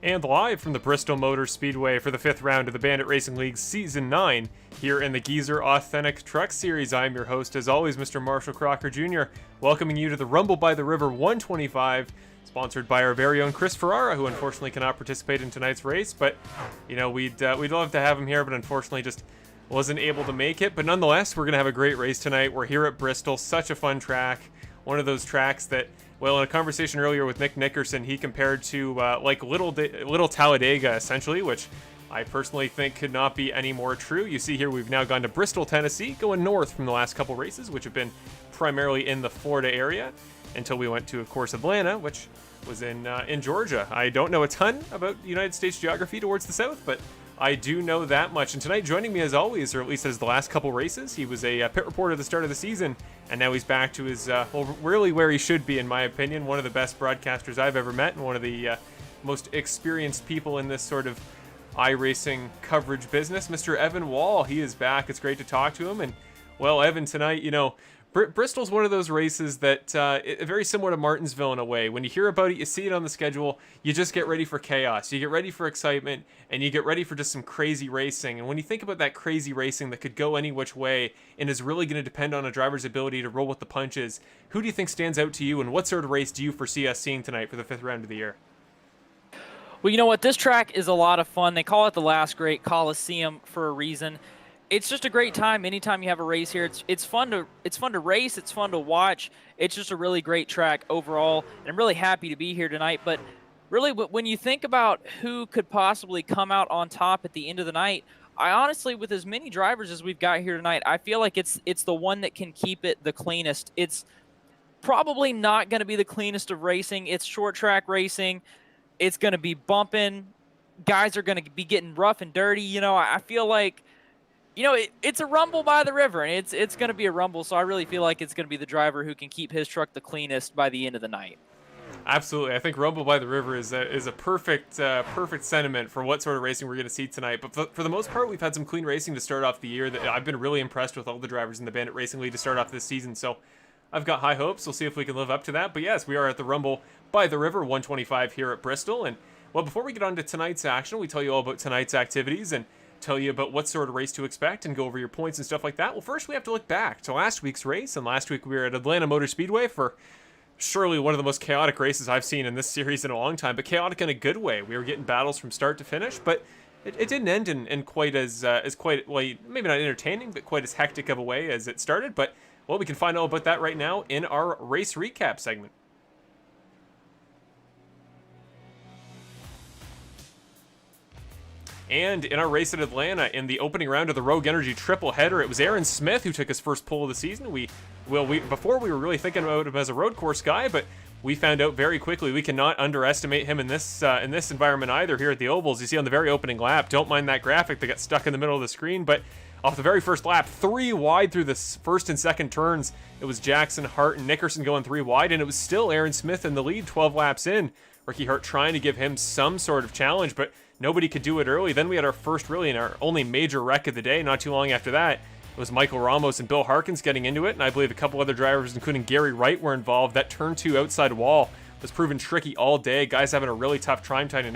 And live from the Bristol Motor Speedway for the 5th round of the Bandit Racing League Season 9, here in the Geezer Authentic Truck Series. I'm your host, as always, Mr. Marshall Crocker Jr., welcoming you to the Rumble by the River 125, sponsored by our very own Chris Ferrara, who unfortunately cannot participate in tonight's race, but, you know, we'd love to have him here, but unfortunately just wasn't able to make it. But nonetheless, we're going to have a great race tonight. We're here at Bristol, such a fun track, one of those tracks that, well, in a conversation earlier with Nick Nickerson, he compared to like little Talladega, essentially, which I personally think could not be any more true. You see here we've now gone to Bristol, Tennessee, going north from the last couple races, which have been primarily in the Florida area, until we went to, of course, Atlanta, which was in Georgia. I don't know a ton about United States geography towards the south, but I do know that much. And tonight, joining me as always, or at least as the last couple races, he was a pit reporter at the start of the season, and now he's back to his, well, really where he should be, in my opinion. One of the best broadcasters I've ever met, and one of the most experienced people in this sort of iRacing coverage business, Mr. Evan Wall. He is back. It's great to talk to him. And, well, Evan, tonight, you know, Bristol's one of those races that very similar to Martinsville in a way. When you hear about it, you see it on the schedule, you just get ready for chaos. You get ready for excitement, and you get ready for just some crazy racing. And when you think about that crazy racing that could go any which way and is really going to depend on a driver's ability to roll with the punches, who do you think stands out to you, and what sort of race do you foresee us seeing tonight for the 5th round of the year? Well, you know what? This track is a lot of fun. They call it the last great Coliseum for a reason. It's just a great time anytime you have a race here. It's fun to race, it's fun to watch. It's just a really great track overall, and I'm really happy to be here tonight. But really, when you think about who could possibly come out on top at the end of the night, I honestly, with as many drivers as we've got here tonight, I feel like it's the one that can keep it the cleanest. It's probably not going to be the cleanest of racing. It's short track racing. It's going to be bumping. Guys are going to be getting rough and dirty. You know, I feel like, you know, it's a rumble by the river, and it's going to be a rumble, so I really feel like it's going to be the driver who can keep his truck the cleanest by the end of the night. Absolutely. I think rumble by the river is a perfect sentiment for what sort of racing we're going to see tonight. But for the most part, we've had some clean racing to start off the year. That I've been really impressed with all the drivers in the Bandit Racing League to start off this season, so I've got high hopes. We'll see if we can live up to that. But yes, we are at the Rumble by the River 125 here at Bristol. And, well, before we get on to tonight's action, we tell you all about tonight's activities and tell you about what sort of race to expect and go over your points and stuff like that. Well, first we have to look back to last week's race, and last week we were at Atlanta Motor Speedway for surely one of the most chaotic races I've seen in this series in a long time, but chaotic in a good way. We were getting battles from start to finish, but it didn't end in quite as quite, well, maybe not entertaining, but quite as hectic of a way as it started. But, well, we can find out about that right now in our race recap segment. And in our race at Atlanta, in the opening round of the Rogue Energy triple header, it was Aaron Smith who took his first pole of the season. Before we were really thinking about him as a road course guy, but we found out very quickly we cannot underestimate him in this environment either. Here at the Ovals, you see on the very opening lap, don't mind that graphic that got stuck in the middle of the screen, but off the very first lap, 3 wide through the first and second turns, it was Jackson, Hart, and Nickerson going 3 wide, and it was still Aaron Smith in the lead 12 laps in. Ricky Hart trying to give him some sort of challenge, but nobody could do it early. Then we had our first, really, and our only major wreck of the day. Not too long after that, it was Michael Ramos and Bill Harkins getting into it, and I believe a couple other drivers, including Gary Wright, were involved. That turn 2 outside wall was proven tricky all day. Guys having a really tough time trying to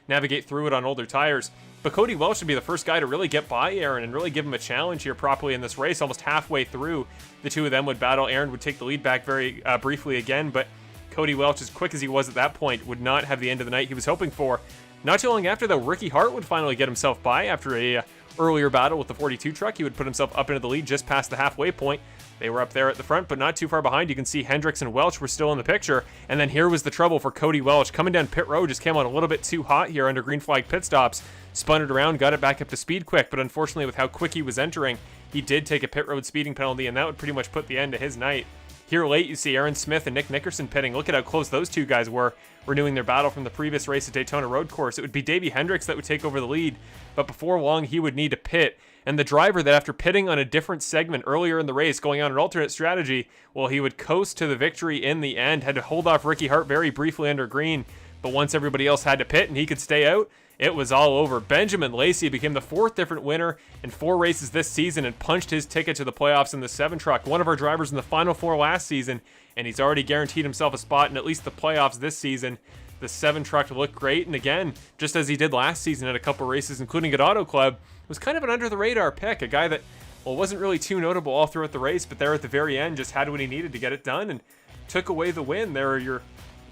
navigate through it on older tires. But Cody Welch should be the first guy to really get by Aaron and really give him a challenge here properly in this race. Almost halfway through, the two of them would battle. Aaron would take the lead back very briefly again, but Cody Welch, as quick as he was at that point, would not have the end of the night he was hoping for. Not too long after, though, Ricky Hart would finally get himself by after a earlier battle with the 42 truck. He would put himself up into the lead just past the halfway point. They were up there at the front, but not too far behind. You can see Hendricks and Welch were still in the picture. And then here was the trouble for Cody Welch. Coming down pit road, just came on a little bit too hot here under green flag pit stops. Spun it around, got it back up to speed quick, but unfortunately with how quick he was entering, he did take a pit road speeding penalty, and that would pretty much put the end to his night. Here late, you see Aaron Smith and Nick Nickerson pitting. Look at how close those two guys were, renewing their battle from the previous race at Daytona Road Course. It would be Davey Hendricks that would take over the lead, but before long, he would need to pit. And the driver that, after pitting on a different segment earlier in the race, going on an alternate strategy, well, he would coast to the victory in the end. Had to hold off Ricky Hart very briefly under green, but once everybody else had to pit and he could stay out, it was all over. Benjamin Lacey became the 4th different winner in 4 races this season and punched his ticket to the playoffs in the 7 truck. One of our drivers in the Final Four last season, and he's already guaranteed himself a spot in at least the playoffs this season. the 7 truck to look great. And again, just as he did last season at a couple races, including at Auto Club, was kind of an under-the-radar pick, a guy that, well, wasn't really too notable all throughout the race, but there at the very end just had what he needed to get it done and took away the win. There are your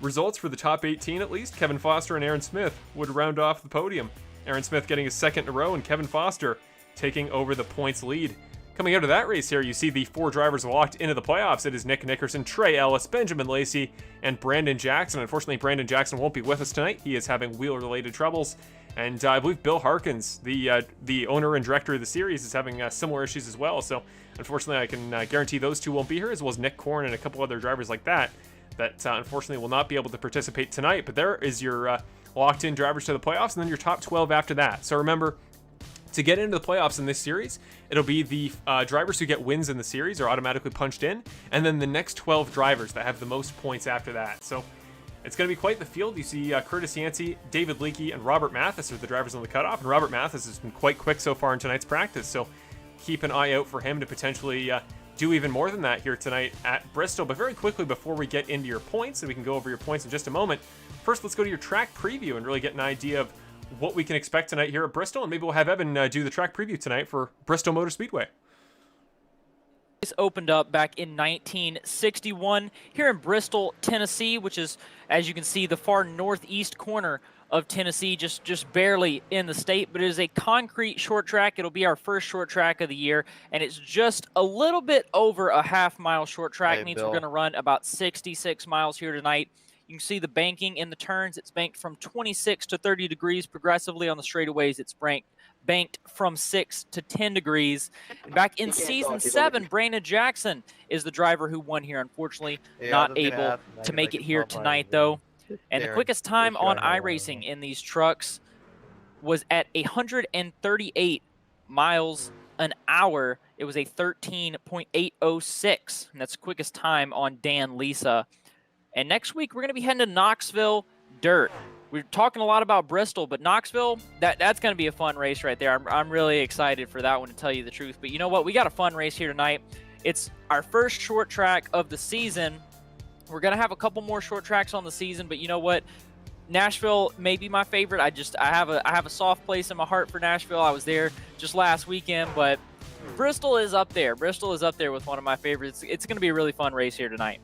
results for the top 18 at least. Kevin Foster and Aaron Smith would round off the podium. Aaron Smith getting his second in a row, and Kevin Foster taking over the points lead. Coming out of that race here, you see the 4 drivers locked into the playoffs. It is Nick Nickerson, Trey Ellis, Benjamin Lacey, and Brandon Jackson. Unfortunately, Brandon Jackson won't be with us tonight. He is having wheel-related troubles. And I believe Bill Harkins, the owner and director of the series, is having similar issues as well. So unfortunately, I can guarantee those 2 won't be here, as well as Nick Korn and a couple other drivers like that unfortunately will not be able to participate tonight. But there is your locked-in drivers to the playoffs, and then your top 12 after that. So remember, to get into the playoffs in this series, it'll be the drivers who get wins in the series are automatically punched in, and then the next 12 drivers that have the most points after that. So it's going to be quite the field. You see Curtis Yancey, David Leakey, and Robert Mathis are the drivers on the cutoff, and Robert Mathis has been quite quick so far in tonight's practice, so keep an eye out for him to potentially do even more than that here tonight at Bristol. But very quickly, before we get into your points, and we can go over your points in just a moment, first let's go to your track preview and really get an idea of what we can expect tonight here at Bristol, and maybe we'll have Evan do the track preview tonight for Bristol Motor Speedway. This opened up back in 1961 here in Bristol, Tennessee, which is, as you can see, the far northeast corner of Tennessee, just barely in the state, but it is a concrete short track. It'll be our first short track of the year, and it's just a little bit over a half-mile short track. Hey, means Bill. we're going to run about 66 miles here tonight. You can see the banking in the turns. It's banked from 26 to 30 degrees progressively. On the straightaways, it's banked from 6 to 10 degrees. Back in season 7, Brandon Jackson is the driver who won here. Unfortunately, not able to make it here tonight, though. And the quickest time on iRacing in these trucks was at 138 miles an hour. It was a 13.806, and that's the quickest time on Dan Lisa. And next week, we're going to be heading to Knoxville Dirt. We're talking a lot about Bristol, but Knoxville, that's going to be a fun race right there. I'm really excited for that one, to tell you the truth. But you know what? We got a fun race here tonight. It's our first short track of the season. We're going to have a couple more short tracks on the season, but you know what? Nashville may be my favorite. I have a soft place in my heart for Nashville. I was there just last weekend, but Bristol is up there. Bristol is up there with one of my favorites. It's going to be a really fun race here tonight.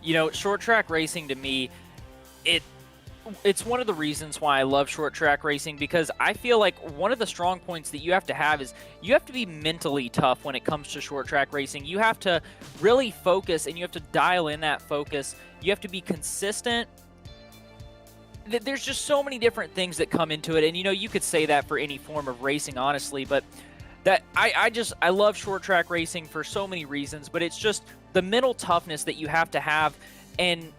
You know, short track racing to me, it's one of the reasons why I love short track racing, because I feel like one of the strong points that you have to have is you have to be mentally tough when it comes to short track racing. You have to really focus, and you have to dial in that focus. You have to be consistent. There's just so many different things that come into it, and you know, you could say that for any form of racing, honestly, but that I love short track racing for so many reasons, but it's just the mental toughness that you have to have, and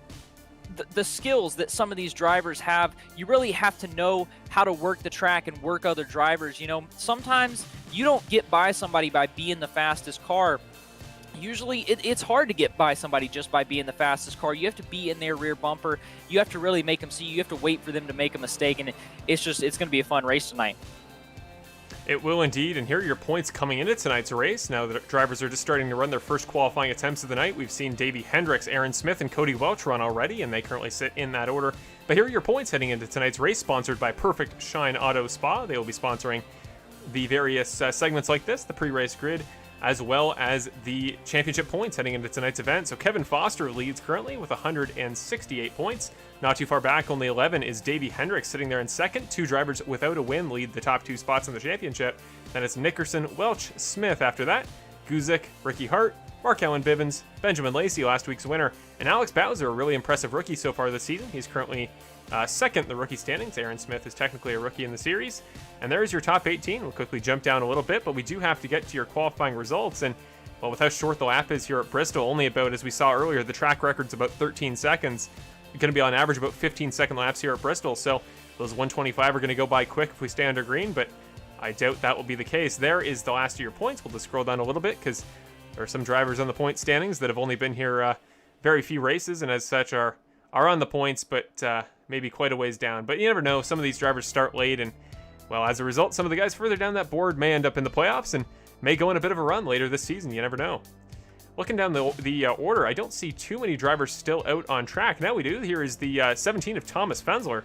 the skills that some of these drivers have. You really have to know how to work the track and work other drivers. You know, sometimes you don't get by somebody by being the fastest car. Usually it's hard to get by somebody just by being the fastest car. You have to be in their rear bumper. You have to really make them see. You have to wait for them to make a mistake, and it's going to be a fun race tonight. It will indeed, and here are your points coming into tonight's race. Now the drivers are just starting to run their first qualifying attempts of the night. We've seen Davey Hendricks, Aaron Smith, and Cody Welch run already, and they currently sit in that order. But here are your points heading into tonight's race, sponsored by Perfect Shine Auto Spa. They will be sponsoring the various segments like this, the pre-race grid, as well as the championship points heading into tonight's event. So Kevin Foster leads currently with 168 points. Not too far back, only 11, is Davey Hendricks sitting there in second. 2 drivers without a win lead the top 2 spots in the championship. Then it's Nickerson, Welch, Smith after that, Guzik, Ricky Hart, Mark Allen Bivens, Benjamin Lacey, last week's winner, and Alex Bowser, a really impressive rookie so far this season. He's currently Second, the rookie standings. Aaron Smith is technically a rookie in the series. And there's your top 18. We'll quickly jump down a little bit, but we do have to get to your qualifying results. And, well, with how short the lap is here at Bristol, only about, as we saw earlier, the track record's about 13 seconds. We're going to be on average about 15-second laps here at Bristol. So those 125 are going to go by quick if we stay under green, but I doubt that will be the case. There is the last of your points. We'll just scroll down a little bit because there are some drivers on the point standings that have only been here very few races, and as such are on the points, but maybe quite a ways down. But you never know. Some of these drivers start late, and, well, as a result, some of the guys further down that board may end up in the playoffs and may go on a bit of a run later this season. You never know. Looking down the order, I don't see too many drivers still out on track. Now we do. Here is the 17 of Thomas Fensler.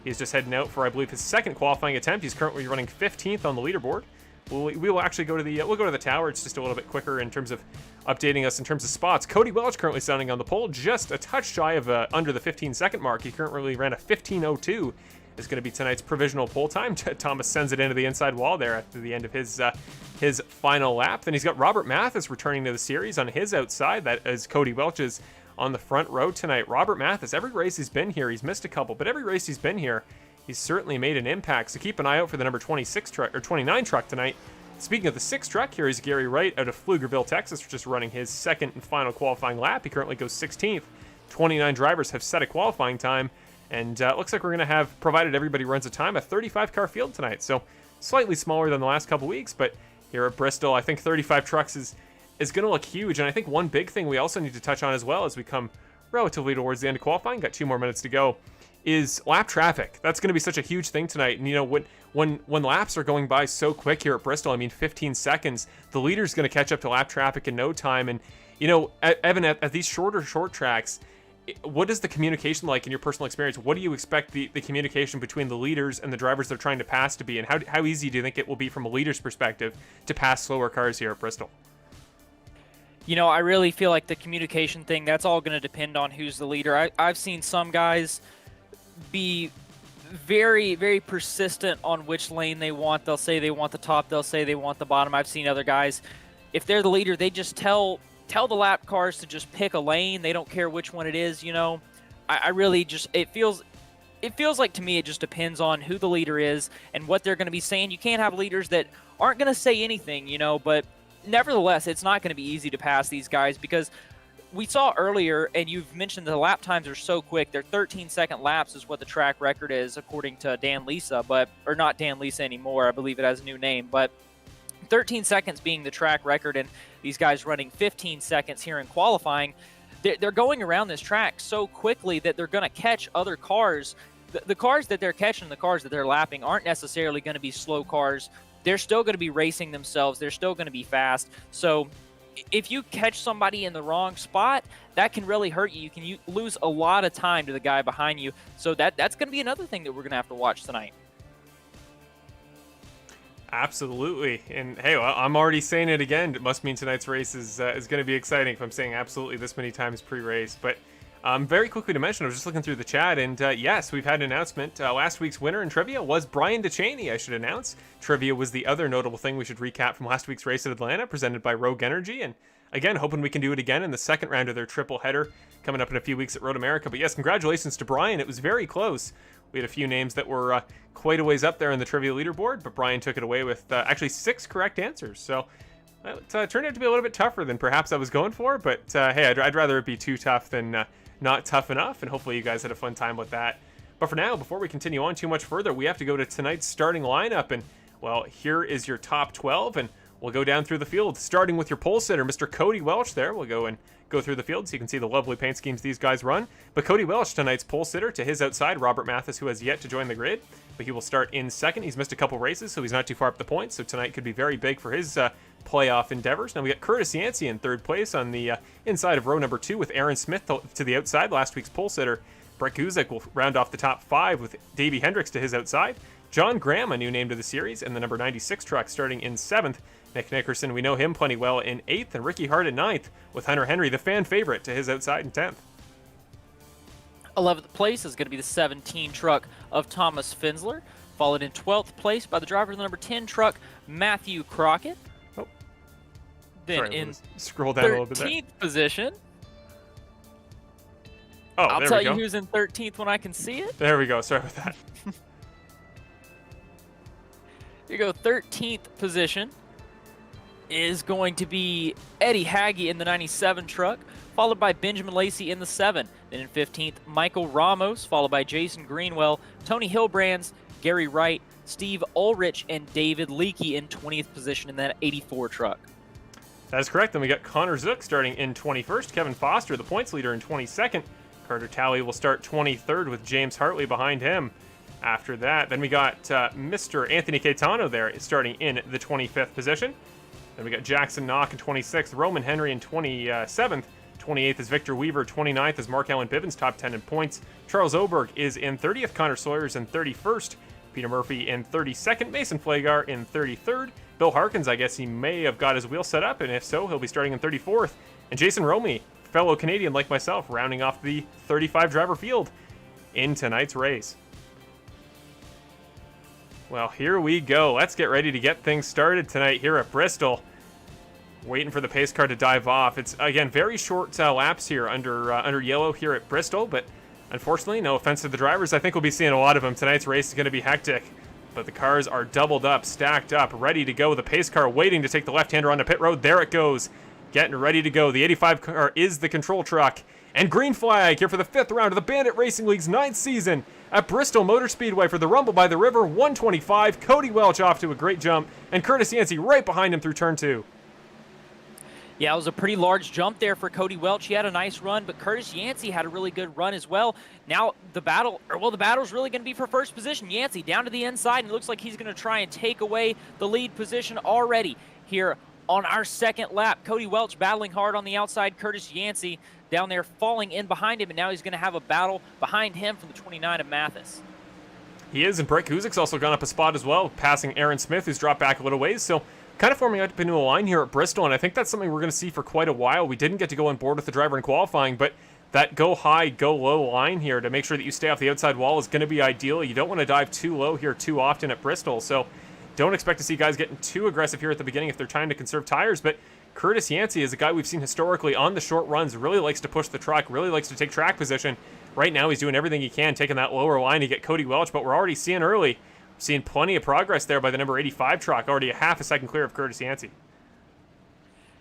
He's just heading out for, I believe, his second qualifying attempt. He's currently running 15th on the leaderboard. We will actually go to the tower. It's just a little bit quicker in terms of updating us in terms of spots. Cody Welch currently standing on the pole, just a touch shy of under the 15-second mark. He currently ran a 15:02. Is going to be tonight's provisional pole time. Thomas sends it into the inside wall there after the end of his final lap. Then he's got Robert Mathis returning to the series on his outside. That is Cody Welch's on the front row tonight. Robert Mathis, every race he's been here, he's missed a couple, but every race he's been here, he's certainly made an impact. So keep an eye out for the number 26 truck or 29 truck tonight. Speaking of the 6th truck, here is Gary Wright out of Pflugerville, Texas, just running his second and final qualifying lap. He currently goes 16th. 29 drivers have set a qualifying time, and it looks like we're going to have, provided everybody runs a time, a 35-car field tonight. So slightly smaller than the last couple weeks, but here at Bristol, I think 35 trucks is going to look huge. And I think one big thing we also need to touch on as well as we come relatively towards the end of qualifying, got 2 more minutes to go, is lap traffic. That's going to be such a huge thing tonight. And, you know, when laps are going by so quick here at Bristol, I mean 15 seconds, the leader's going to catch up to lap traffic in no time. And, you know, Evan, at these short tracks, what is the communication like in your personal experience? What do you expect the communication between the leaders and the drivers they're trying to pass to be? And how easy do you think it will be from a leader's perspective to pass slower cars here at Bristol? You know, I really feel like the communication thing, that's all going to depend on who's the leader. I've seen some guys be very, very persistent on which lane they want. They'll say they want the top. They'll say they want the bottom. I've seen other guys, if they're the leader, they just tell the lap cars to just pick a lane. They don't care which one it is, you know. I really just, it feels like to me it just depends on who the leader is and what they're going to be saying. You can't have leaders that aren't going to say anything, you know, but nevertheless, it's not going to be easy to pass these guys because we saw earlier, and you've mentioned the lap times are so quick. They're 13-second laps is what the track record is according to Dan Lisa, or not Dan Lisa anymore. I believe it has a new name, but 13 seconds being the track record, and these guys running 15 seconds here in qualifying. They're going around this track so quickly that they're going to catch other cars. The cars that they're catching, the cars that they're lapping, aren't necessarily going to be slow cars. They're still going to be racing themselves. They're still going to be fast. So if you catch somebody in the wrong spot, that can really hurt you. You can lose a lot of time to the guy behind you. So that's going to be another thing that we're going to have to watch tonight. Absolutely. And hey, well, I'm already saying it again. It must mean tonight's race is going to be exciting if I'm saying absolutely this many times pre-race. But very quickly to mention, I was just looking through the chat, and yes, we've had an announcement. Last week's winner in trivia was Brian DeChaney, I should announce. Trivia was the other notable thing we should recap from last week's race at Atlanta, presented by Rogue Energy. And again, hoping we can do it again in the second round of their triple header coming up in a few weeks at Road America. But yes, congratulations to Brian. It was very close. We had a few names that were quite a ways up there in the trivia leaderboard, but Brian took it away with actually 6 correct answers. So it turned out to be a little bit tougher than perhaps I was going for, but hey, I'd rather it be too tough than not tough enough, and hopefully you guys had a fun time with that. But for now, before we continue on too much further, we have to go to tonight's starting lineup, and well, here is your top 12, and we'll go down through the field, starting with your pole sitter, Mr. Cody Welch there. We'll go through the field so you can see the lovely paint schemes these guys run. But Cody Welch, tonight's pole sitter, to his outside, Robert Mathis, who has yet to join the grid, but he will start in second. He's missed a couple races, so he's not too far up the points, so tonight could be very big for his playoff endeavors. Now we got Curtis Yancey in third place on the inside of row number 2 with Aaron Smith to the outside. Last week's pole sitter, Brett Guzik, will round off the top 5 with Davey Hendricks to his outside. John Graham, a new name to the series, and the number 96 truck starting in 7th. Nick Nickerson, we know him plenty well, in 8th, and Ricky Hart at 9th, with Hunter Henry, the fan favorite, to his outside in 10th. 11th place is going to be the 17 truck of Thomas Fensler, followed in 12th place by the driver of the number 10 truck, Matthew Crockett. Oh. Then Sorry, in scroll down a little bit there. 13th position, Oh, I'll there tell we you go. who's in 13th when I can see it. There we go. Sorry about that. Here you go. 13th position is going to be Eddie Haggy in the 97 truck, followed by Benjamin Lacey in the 7. Then in 15th, Michael Ramos, followed by Jason Greenwell, Tony Hilbrands, Gary Wright, Steve Ulrich, and David Leakey in 20th position in that 84 truck. That is correct. Then we got Connor Zook starting in 21st. Kevin Foster, the points leader, in 22nd. Carter Talley will start 23rd with James Hartley behind him. After that, then we got Mr. Anthony Caetano there starting in the 25th position. Then we got Jackson Knock in 26th, Roman Henry in 27th, 28th is Victor Weaver, 29th is Mark Allen Bivens, top 10 in points. Charles Oberg is in 30th, Connor Sawyer's in 31st, Peter Murphy in 32nd, Mason Flagar in 33rd. Bill Harkins, I guess he may have got his wheel set up, and if so, he'll be starting in 34th. And Jason Romey, fellow Canadian like myself, rounding off the 35-driver field in tonight's race. Well, here we go. Let's get ready to get things started tonight here at Bristol. Waiting for the pace car to dive off. It's, again, very short laps here under yellow here at Bristol, but unfortunately, no offense to the drivers, I think we'll be seeing a lot of them. Tonight's race is going to be hectic, but the cars are doubled up, stacked up, ready to go. The pace car waiting to take the left-hander onto pit road. There it goes, getting ready to go. The 85 car is the control truck. And green flag here for the 5th round of the Bandit Racing League's 9th season at Bristol Motor Speedway for the Rumble by the River 125. Cody Welch off to a great jump, and Curtis Yancey right behind him through turn 2. Yeah, it was a pretty large jump there for Cody Welch. He had a nice run, but Curtis Yancey had a really good run as well. Now the battle's really going to be for first position. Yancey down to the inside, and it looks like he's going to try and take away the lead position already here on our second lap. Cody Welch battling hard on the outside. Curtis Yancey down there falling in behind him, and now he's going to have a battle behind him from the 29 of Mathis. He is, and Brett Kuzik's also gone up a spot as well, passing Aaron Smith, who's dropped back a little ways. So kind of forming up into a line here at Bristol, and I think that's something we're going to see for quite a while. We didn't get to go on board with the driver in qualifying, but that go high, go low line here to make sure that you stay off the outside wall is going to be ideal. You don't want to dive too low here too often at Bristol, so don't expect to see guys getting too aggressive here at the beginning if they're trying to conserve tires, but Curtis Yancey is a guy we've seen historically on the short runs, really likes to push the truck, really likes to take track position. Right now he's doing everything he can, taking that lower line to get Cody Welch, but we're already seeing plenty of progress there by the number 85 truck, already a half a second clear of Curtis Yancey.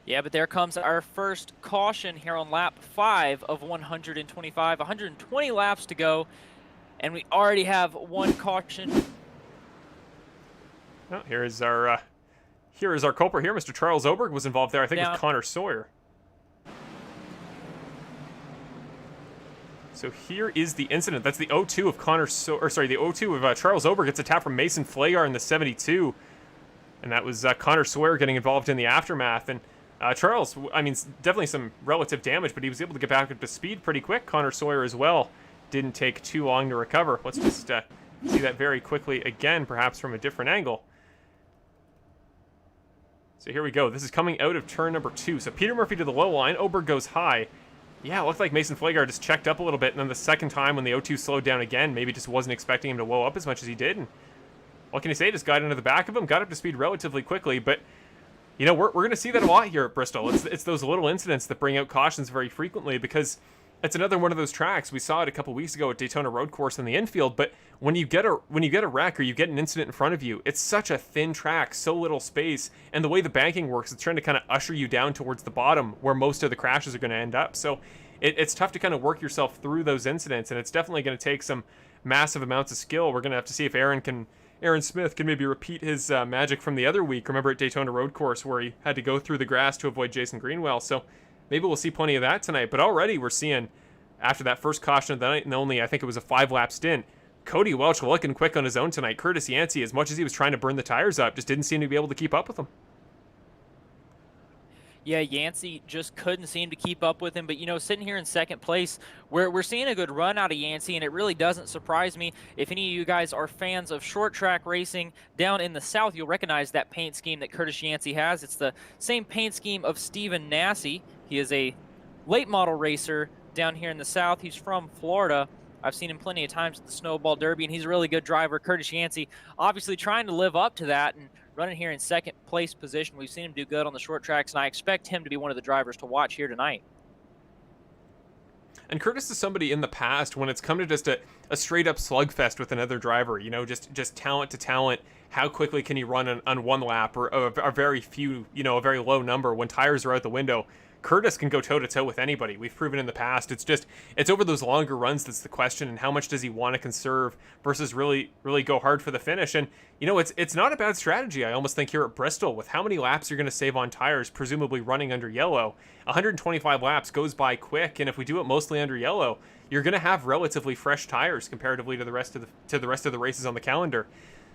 Yeah, but there comes our first caution here on lap 5 of 125. 120 laps to go, and we already have one caution. Well, here is our culprit here. Mr. Charles Oberg was involved there, I think, with Connor Sawyer. So here is the incident. That's the 0-2 of the 0-2 of Charles Oberg. Gets a tap from Mason Flagar in the 72, and that was Connor Sawyer getting involved in the aftermath. And Charles, I mean, definitely some relative damage, but he was able to get back up to speed pretty quick. Connor Sawyer as well didn't take too long to recover. Let's just see that very quickly again, perhaps from a different angle. So here we go. This is coming out of turn number 2. So Peter Murphy to the low line. Oberg goes high. Yeah, it looked like Mason Flagar just checked up a little bit, and then the second time when the 0-2 slowed down again, maybe just wasn't expecting him to whoa up as much as he did. And what can you say? Just got into the back of him, got up to speed relatively quickly, but you know, we're going to see that a lot here at Bristol. It's those little incidents that bring out cautions very frequently, because it's another one of those tracks. We saw it a couple weeks ago at Daytona Road Course in the infield, but when you get a wreck or you get an incident in front of you, it's such a thin track, so little space, and the way the banking works, it's trying to kind of usher you down towards the bottom where most of the crashes are going to end up. So it's tough to kind of work yourself through those incidents, and it's definitely going to take some massive amounts of skill. We're going to have to see if Aaron Smith can maybe repeat his magic from the other week. Remember at Daytona Road Course where he had to go through the grass to avoid Jason Greenwell. So maybe we'll see plenty of that tonight. But already we're seeing, after that first caution of the night, and only I think it was a 5-lap stint, Cody Welch looking quick on his own tonight. Curtis Yancey, as much as he was trying to burn the tires up, just didn't seem to be able to keep up with him. Yeah, Yancey just couldn't seem to keep up with him. But, you know, sitting here in second place, we're seeing a good run out of Yancey, and it really doesn't surprise me. If any of you guys are fans of short track racing down in the South, you'll recognize that paint scheme that Curtis Yancey has. It's the same paint scheme of Stephen Nasse. He is a late model racer down here in the South. He's from Florida. I've seen him plenty of times at the Snowball Derby, and he's a really good driver. Curtis Yancey obviously trying to live up to that and running here in second place position. We've seen him do good on the short tracks, and I expect him to be one of the drivers to watch here tonight. And Curtis is somebody in the past, when it's come to just a straight up slugfest with another driver, you know, just talent to talent, how quickly can he run on one lap, or a very few, you know, a very low number when tires are out the window. Curtis can go toe-to-toe with anybody. We've proven in the past. It's over those longer runs that's the question, and how much does he want to conserve versus really go hard for the finish. And, you know, it's not a bad strategy, I almost think, here at Bristol, with how many laps you're going to save on tires, presumably running under yellow. 125 laps goes by quick, and if we do it mostly under yellow, you're going to have relatively fresh tires comparatively to the rest of the races on the calendar.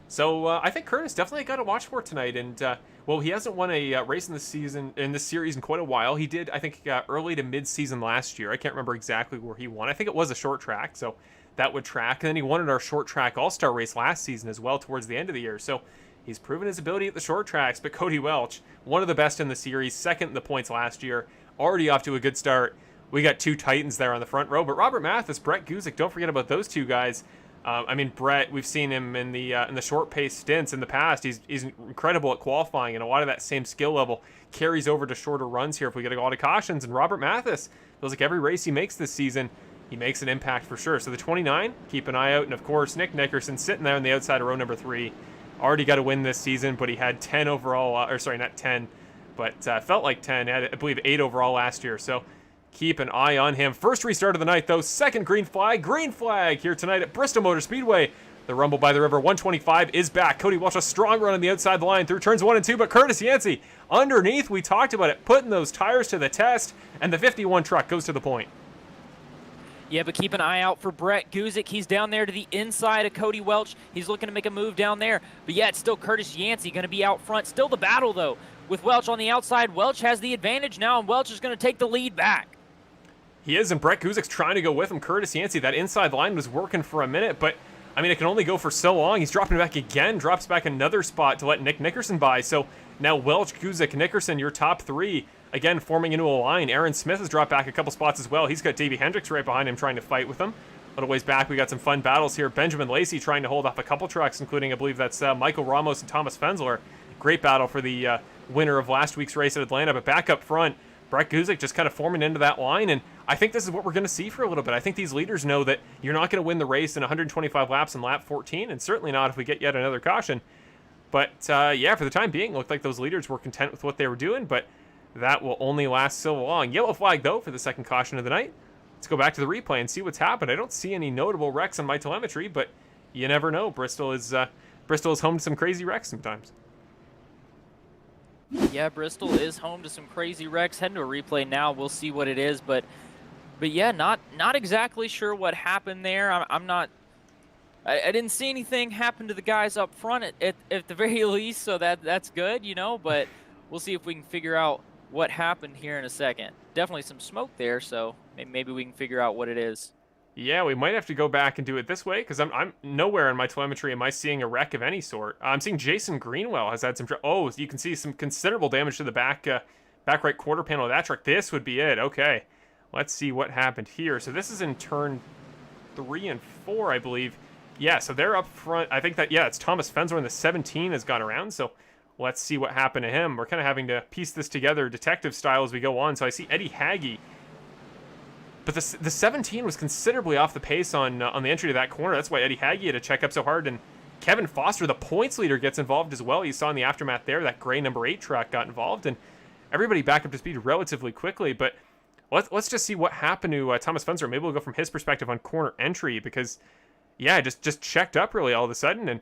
So I think Curtis definitely got to watch for tonight. And well, he hasn't won a race in this series in quite a while. He did, I think, early to mid-season last year. I can't remember exactly where he won. I think it was a short track, so that would track. And then he won at our short track all-star race last season as well towards the end of the year. So he's proven his ability at the short tracks. But Cody Welch, one of the best in the series, second in the points last year, already off to a good start. We got two Titans there on the front row. But Robert Mathis, Brett Guzik, don't forget about those two guys. I mean, Brett, we've seen him in the short pace stints in the past. He's incredible at qualifying, and a lot of that same skill level carries over to shorter runs here if we get a lot of cautions. And Robert Mathis, feels like every race he makes this season, he makes an impact for sure. So the 29, keep an eye out. And of course, Nick Nickerson sitting there on the outside of row number 3, already got a win this season, but he had 10 overall, or sorry, not 10, but felt like 10. Had, I believe, 8 overall last year. So keep an eye on him. First restart of the night, though. Second green flag here tonight at Bristol Motor Speedway. The Rumble by the River 125 is back. Cody Welch, a strong run on the outside the line through turns 1 and 2, but Curtis Yancey underneath. We talked about it, putting those tires to the test, and the 51 truck goes to the point. Yeah, but keep an eye out for Brett Guzik. He's down there to the inside of Cody Welch. He's looking to make a move down there. But yeah, it's still Curtis Yancey going to be out front. Still the battle, though, with Welch on the outside. Welch has the advantage now, and Welch is going to take the lead back. He is, and Brett Guzik's trying to go with him. Curtis Yancey, that inside line was working for a minute, but, I mean, it can only go for so long. He's dropping back again, drops back another spot to let Nick Nickerson by. So now Welch, Guzik, Nickerson, your top 3, again, forming into a line. Aaron Smith has dropped back a couple spots as well. He's got Davey Hendricks right behind him trying to fight with him. A little ways back, we got some fun battles here. Benjamin Lacey trying to hold off a couple trucks, including, I believe that's Michael Ramos and Thomas Fensler. Great battle for the winner of last week's race at Atlanta, but back up front, Brett Guzik just kind of forming into that line, and I think this is what we're going to see for a little bit. I think these leaders know that you're not going to win the race in 125 laps in lap 14, and certainly not if we get yet another caution. But, yeah, for the time being, it looked like those leaders were content with what they were doing, but that will only last so long. Yellow flag, though, for the second caution of the night. Let's go back to the replay and see what's happened. I don't see any notable wrecks on my telemetry, but you never know. Bristol is home to some crazy wrecks sometimes. Yeah, Bristol is home to some crazy wrecks. Heading to a replay now. We'll see what it is, but yeah, not exactly sure what happened there. I didn't see anything happen to the guys up front at the very least, so that's good, you know. But we'll see if we can figure out what happened here in a second. Definitely some smoke there, so maybe we can figure out what it is. Yeah, we might have to go back and do it this way, because I'm nowhere in my telemetry am I seeing a wreck of any sort. I'm seeing Jason Greenwell has had some... Oh, you can see some considerable damage to the back right quarter panel of that truck. This would be it. Okay, let's see what happened here. So this is in turn 3 and 4, I believe. Yeah, so they're up front. I think that, yeah, it's Thomas Fensler in the 17 has gone around, so let's see what happened to him. We're kind of having to piece this together detective style as we go on. So I see Eddie Hagee. But the 17 was considerably off the pace on the entry to that corner. That's why Eddie Hagee had to check up so hard. And Kevin Foster, the points leader, gets involved as well. You saw in the aftermath there, that gray number 8 truck got involved. And everybody back up to speed relatively quickly. But let's just see what happened to Thomas Fensler. Maybe we'll go from his perspective on corner entry. Because, yeah, just checked up really all of a sudden. And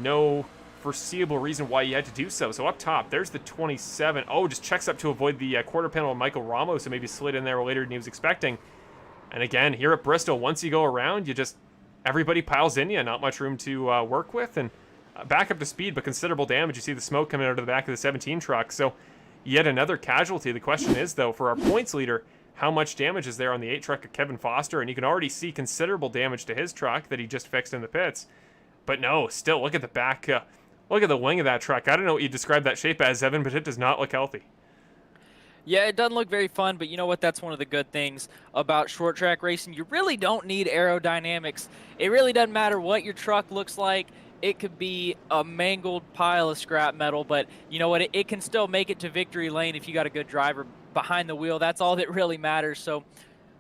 no foreseeable reason why you had to do so. So up top, there's the 27. Oh, just checks up to avoid the quarter panel of Michael Ramos, and maybe slid in there later than he was expecting. And again, here at Bristol, once you go around, everybody piles in you. Not much room to work with, and back up to speed, but considerable damage. You see the smoke coming out of the back of the 17 truck. So yet another casualty. The question is, though, for our points leader, how much damage is there on the 8 truck of Kevin Foster? And you can already see considerable damage to his truck that he just fixed in the pits. But no, still, look at the back... Look at the wing of that truck. I don't know what you describe that shape as, Evan, but it does not look healthy. Yeah, it doesn't look very fun, but you know what? That's one of the good things about short track racing. You really don't need aerodynamics. It really doesn't matter what your truck looks like. It could be a mangled pile of scrap metal, but you know what? It can still make it to victory lane if you got a good driver behind the wheel. That's all that really matters. So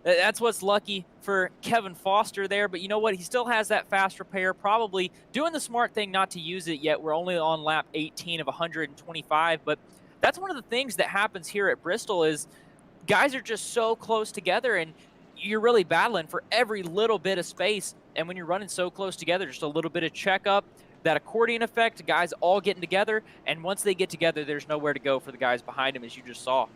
That's what's lucky for Kevin Foster there. But you know what? He still has that fast repair, probably doing the smart thing not to use it yet. We're only on lap 18 of 125. But that's one of the things that happens here at Bristol is guys are just so close together, and you're really battling for every little bit of space. And when you're running so close together, just a little bit of checkup, that accordion effect, guys all getting together. And once they get together, there's nowhere to go for the guys behind them, as you just saw.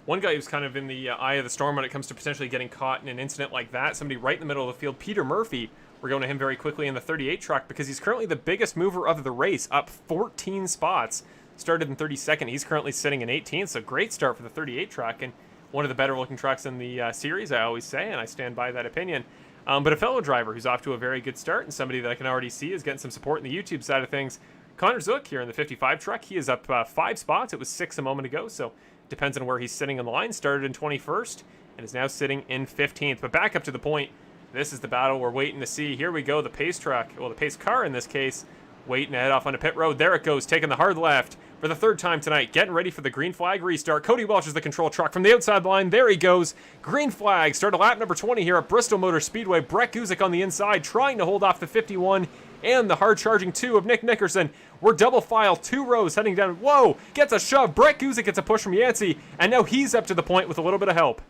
One guy who's kind of in the eye of the storm when it comes to potentially getting caught in an incident like that, somebody right in the middle of the field, Peter Murphy. We're going to him very quickly in the 38 truck because he's currently the biggest mover of the race, up 14 spots. Started in 32nd. He's currently sitting in 18th, so great start for the 38 truck, and one of the better looking trucks in the series, I always say, and I stand by that opinion. But a fellow driver who's off to a very good start, and somebody that I can already see is getting some support in the YouTube side of things, Connor Zook here in the 55 truck. He is up 5 spots. It was 6 a moment ago, so depends on where he's sitting on the line. Started in 21st and is now sitting in 15th. But back up to the point, this is the battle we're waiting to see. Here we go, the pace truck, well, the pace car in this case, waiting to head off onto pit road. There it goes, taking the hard left for the 3rd time tonight, getting ready for the green flag restart. Cody Welch is the control truck from the outside line. There he goes. Green flag. Start of lap number 20 here at Bristol Motor Speedway. Brett Guzik on the inside, trying to hold off the 51 and the hard-charging 2 of Nick Nickerson. We're double file, 2 rows heading down. Whoa! Gets a shove. Brett Guzik gets a push from Yancey, and now he's up to the point with a little bit of help.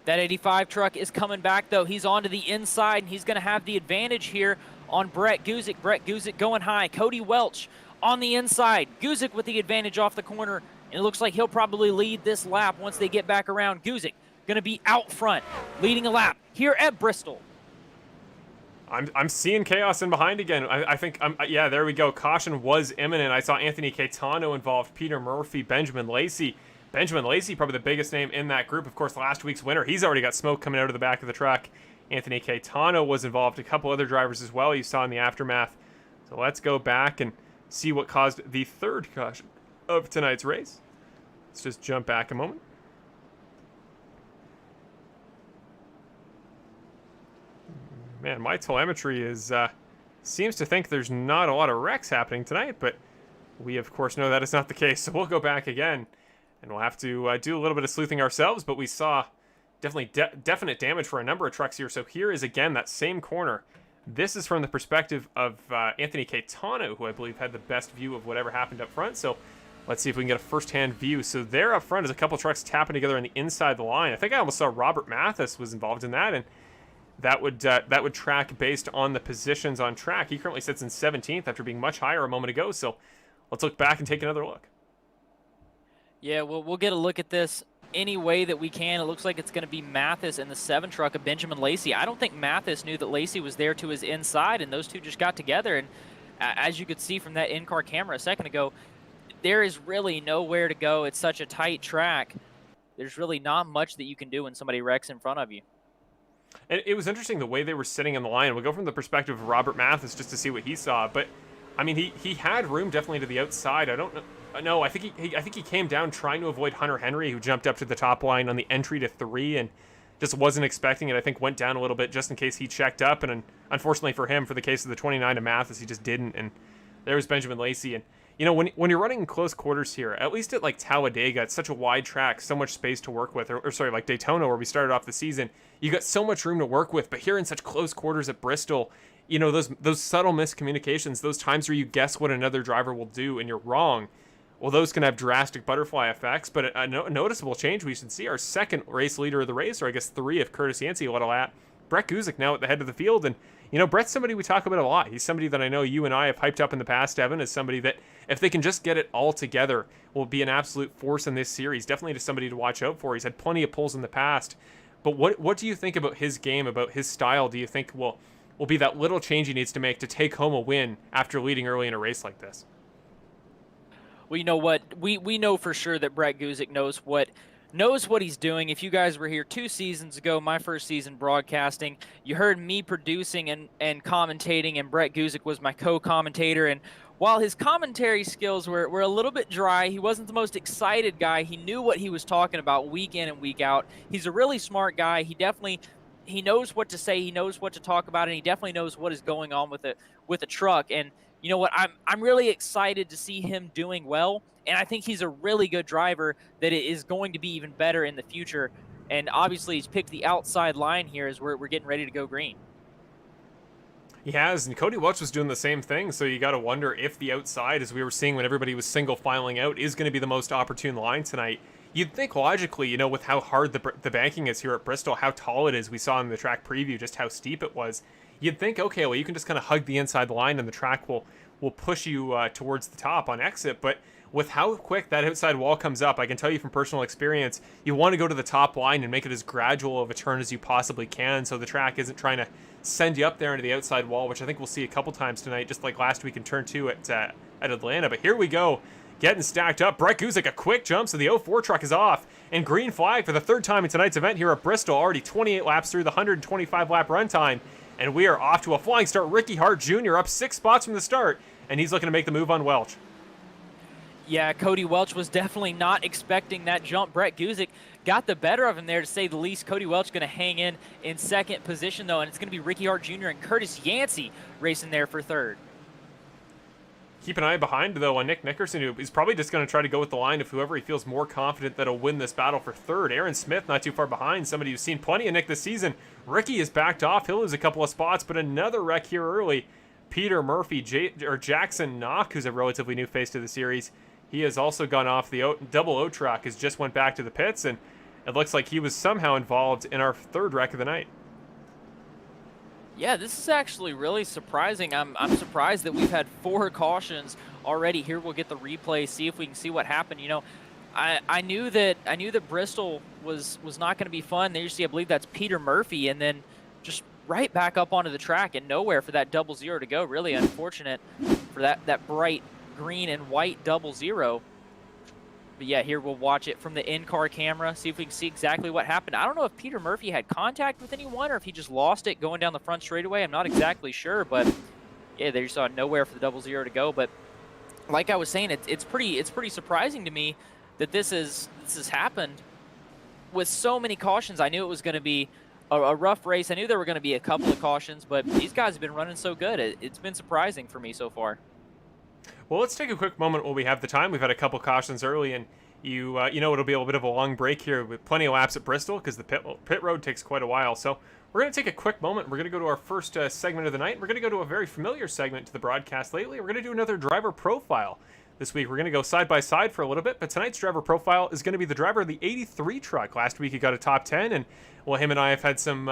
That 85 truck is coming back, though. He's onto the inside, and he's going to have the advantage here on Brett Guzik. Brett Guzik going high. Cody Welch on the inside. Guzik with the advantage off the corner, and it looks like he'll probably lead this lap once they get back around. Guzik going to be out front, leading a lap here at Bristol. I'm seeing chaos in behind again. I think, yeah, there we go. Caution was imminent. I saw Anthony Caetano involved, Peter Murphy, Benjamin Lacey. Benjamin Lacey, probably the biggest name in that group. Of course, last week's winner, he's already got smoke coming out of the back of the truck. Anthony Caetano was involved, a couple other drivers as well you saw in the aftermath. So let's go back and see what caused the 3rd caution of tonight's race. Let's just jump back a moment. Man, my telemetry is seems to think there's not a lot of wrecks happening tonight, but we of course know that is not the case. So we'll go back again, and we'll have to do a little bit of sleuthing ourselves. But we saw definitely definite damage for a number of trucks here. So here is again that same corner. This is from the perspective of Anthony Caetano, who I believe had the best view of whatever happened up front. So let's see if we can get a first-hand view. So there up front is a couple trucks tapping together on the inside of the line. I think I almost saw Robert Mathis was involved in that, and that would track based on the positions on track. He currently sits in 17th after being much higher a moment ago. So let's look back and take another look. Yeah, we'll get a look at this any way that we can. It looks like it's going to be Mathis in the 7 truck of Benjamin Lacey. I don't think Mathis knew that Lacey was there to his inside, and those two just got together. And as you could see from that in-car camera a second ago, there is really nowhere to go. It's such a tight track. There's really not much that you can do when somebody wrecks in front of you. And it was interesting the way they were sitting in the line. We'll go from the perspective of Robert Mathis just to see what he saw. But I mean, he had room definitely to the outside. I don't know. No, I think he came down trying to avoid Hunter Henry, who jumped up to the top line on the entry to 3 and just wasn't expecting it. I think went down a little bit just in case he checked up. And unfortunately for him, for the case of the 29 to Mathis, he just didn't. And there was Benjamin Lacey. And you know, when you're running in close quarters here, at least at like Talladega, it's such a wide track, so much space to work with. Or sorry, like Daytona, where we started off the season, you got so much room to work with. But here in such close quarters at Bristol, you know, those subtle miscommunications, those times where you guess what another driver will do and you're wrong, well, those can have drastic butterfly effects. But a noticeable change we should see, our second race leader of the race, or I guess 3 if Curtis Yancey let a lap, Brett Guzik now at the head of the field. And you know, Brett's somebody we talk about a lot. He's somebody that I know you and I have hyped up in the past, Evan, as somebody that, if they can just get it all together, will be an absolute force in this series. Definitely just somebody to watch out for. He's had plenty of pulls in the past. But what do you think about his game, about his style? Do you think will be that little change he needs to make to take home a win after leading early in a race like this? Well, you know what? We know for sure that Brett Guzik knows what he's doing. If you guys were here 2 seasons ago, my first season broadcasting, you heard me producing and commentating, and Brett Guzik was my co-commentator. And while his commentary skills were a little bit dry, he wasn't the most excited guy. He knew what he was talking about week in and week out. He's a really smart guy. He knows what to say. He knows what to talk about, and he definitely knows what is going on with a truck. And you know what, I'm really excited to see him doing well, and I think he's a really good driver that is going to be even better in the future. And obviously, he's picked the outside line here as we're getting ready to go green. He has, and Cody Welch was doing the same thing, so you got to wonder if the outside, as we were seeing when everybody was single filing out, is going to be the most opportune line tonight. You'd think logically, with how hard the banking is here at Bristol, how tall it is, we saw in the track preview just how steep it was. You'd think, okay, well, you can just kind of hug the inside line and the track will push you towards the top on exit, but with how quick that outside wall comes up, I can tell you from personal experience, you want to go to the top line and make it as gradual of a turn as you possibly can so the track isn't trying to send you up there into the outside wall, which I think we'll see a couple times tonight, just like last week in turn 2 at Atlanta. But here we go, getting stacked up. Brett Guzik, a quick jump, so the 04 truck is off. And green flag for the third time in tonight's event here at Bristol, already 28 laps through the 125-lap runtime. And we are off to a flying start. Ricky Hart Jr. up 6 spots from the start, and he's looking to make the move on Welch. Yeah, Cody Welch was definitely not expecting that jump. Brett Guzik got the better of him there, to say the least. Cody Welch going to hang in second position, though, and it's going to be Ricky Hart Jr. and Curtis Yancey racing there for third. Keep an eye behind, though, on Nick Nickerson, who is probably just going to try to go with the line of whoever he feels more confident that'll win this battle for third. Aaron Smith not too far behind, somebody who's seen plenty of Nick this season. Ricky is backed off. He'll lose a couple of spots, but another wreck here early. Peter Murphy, Jackson Knock, who's a relatively new face to the series, he has also gone off. The double O truck has just went back to the pits, and it looks like he was somehow involved in our third wreck of the night. Yeah, this is actually really surprising. I'm surprised that we've had 4 cautions already. Here we'll get the replay, see if we can see what happened. I knew that Bristol was not going to be fun. There you see, I believe that's Peter Murphy, and then just right back up onto the track and nowhere for that 00 to go. Really unfortunate for that bright green and white 00. But yeah, here we'll watch it from the in-car camera, see if we can see exactly what happened. I don't know if Peter Murphy had contact with anyone or if he just lost it going down the front straightaway. I'm not exactly sure, but yeah, there you saw nowhere for the 00 to go. But like I was saying, it's pretty surprising to me that this has happened with so many cautions. I knew it was going to be a rough race. I knew there were going to be a couple of cautions, but these guys have been running so good. It's been surprising for me so far. Well, let's take a quick moment while we have the time. We've had a couple cautions early, and it'll be a little bit of a long break here with plenty of laps at Bristol because the pit road takes quite a while. So we're going to take a quick moment. We're going to go to our first segment of the night. We're going to go to a very familiar segment to the broadcast lately. We're going to do another driver profile. This week we're going to go side by side for a little bit, but tonight's driver profile is going to be the driver of the 83 truck. Last week he got a top 10, and well, him and I have had some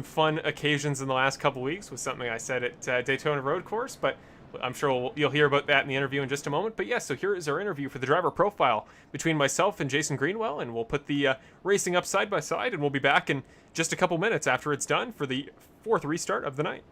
fun occasions in the last couple weeks with something I said at Daytona Road Course, but I'm sure you'll hear about that in the interview in just a moment. But yes, so here is our interview for the driver profile between myself and Jason Greenwell, and we'll put the racing up side by side, and we'll be back in just a couple minutes after it's done for the 4th restart of the night.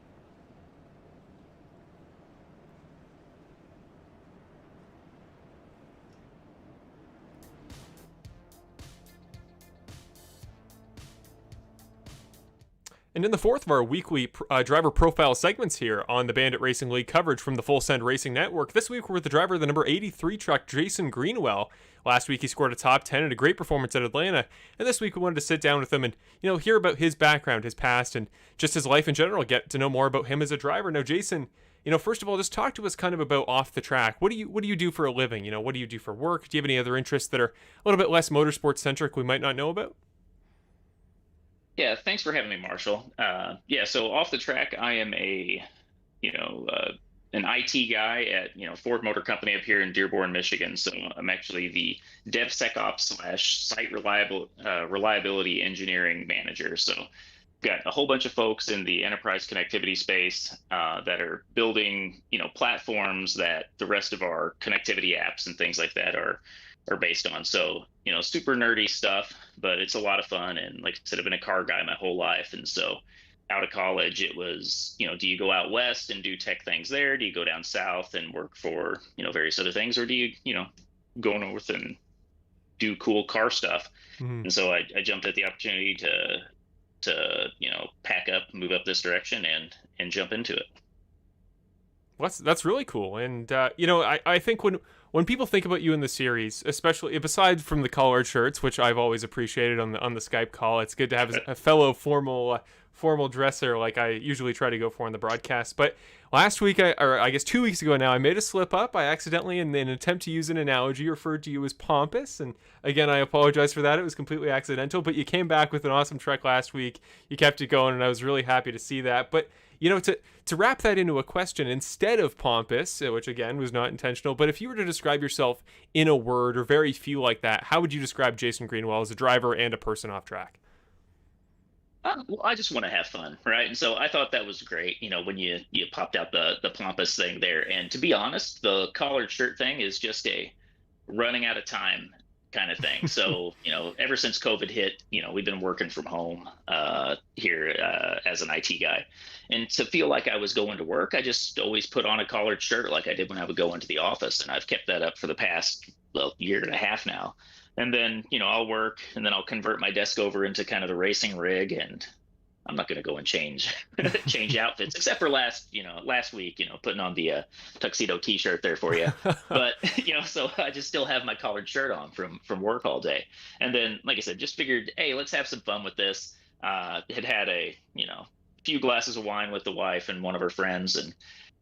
And in the 4th of our weekly driver profile segments here on the Bandit Racing League coverage from the Full Send Racing Network, this week we're with the driver of the number 83 truck, Jason Greenwell. Last week he scored a top 10 and a great performance at Atlanta, and this week we wanted to sit down with him and hear about his background, his past, and just his life in general, get to know more about him as a driver. Now, Jason, first of all, just talk to us kind of about off the track. What do you do for a living? What do you do for work? Do you have any other interests that are a little bit less motorsport centric we might not know about? Yeah, thanks for having me, Marshall. So off the track, I am an IT guy at Ford Motor Company up here in Dearborn, Michigan. So I'm actually the DevSecOps / site reliability engineering manager. So got a whole bunch of folks in the enterprise connectivity space that are building platforms that the rest of our connectivity apps and things like that are based on. So, super nerdy stuff, but it's a lot of fun. And like I said, I've been a car guy my whole life. And so out of college, it was, do you go out west and do tech things there? Do you go down south and work for, various other things? Or do you, go north and do cool car stuff? Mm-hmm. And so I jumped at the opportunity to pack up, move up this direction and jump into it. That's really cool. And, I think when people think about you in the series, especially aside from the collared shirts, which I've always appreciated on the Skype call, it's good to have a fellow formal dresser like I usually try to go for in the broadcast. But last week, or I guess 2 weeks ago now, I made a slip up. I accidentally, in an attempt to use an analogy, referred to you as pompous. And again, I apologize for that. It was completely accidental. But you came back with an awesome trek last week. You kept it going, and I was really happy to see that. But to wrap that into a question, instead of pompous, which again was not intentional, but if you were to describe yourself in a word or very few like that, how would you describe Jason Greenwell as a driver and a person off track? Well, I just want to have fun, right? And so I thought that was great, when you popped out the pompous thing there. And to be honest, the collared shirt thing is just a running out of time kind of thing. So, ever since COVID hit, we've been working from home here as an IT guy. And to feel like I was going to work, I just always put on a collared shirt like I did when I would go into the office. And I've kept that up for the past, year and a half now. And then, I'll work and then I'll convert my desk over into kind of the racing rig, and I'm not going to go and change outfits, except for last week, putting on the tuxedo t-shirt there for you. But, so I just still have my collared shirt on from work all day. And then, like I said, just figured, hey, let's have some fun with this. Had a, few glasses of wine with the wife and one of her friends, and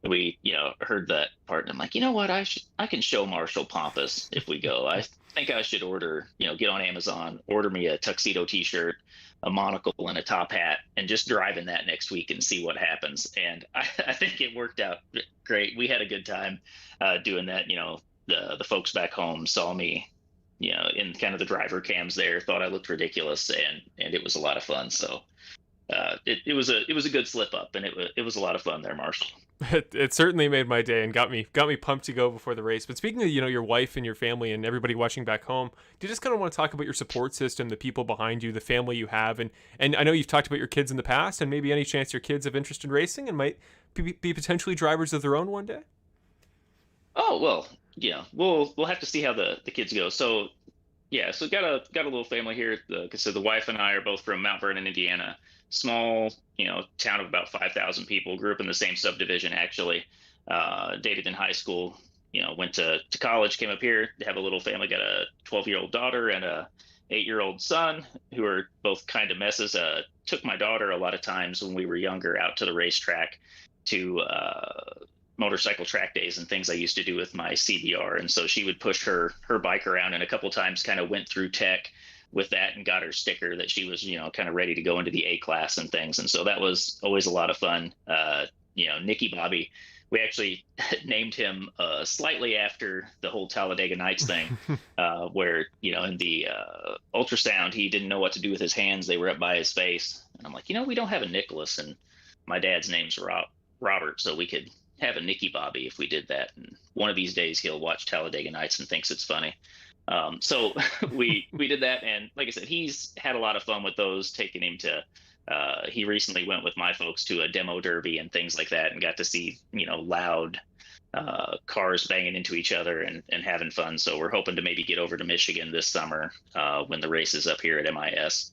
we, heard that part, and I'm like, you know what, I can show Marshall pompous if we go. I think I should order, get on Amazon, order me a tuxedo t-shirt, a monocle, and a top hat, and just drive in that next week and see what happens. And I think it worked out great. We had a good time doing that. The folks back home saw me, in kind of the driver cams there, thought I looked ridiculous, and it was a lot of fun. So it was a good slip up, and it was a lot of fun there, Marshall. It certainly made my day and got me pumped to go before the race. But speaking of, your wife and your family and everybody watching back home, do you just kind of want to talk about your support system, the people behind you, the family you have? And I know you've talked about your kids in the past, and maybe any chance your kids have interest in racing and might be potentially drivers of their own one day? Oh, well, we'll have to see how the kids go. So, so got a little family here. So the wife and I are both from Mount Vernon, Indiana. Small, town of about 5,000 people. Grew up in the same subdivision, actually. Dated in high school. Went to college. Came up here to have a little family. Got a 12-year-old daughter and a 8-year-old son, who are both kind of messes. Took my daughter a lot of times when we were younger out to the racetrack to motorcycle track days and things I used to do with my CBR, and so she would push her bike around, and a couple times kind of went through tech with that and got her sticker that she was, kind of ready to go into the A class and things. And so that was always a lot of fun. Nicky Bobby, we actually named him slightly after the whole Talladega Nights thing, where, in the ultrasound, he didn't know what to do with his hands. They were up by his face. And I'm like, we don't have a Nicholas, and my dad's name's Robert, so we could have a Nicky Bobby if we did that. And one of these days he'll watch Talladega Nights and thinks it's funny. So we did that, and like I said, he's had a lot of fun with those. Taking him to he recently went with my folks to a demo derby and things like that, and got to see loud cars banging into each other and having fun. So we're hoping to maybe get over to Michigan this summer when the race is up here at MIS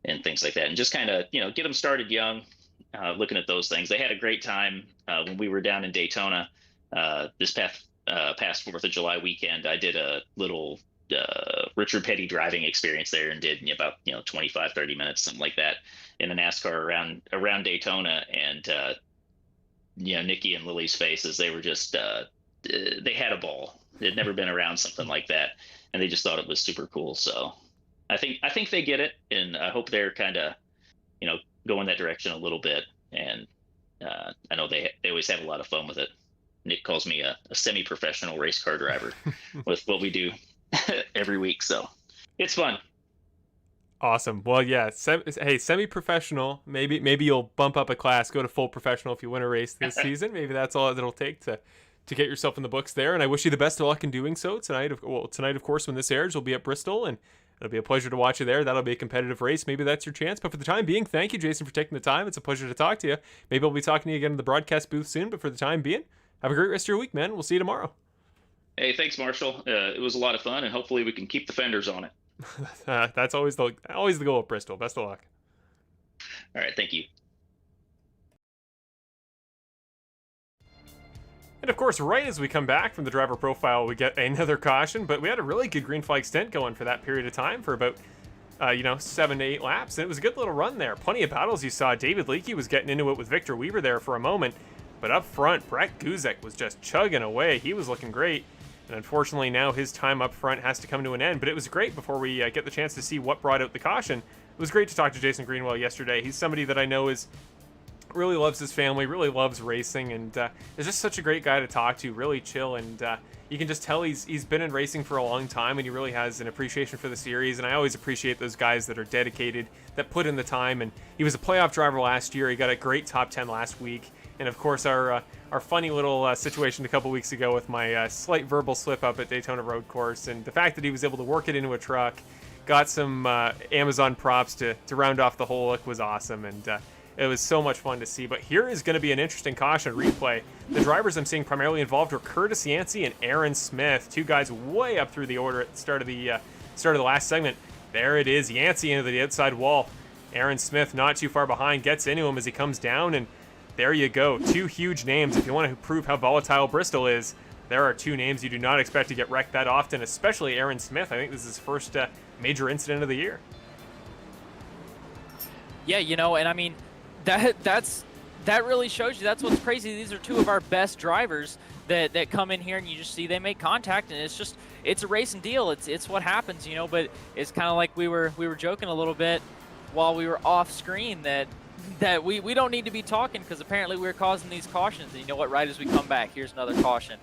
and things like that, and just kind of get them started young, looking at those things. They had a great time when we were down in Daytona this past 4th of July weekend. I did a little Richard Petty driving experience there, and did about 25-30 minutes, something like that, in a NASCAR around Daytona. And Nikki and Lily's faces, they were just they had a ball. They'd never been around something like that, and they just thought it was super cool. So I think they get it, and I hope they're kind of go in that direction a little bit. And I know they always have a lot of fun with it. Nick calls me a semi-professional race car driver with what we do every week. So it's fun. Awesome. Well, yeah. Hey, semi-professional. Maybe you'll bump up a class, go to full professional if you win a race this season. Maybe that's all it'll take to get yourself in the books there. And I wish you the best of luck in doing so tonight. Tonight, of course, when this airs, you'll be at Bristol, and it'll be a pleasure to watch you there. That'll be a competitive race. Maybe that's your chance. But for the time being, thank you, Jason, for taking the time. It's a pleasure to talk to you. Maybe I'll be talking to you again in the broadcast booth soon. But for the time being, have a great rest of your week, man. We'll see you tomorrow. Hey, thanks, Marshall. It was a lot of fun, and hopefully we can keep the fenders on it. That's always the goal at Bristol. Best of luck. All right, thank you. And of course, right as we come back from the driver profile, we get another caution, but we had a really good green flag stint going for that period of time for about 7 to 8 laps, and it was a good little run there. Plenty of battles you saw. David Leakey was getting into it with Victor Weaver there for a moment, but up front, Brett Guzek was just chugging away. He was looking great, and unfortunately now his time up front has to come to an end, but it was great before we get the chance to see what brought out the caution. It was great to talk to Jason Greenwell yesterday. He's somebody that I know really loves his family, really loves racing, and is just such a great guy to talk to, really chill, and you can just tell he's been in racing for a long time, and he really has an appreciation for the series, and I always appreciate those guys that are dedicated, that put in the time, and he was a playoff driver last year. He got a great top 10 last week, and of course our funny little situation a couple weeks ago with my slight verbal slip-up at Daytona Road Course, and the fact that he was able to work it into a truck, got some Amazon props to round off the whole look was awesome, and it was so much fun to see. But here is going to be an interesting caution replay. The drivers I'm seeing primarily involved were Curtis Yancey and Aaron Smith, two guys way up through the order at the start of the last segment. There it is, Yancey into the outside wall. Aaron Smith not too far behind, gets into him as he comes down, and there you go. Two huge names. If you want to prove how volatile Bristol is, there are two names you do not expect to get wrecked that often, especially Aaron Smith. I think this is his first major incident of the year. Yeah, and I mean, that really shows you. That's what's crazy. These are two of our best drivers that come in here, and you just see they make contact, and it's a racing deal. It's what happens, But it's kind of like we were joking a little bit while we were off screen that we don't need to be talking because apparently we're causing these cautions. And you know what? Right as we come back, here's another caution.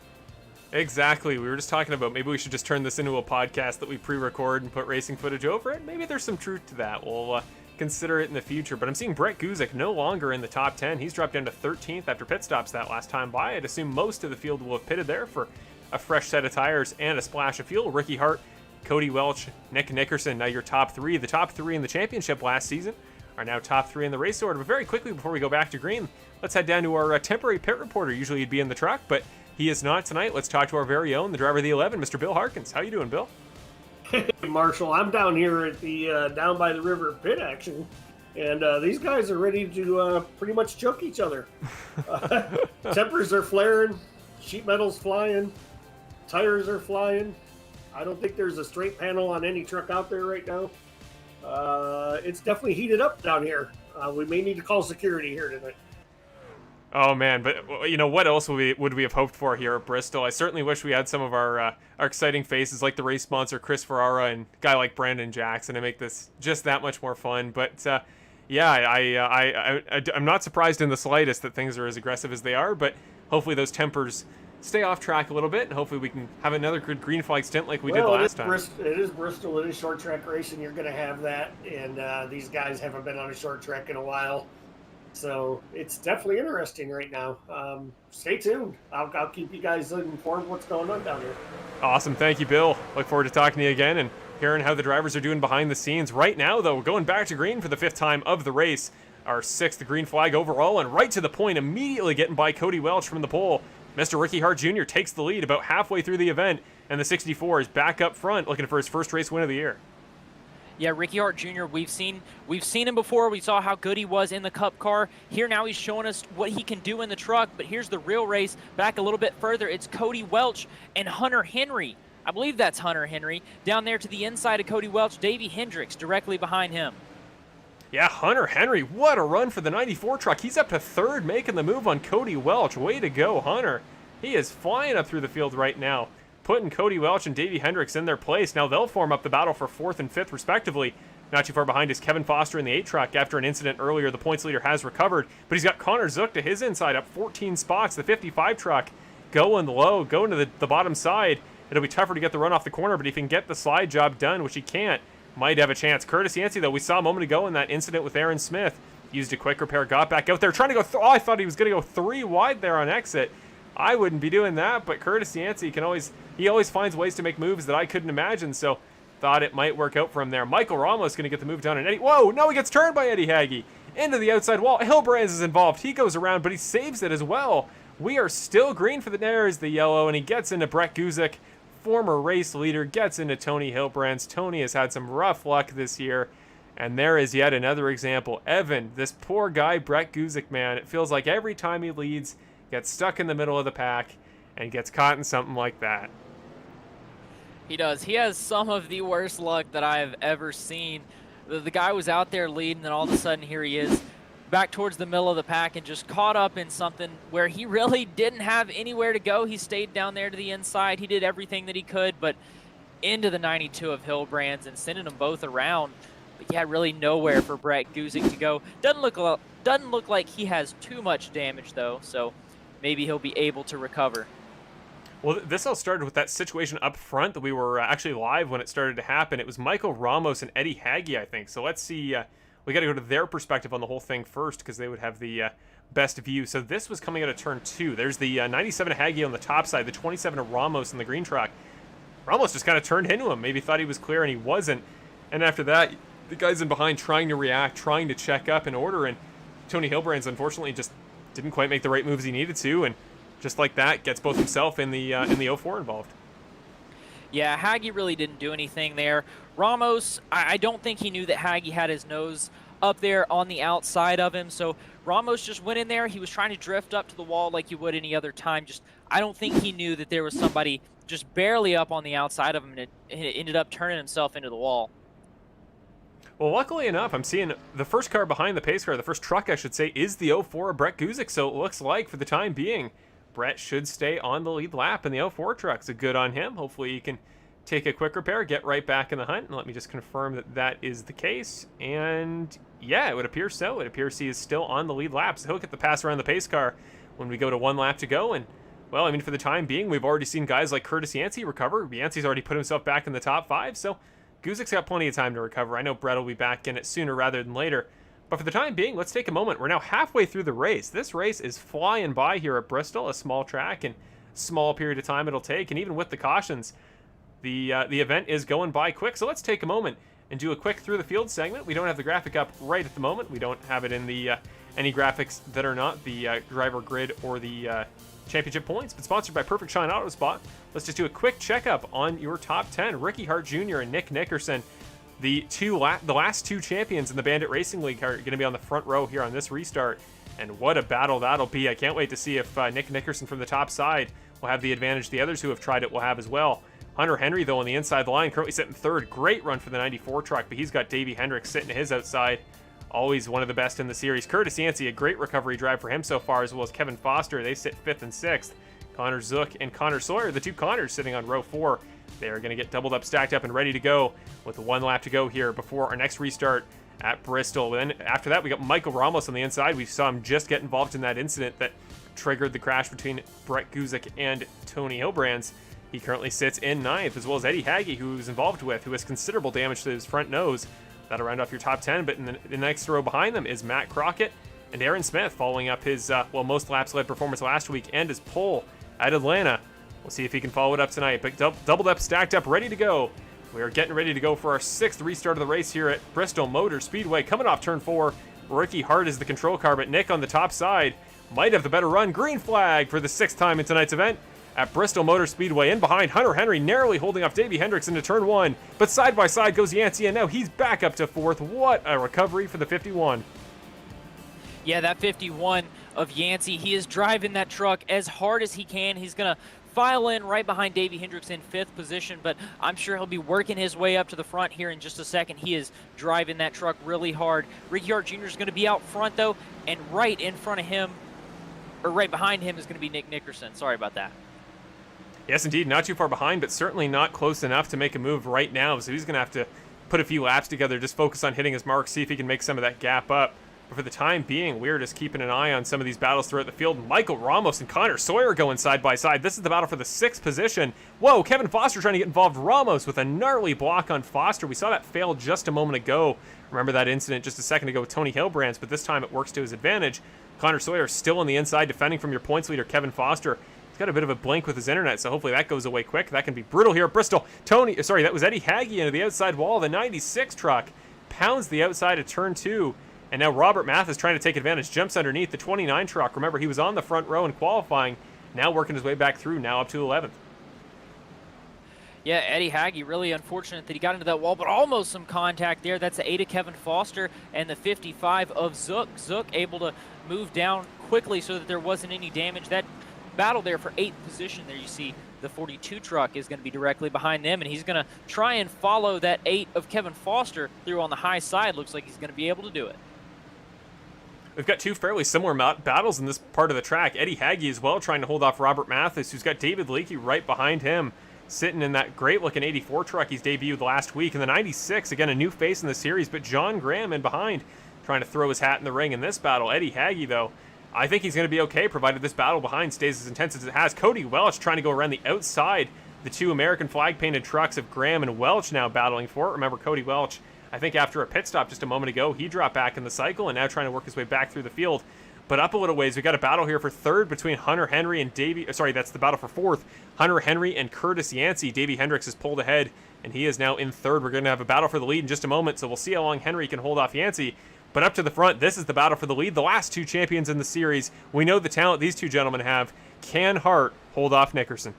Exactly. We were just talking about maybe we should just turn this into a podcast that we pre-record and put racing footage over it. Maybe there's some truth to that. We'll consider it in the future. But I'm seeing Brett Guzek no longer in the top 10. He's dropped down to 13th after pit stops that last time by. I'd assume most of the field will have pitted there for a fresh set of tires and a splash of fuel. Ricky Hart, Cody Welch, Nick Nickerson, now your top three. The top three in the championship last season are now top three in the race order. But very quickly before we go back to green, let's head down to our temporary pit reporter. Usually he'd be in the truck, but he is not tonight. Let's talk to our very own, the driver of the 11, Mr. Bill Harkins. How you doing, Bill? Hey, Marshall, I'm down here at the down by the river pit action, and these guys are ready to pretty much choke each other. Tempers are flaring, sheet metal's flying, tires are flying. I don't think there's a straight panel on any truck out there right now. It's definitely heated up down here. We may need to call security here tonight. Oh man, but what else would we have hoped for here at Bristol? I certainly wish we had some of our exciting faces like the race sponsor Chris Ferrara and a guy like Brandon Jackson to make this just that much more fun. But I'm not surprised in the slightest that things are as aggressive as they are. But hopefully those tempers stay off track a little bit, and hopefully we can have another good green flag stint like we did last time. It is Bristol. It is short track racing. You're going to have that, and these guys haven't been on a short track in a while. So it's definitely interesting right now. Stay tuned. I'll keep you guys informed what's going on down here. Awesome. Thank you, Bill. Look forward to talking to you again and hearing how the drivers are doing behind the scenes. Right now, though, we're going back to green for the 5th time of the race. Our 6th green flag overall, and right to the point, immediately getting by Cody Welch from the pole. Mr. Ricky Hart Jr. takes the lead about halfway through the event, and the 64 is back up front looking for his first race win of the year. Yeah, Ricky Hart Jr., we've seen him before. We saw how good he was in the Cup car. Here now he's showing us what he can do in the truck, but here's the real race. Back a little bit further, it's Cody Welch and Hunter Henry. I believe that's Hunter Henry. Down there to the inside of Cody Welch, Davey Hendricks directly behind him. Yeah, Hunter Henry, what a run for the 94 truck. He's up to 3rd, making the move on Cody Welch. Way to go, Hunter. He is flying up through the field right now, putting Cody Welch and Davey Hendricks in their place. Now they'll form up the battle for 4th and 5th respectively. Not too far behind is Kevin Foster in the 8 truck. After an incident earlier, the points leader has recovered, but he's got Connor Zook to his inside, up 14 spots. The 55 truck going low, going to the bottom side. It'll be tougher to get the run off the corner, but if he can get the slide job done, which he can't, might have a chance. Curtis Yancey, though, we saw a moment ago in that incident with Aaron Smith, used a quick repair, got back out there, trying to go, I thought he was going to go 3 wide there on exit. I wouldn't be doing that, but Curtis Yancey he always finds ways to make moves that I couldn't imagine, so thought it might work out for him there. Michael Ramos going to get the move down, and Eddie, whoa, no, he gets turned by Eddie Hagee into the outside wall. Hilbrands is involved. He goes around, but he saves it as well. We are still green for there is the yellow, and he gets into Brett Guzek, former race leader, gets into Tony Hilbrands. Tony has had some rough luck this year, and there is yet another example. Evan, this poor guy, Brett Guzek, man, it feels like every time he leads, gets stuck in the middle of the pack. and gets caught in something like that. He does. He has some of the worst luck that I have ever seen. The guy was out there leading, and all of a sudden here he is back towards the middle of the pack and just caught up in something where he really didn't have anywhere to go. He stayed down there to the inside. He did everything that he could, but into the 92 of Hillbrands and sending them both around. But yeah, really nowhere for Brett Guzik to go. Doesn't look like he has too much damage though, so maybe he'll be able to recover. Well, this all started with that situation up front that we were actually live when it started to happen. It was Michael Ramos and Eddie Hagge, I think. So let's see. We got to go to their perspective on the whole thing first because they would have the best view. So this was coming out of turn 2. There's the 97 Hagge on the top side, the 27 of Ramos in the green track. Ramos just kind of turned into him. Maybe thought he was clear and he wasn't. And after that, the guys in behind trying to react, trying to check up in order. And Tony Hillbrands, unfortunately, just didn't quite make the right moves he needed to. And just like that, gets both himself and the 04 involved. Yeah, Hagge really didn't do anything there. Ramos, I don't think he knew that Hagge had his nose up there on the outside of him. So Ramos just went in there. He was trying to drift up to the wall like you would any other time. I don't think he knew that there was somebody just barely up on the outside of him, and it ended up turning himself into the wall. Well, luckily enough, I'm seeing the first car behind the pace car, the first truck, I should say, is the 04 of Brett Guzik. So it looks like, for the time being, Brett should stay on the lead lap in the 04 truck. So good on him. Hopefully he can take a quick repair, get right back in the hunt. And let me just confirm that that is the case. And yeah, it would appear so. It appears he is still on the lead lap. So he'll get the pass around the pace car when we go to 1 lap to go. And well, I mean, for the time being, we've already seen guys like Curtis Yancey recover. Yancey's already put himself back in the top 5. So Guzik's got plenty of time to recover. I know Brett will be back in it sooner rather than later. But for the time being, let's take a moment. We're now halfway through the race. This race is flying by here at Bristol, a small track and small period of time it'll take. And even with the cautions, the event is going by quick. So let's take a moment and do a quick through the field segment. We don't have the graphic up right at the moment. We don't have it in the any graphics that are not the driver grid or the championship points, but sponsored by Perfect Shine Auto Spot. Let's just do a quick checkup on your top 10. Ricky Hart Jr. and Nick Nickerson, the last two champions in the Bandit Racing League, are going to be on the front row here on this restart. And what a battle that'll be. I can't wait to see if Nick Nickerson from the top side will have the advantage the others who have tried it will have as well. Hunter Henry, though, on the inside line, currently sitting third. Great run for the 94 truck, but he's got Davey Hendricks sitting to his outside. Always one of the best in the series. Curtis Yancey, a great recovery drive for him so far, as well as Kevin Foster. They sit 5th and 6th. Connor Zook and Connor Sawyer, the two Connors, sitting on row 4. They are going to get doubled up, stacked up, and ready to go with 1 lap to go here before our next restart at Bristol. Then after that, we got Michael Ramos on the inside. We saw him just get involved in that incident that triggered the crash between Brett Guzik and Tony Hillbrands. He currently sits in 9th, as well as Eddie Hagge, who was involved with, who has considerable damage to his front nose. That'll round off your top 10, but in the next row behind them is Matt Crockett and Aaron Smith, following up his, most laps-led performance last week and his pole at Atlanta. We'll see if he can follow it up tonight, but doubled up, stacked up, ready to go. We are getting ready to go for our 6th restart of the race here at Bristol Motor Speedway. Coming off turn 4, Ricky Hart is the control car, but Nick on the top side might have the better run. Green flag for the 6th time in tonight's event at Bristol Motor Speedway. In behind, Hunter Henry narrowly holding off Davey Hendricks into turn 1, but side by side goes Yancey, and now he's back up to 4th. What a recovery for the 51. Yeah, that 51 of Yancey, he is driving that truck as hard as he can. He's going to file in right behind Davey Hendricks in 5th position, but I'm sure he'll be working his way up to the front here in just a second. He is driving that truck really hard. Ricky Hart Jr. is going to be out front, though, and right in front of him, or right behind him, is going to be Nick Nickerson. Sorry about that. Yes, indeed. Not too far behind, but certainly not close enough to make a move right now. So he's going to have to put a few laps together, just focus on hitting his mark, see if he can make some of that gap up. But for the time being, we're just keeping an eye on some of these battles throughout the field. Michael Ramos and Connor Sawyer going side by side. This is the battle for the 6th position. Whoa, Kevin Foster trying to get involved. Ramos with a gnarly block on Foster. We saw that fail just a moment ago. Remember that incident just a second ago with Tony Hillbrands, but this time it works to his advantage. Connor Sawyer still on the inside, defending from your points leader, Kevin Foster. Got a bit of a blink with his internet, so hopefully that goes away quick. That can be brutal here at Bristol. That was Eddie Hagge into the outside wall. The 96 truck pounds the outside of turn 2, and now Robert Mathis trying to take advantage, jumps underneath the 29 truck. Remember, he was on the front row in qualifying, now working his way back through, now up to 11th. Yeah, Eddie Hagge, really unfortunate that he got into that wall, but almost some contact there. That's the 8 of Kevin Foster and the 55 of Zook. Zook able to move down quickly so that there wasn't any damage. That battle there for 8th position. There you see the 42 truck is going to be directly behind them, and he's going to try and follow that 8 of Kevin Foster through on the high side. Looks like he's going to be able to do it. We've got two fairly similar battles in this part of the track. Eddie Hagge as well, trying to hold off Robert Mathis, who's got David Leakey right behind him, sitting in that great-looking 84 truck he's debuted last week. And the 96, again, a new face in the series, but John Graham in behind, trying to throw his hat in the ring in this battle. Eddie Hagge, though, I think he's going to be okay, provided this battle behind stays as intense as it has. Cody Welch trying to go around the outside. The two American flag-painted trucks of Graham and Welch now battling for it. Remember, Cody Welch, I think after a pit stop just a moment ago, he dropped back in the cycle and now trying to work his way back through the field. But up a little ways, we got a battle here for third between Hunter Henry and that's the battle for fourth. Hunter Henry and Curtis Yancey. Davey Hendricks is pulled ahead, and he is now in third. We're going to have a battle for the lead in just a moment, so we'll see how long Henry can hold off Yancey. But up to the front, this is the battle for the lead. The last two champions in the series. We know the talent these two gentlemen have. Can Hart hold off Nickerson?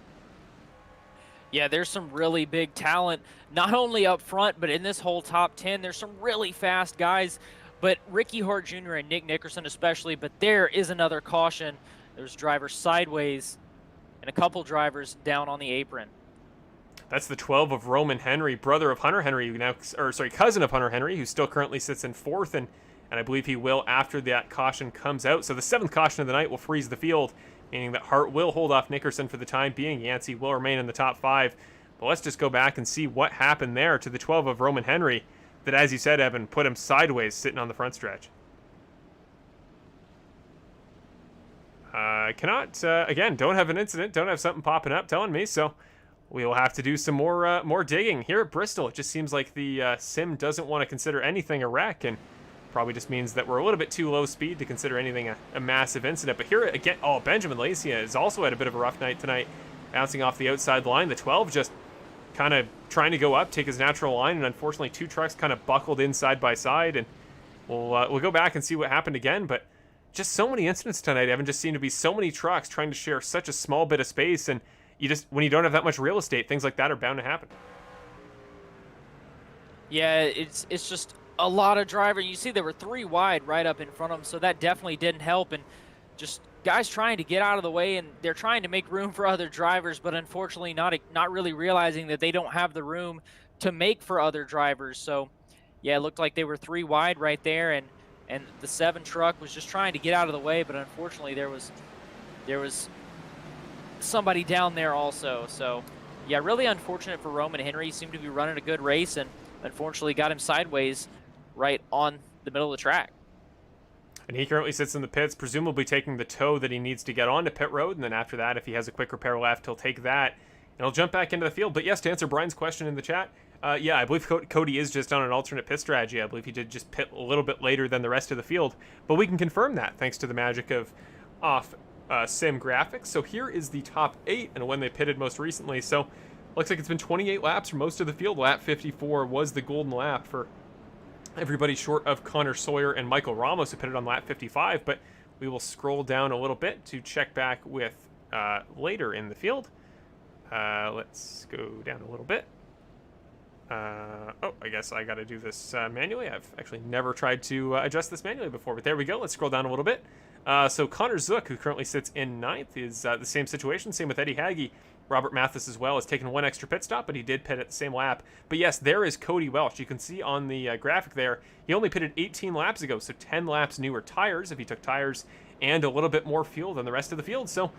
Yeah, there's some really big talent, not only up front, but in this whole top 10. There's some really fast guys, but Ricky Hart Jr. and Nick Nickerson especially. But there is another caution. There's drivers sideways and a couple drivers down on the apron. That's the 12 of Roman Henry, brother of Hunter Henry, cousin of Hunter Henry, who still currently sits in fourth, and I believe he will after that caution comes out. So the 7th caution of the night will freeze the field, meaning that Hart will hold off Nickerson for the time being. Yancey will remain in the top 5. But let's just go back and see what happened there to the 12 of Roman Henry that, as you said, Evan, put him sideways sitting on the front stretch. Again, don't have an incident, don't have something popping up telling me, so we will have to do some more digging. Here at Bristol, it just seems like the sim doesn't want to consider anything a wreck, and probably just means that we're a little bit too low speed to consider anything a massive incident. But here again, Benjamin Lacia has also had a bit of a rough night tonight, bouncing off the outside line. The 12 just kind of trying to go up, take his natural line, and unfortunately two trucks kind of buckled in side by side. And we'll go back and see what happened again. But just so many incidents tonight, Evan. Just seem to be so many trucks trying to share such a small bit of space, and when you don't have that much real estate, things like that are bound to happen. Yeah, it's just a lot of drivers. You see there were 3 wide right up in front of them, so that definitely didn't help. And just guys trying to get out of the way, and they're trying to make room for other drivers, but unfortunately not really realizing that they don't have the room to make for other drivers. So yeah, it looked like they were 3 wide right there, and the 7 truck was just trying to get out of the way, but unfortunately there was somebody down there also. So yeah, really unfortunate for Roman Henry. He seemed to be running a good race, and unfortunately got him sideways right on the middle of the track. And he currently sits in the pits, presumably taking the tow that he needs to get onto pit road, and then after that, if he has a quick repair left, he'll take that, and he'll jump back into the field. But yes, to answer Brian's question in the chat, yeah, I believe Cody is just on an alternate pit strategy. I believe he did just pit a little bit later than the rest of the field, but we can confirm that thanks to the magic of off sim graphics. So here is the top 8 and when they pitted most recently. So looks like it's been 28 laps for most of the field. Lap 54 was the golden lap for everybody short of Connor Sawyer and Michael Ramos, who pitted on lap 55. But we will scroll down a little bit to check back with later in the field. Let's go down a little bit. I guess I got to do this manually. I've actually never tried to adjust this manually before, but there we go. Let's scroll down a little bit. So Connor Zook, who currently sits in 9th, is the same situation. Same with Eddie Hagge. Robert Mathis as well has taken 1 extra pit stop, but he did pit at the same lap. But yes, there is Cody Welch. You can see on the graphic there, he only pitted 18 laps ago, so 10 laps newer tires, if he took tires, and a little bit more fuel than the rest of the field. So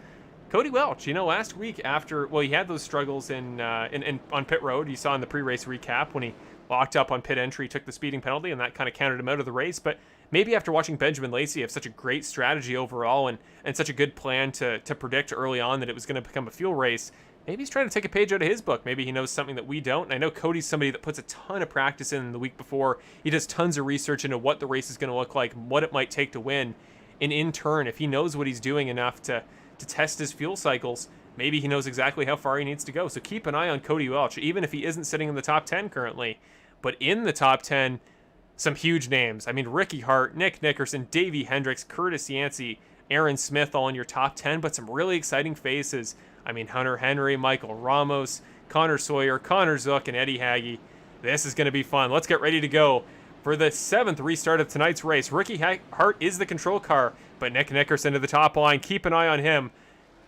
Cody Welch, last week after, he had those struggles on pit road. You saw in the pre-race recap when he locked up on pit entry, took the speeding penalty, and that kind of counted him out of the race. But maybe after watching Benjamin Lacia have such a great strategy overall and such a good plan to predict early on that it was going to become a fuel race, maybe he's trying to take a page out of his book. Maybe he knows something that we don't. And I know Cody's somebody that puts a ton of practice in the week before. He does tons of research into what the race is going to look like, what it might take to win. And in turn, if he knows what he's doing enough to test his fuel cycles, maybe he knows exactly how far he needs to go. So keep an eye on Cody Welch, even if he isn't sitting in the top 10 currently. But in the top 10, some huge names. I mean, Ricky Hart, Nick Nickerson, Davey Hendricks, Curtis Yancey, Aaron Smith all in your top 10, but some really exciting faces. I mean, Hunter Henry, Michael Ramos, Connor Sawyer, Connor Zook, and Eddie Hagge. This is going to be fun. Let's get ready to go for the 7th restart of tonight's race. Ricky Hart is the control car, but Nick Nickerson to the top line. Keep an eye on him.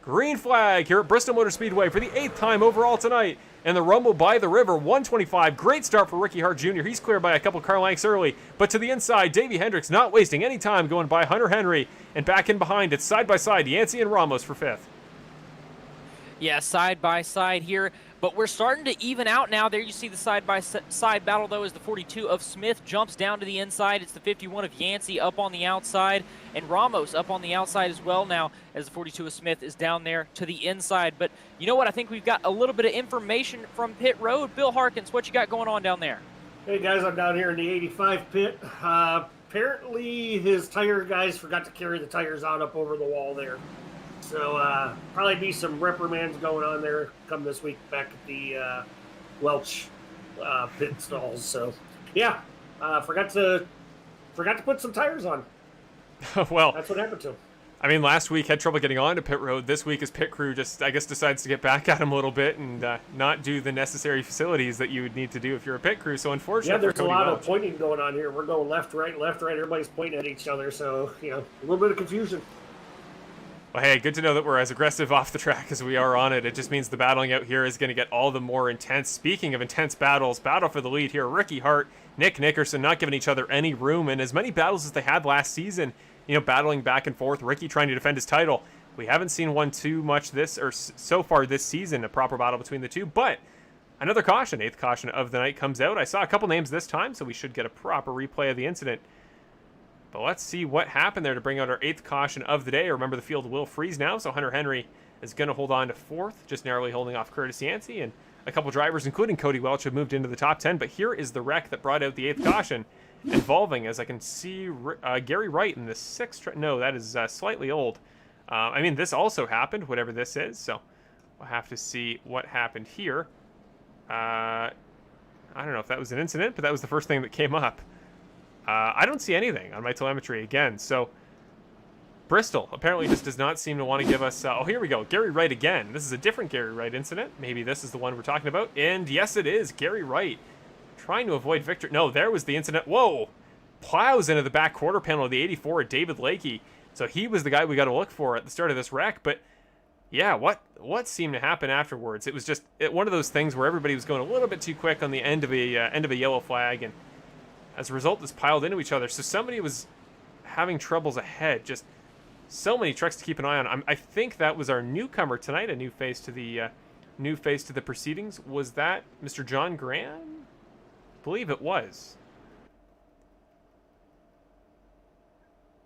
Green flag here at Bristol Motor Speedway for the 8th time overall tonight. And the Rumble by the River, 125. Great start for Ricky Hart Jr. He's clear by a couple car lengths early. But to the inside, Davey Hendricks not wasting any time going by Hunter Henry. And back in behind, it's side by side, Yancey and Ramos for 5th. Yeah, side by side here, but we're starting to even out now. There you see the side by side battle, though, as the 42 of Smith jumps down to the inside. It's the 51 of Yancey up on the outside, and Ramos up on the outside as well now, as the 42 of Smith is down there to the inside. But you know what? I think we've got a little bit of information from pit road. Bill Harkins, what you got going on down there? Hey guys, I'm down here in the 85 pit. Apparently his tire guys forgot to carry the tires out up over the wall there. So probably be some reprimands going on there come this week back at the Welch pit stalls. So yeah, forgot to put some tires on. Well, that's what happened to him. I mean, last week had trouble getting onto pit road. This week his pit crew just, I guess, decides to get back at him a little bit and not do the necessary facilities that you would need to do if you're a pit crew. So unfortunately, yeah, there's a lot of pointing going on here. We're going left, right. Everybody's pointing at each other. So a little bit of confusion. Well, hey, good to know that we're as aggressive off the track as we are on it. It just means the battling out here is going to get all the more intense. Speaking of intense battles, battle for the lead here. Ricky Hart, Nick Nickerson not giving each other any room. And as many battles as they had last season, battling back and forth. Ricky trying to defend his title. We haven't seen one too much so far this season, a proper battle between the two. But another caution, 8th caution of the night comes out. I saw a couple names this time, so we should get a proper replay of the incident. But let's see what happened there to bring out our 8th caution of the day. Remember, the field will freeze now, so Hunter Henry is going to hold on to 4th, just narrowly holding off Curtis Yancey. And a couple drivers, including Cody Welch, have moved into the top 10. But here is the wreck that brought out the 8th caution, involving, as I can see, Gary Wright in the 6th. No, that is slightly old. I mean, this also happened, whatever this is. So we'll have to see what happened here. I don't know if that was an incident, but that was the first thing that came up. I don't see anything on my telemetry again, so Bristol apparently just does not seem to want to give us... oh, here we go. Gary Wright again. This is a different Gary Wright incident. Maybe this is the one we're talking about. And yes, it is. Gary Wright trying to avoid victory. No, there was the incident. Whoa! Plows into the back quarter panel of the 84 at David Lakey. So he was the guy we got to look for at the start of this wreck. But yeah, what seemed to happen afterwards? It was just one of those things where everybody was going a little bit too quick on the end of a yellow flag, and as a result, this piled into each other. So somebody was having troubles ahead. Just so many trucks to keep an eye on. I think that was our newcomer tonight, a new face to the proceedings. Was that Mr. John Graham? I believe it was.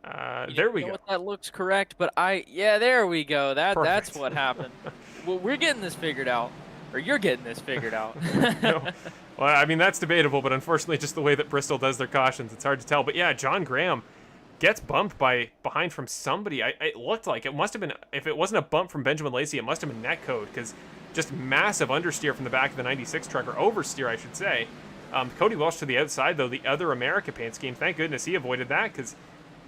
There we go. That looks correct, but there we go. That's what happened. Well, we're getting this figured out. Or you're getting this figured out. No. Well, I mean, that's debatable, but unfortunately, just the way that Bristol does their cautions, it's hard to tell. But yeah, John Graham gets bumped behind from somebody. It looked like it must have been, if it wasn't a bump from Benjamin Lacey, it must have been netcode, because just massive understeer from the back of the 96 truck, or oversteer, I should say. Cody Welch to the outside, though, the other America Paint scheme. Thank goodness he avoided that, because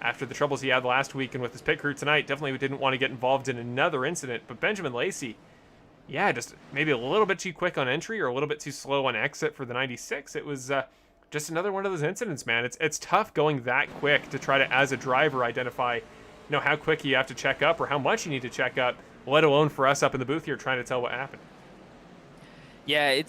after the troubles he had last week and with his pit crew tonight, definitely didn't want to get involved in another incident. But Benjamin Lacey, yeah, just maybe a little bit too quick on entry or a little bit too slow on exit for the 96. It was just another one of those incidents, man. It's tough going that quick to try to, as a driver, identify, how quick you have to check up or how much you need to check up, let alone for us up in the booth here trying to tell what happened. Yeah,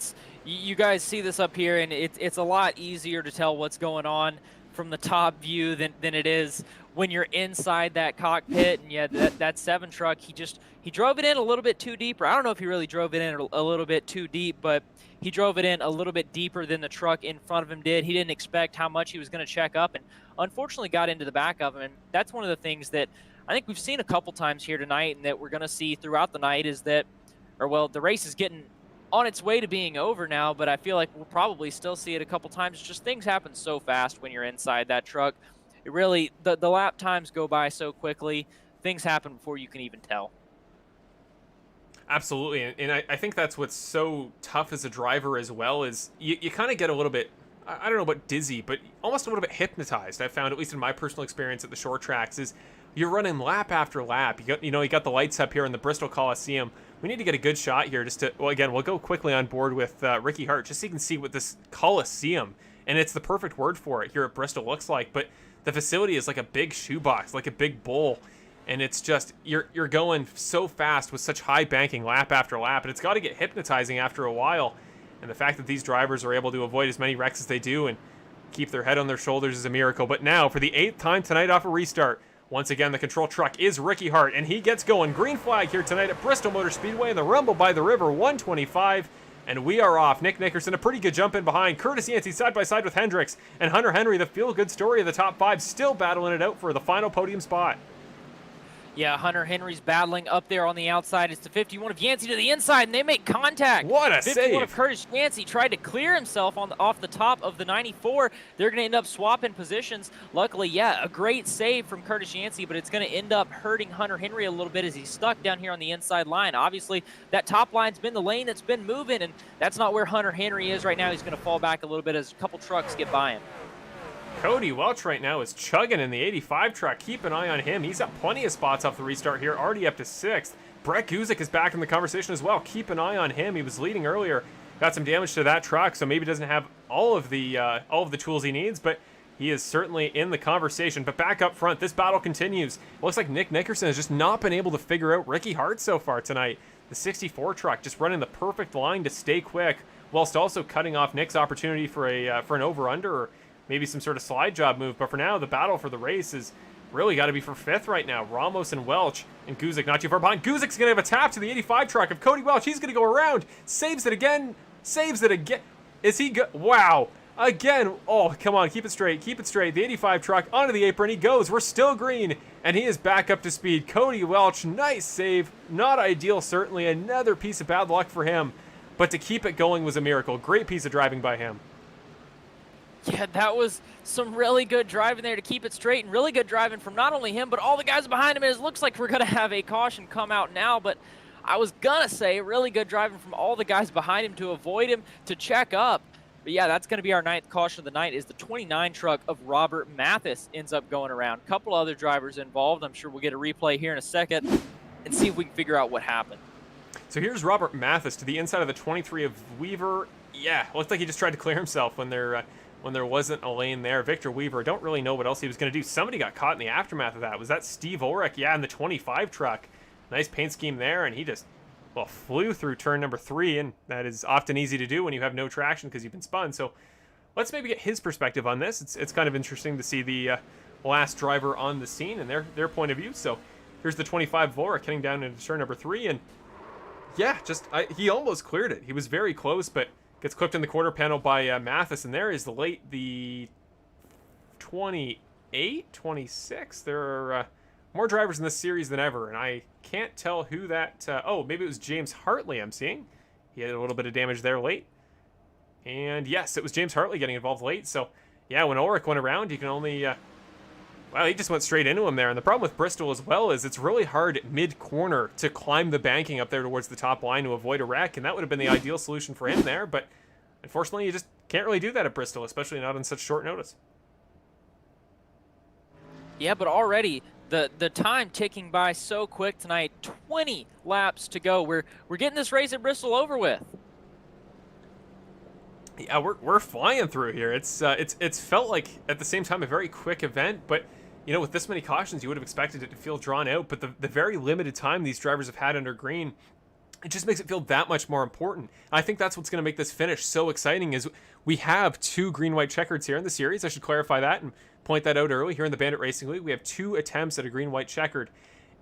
you guys see this up here, and it's a lot easier to tell what's going on from the top view than it is when you're inside that cockpit. And yeah, that 7 truck, he drove it in a little bit too deep, or I don't know if he really drove it in a little bit too deep, but he drove it in a little bit deeper than the truck in front of him did. He didn't expect how much he was going to check up, and unfortunately got into the back of him. And that's one of the things that I think we've seen a couple times here tonight, and that we're going to see throughout the night, is that, the race is getting on its way to being over now, but I feel like we'll probably still see it a couple times. Just things happen so fast when you're inside that truck. It really, the lap times go by so quickly. Things happen before you can even tell. Absolutely, and I think that's what's so tough as a driver as well, is you kind of get a little bit, I don't know about dizzy, but almost a little bit hypnotized. I've found, at least in my personal experience at the short tracks, is you're running lap after lap. You got the lights up here in the Bristol Coliseum. We need to get a good shot here just to, again, we'll go quickly on board with Ricky Hart, just so you can see what this Coliseum, and it's the perfect word for it, here at Bristol looks like. But the facility is like a big shoebox, like a big bowl. And it's just, you're going so fast with such high banking lap after lap, and it's got to get hypnotizing after a while. And the fact that these drivers are able to avoid as many wrecks as they do and keep their head on their shoulders is a miracle. But now, for the 8th time tonight off a restart, once again, the control truck is Ricky Hart, and he gets going. Green flag here tonight at Bristol Motor Speedway in the Rumble by the River, 125, and we are off. Nick Nickerson, a pretty good jump in behind. Curtis Yancey side by side with Hendricks, and Hunter Henry, the feel-good story of the top 5, still battling it out for the final podium spot. Yeah, Hunter Henry's battling up there on the outside. It's the 51 of Yancey to the inside, and they make contact. What a 51 save. of Curtis Yancey tried to clear himself off the top of the 94. They're going to end up swapping positions. Luckily, yeah, a great save from Curtis Yancey, but it's going to end up hurting Hunter Henry a little bit as he's stuck down here on the inside line. Obviously, that top line's been the lane that's been moving, and that's not where Hunter Henry is right now. He's going to fall back a little bit as a couple trucks get by him. Cody Welch right now is chugging in the 85 truck. Keep an eye on him. He's got plenty of spots off the restart here, already up to 6th. Brett Guzik is back in the conversation as well. Keep an eye on him. He was leading earlier. Got some damage to that truck, so maybe doesn't have all of the tools he needs, but he is certainly in the conversation. But back up front, this battle continues. It looks like Nick Nickerson has just not been able to figure out Ricky Hart so far tonight. The 64 truck just running the perfect line to stay quick, whilst also cutting off Nick's opportunity for an over-under or maybe some sort of slide job move. But for now, the battle for the race is really got to be for 5th right now. Ramos and Welch, and Guzik not too far behind. Guzik's going to have a tap to the 85 truck of Cody Welch. He's going to go around, saves it again. Is he good? Wow. Again. Oh, come on. Keep it straight. Keep it straight. The 85 truck onto the apron. He goes. We're still green, and he is back up to speed. Cody Welch, nice save. Not ideal, certainly. Another piece of bad luck for him, but to keep it going was a miracle. Great piece of driving by him. Yeah, that was some really good driving there to keep it straight, and really good driving from not only him, but all the guys behind him. It looks like we're going to have a caution come out now, but I was going to say really good driving from all the guys behind him to avoid him, to check up. But yeah, that's going to be our 9th caution of the night, is the 29 truck of Robert Mathis ends up going around. A couple other drivers involved. I'm sure we'll get a replay here in a second and see if we can figure out what happened. So here's Robert Mathis to the inside of the 23 of Weaver. Yeah, looked like he just tried to clear himself when there wasn't a lane there. Victor Weaver, don't really know what else he was going to do. Somebody got caught in the aftermath of that. Was that Steve Ulrich? Yeah, in the 25 truck. Nice paint scheme there, and he just, well, flew through turn number 3, and that is often easy to do when you have no traction because you've been spun. So let's maybe get his perspective on this. It's kind of interesting to see the last driver on the scene and their point of view. So here's the 25 Ulrich heading down into turn number 3, and yeah, he almost cleared it. He was very close, but gets clipped in the quarter panel by Mathis, and there is the 28, 26. There are more drivers in this series than ever, and I can't tell who that... oh, maybe it was James Hartley I'm seeing. He had a little bit of damage there late. And yes, it was James Hartley getting involved late, so yeah, when Ulrich went around, you can only... well, he just went straight into him there, and the problem with Bristol as well is it's really hard mid-corner to climb the banking up there towards the top line to avoid a wreck, and that would have been the ideal solution for him there, but unfortunately you just can't really do that at Bristol, especially not on such short notice. Yeah, but already the time ticking by so quick tonight. 20 laps to go. We're getting this race at Bristol over with. Yeah, we're flying through here. It's felt like at the same time a very quick event, but you know, with this many cautions, you would have expected it to feel drawn out. But the very limited time these drivers have had under green, it just makes it feel that much more important. I think that's what's going to make this finish so exciting. Is we have 2 green-white checkers here in the series. I should clarify that and point that out early. Here in the Bandit Racing League, we have 2 attempts at a green-white checkered,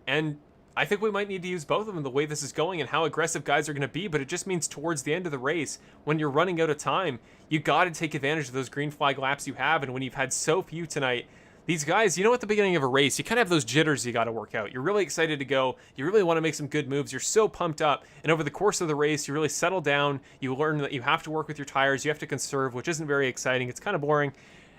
and I think we might need to use both of them the way this is going and how aggressive guys are going to be, but it just means towards the end of the race, when you're running out of time, you got to take advantage of those green flag laps you have, and when you've had so few tonight, these guys, you know, at the beginning of a race, you kind of have those jitters you got to work out. You're really excited to go. You really want to make some good moves. You're so pumped up, and over the course of the race, you really settle down. You learn that you have to work with your tires. You have to conserve, which isn't very exciting. It's kind of boring,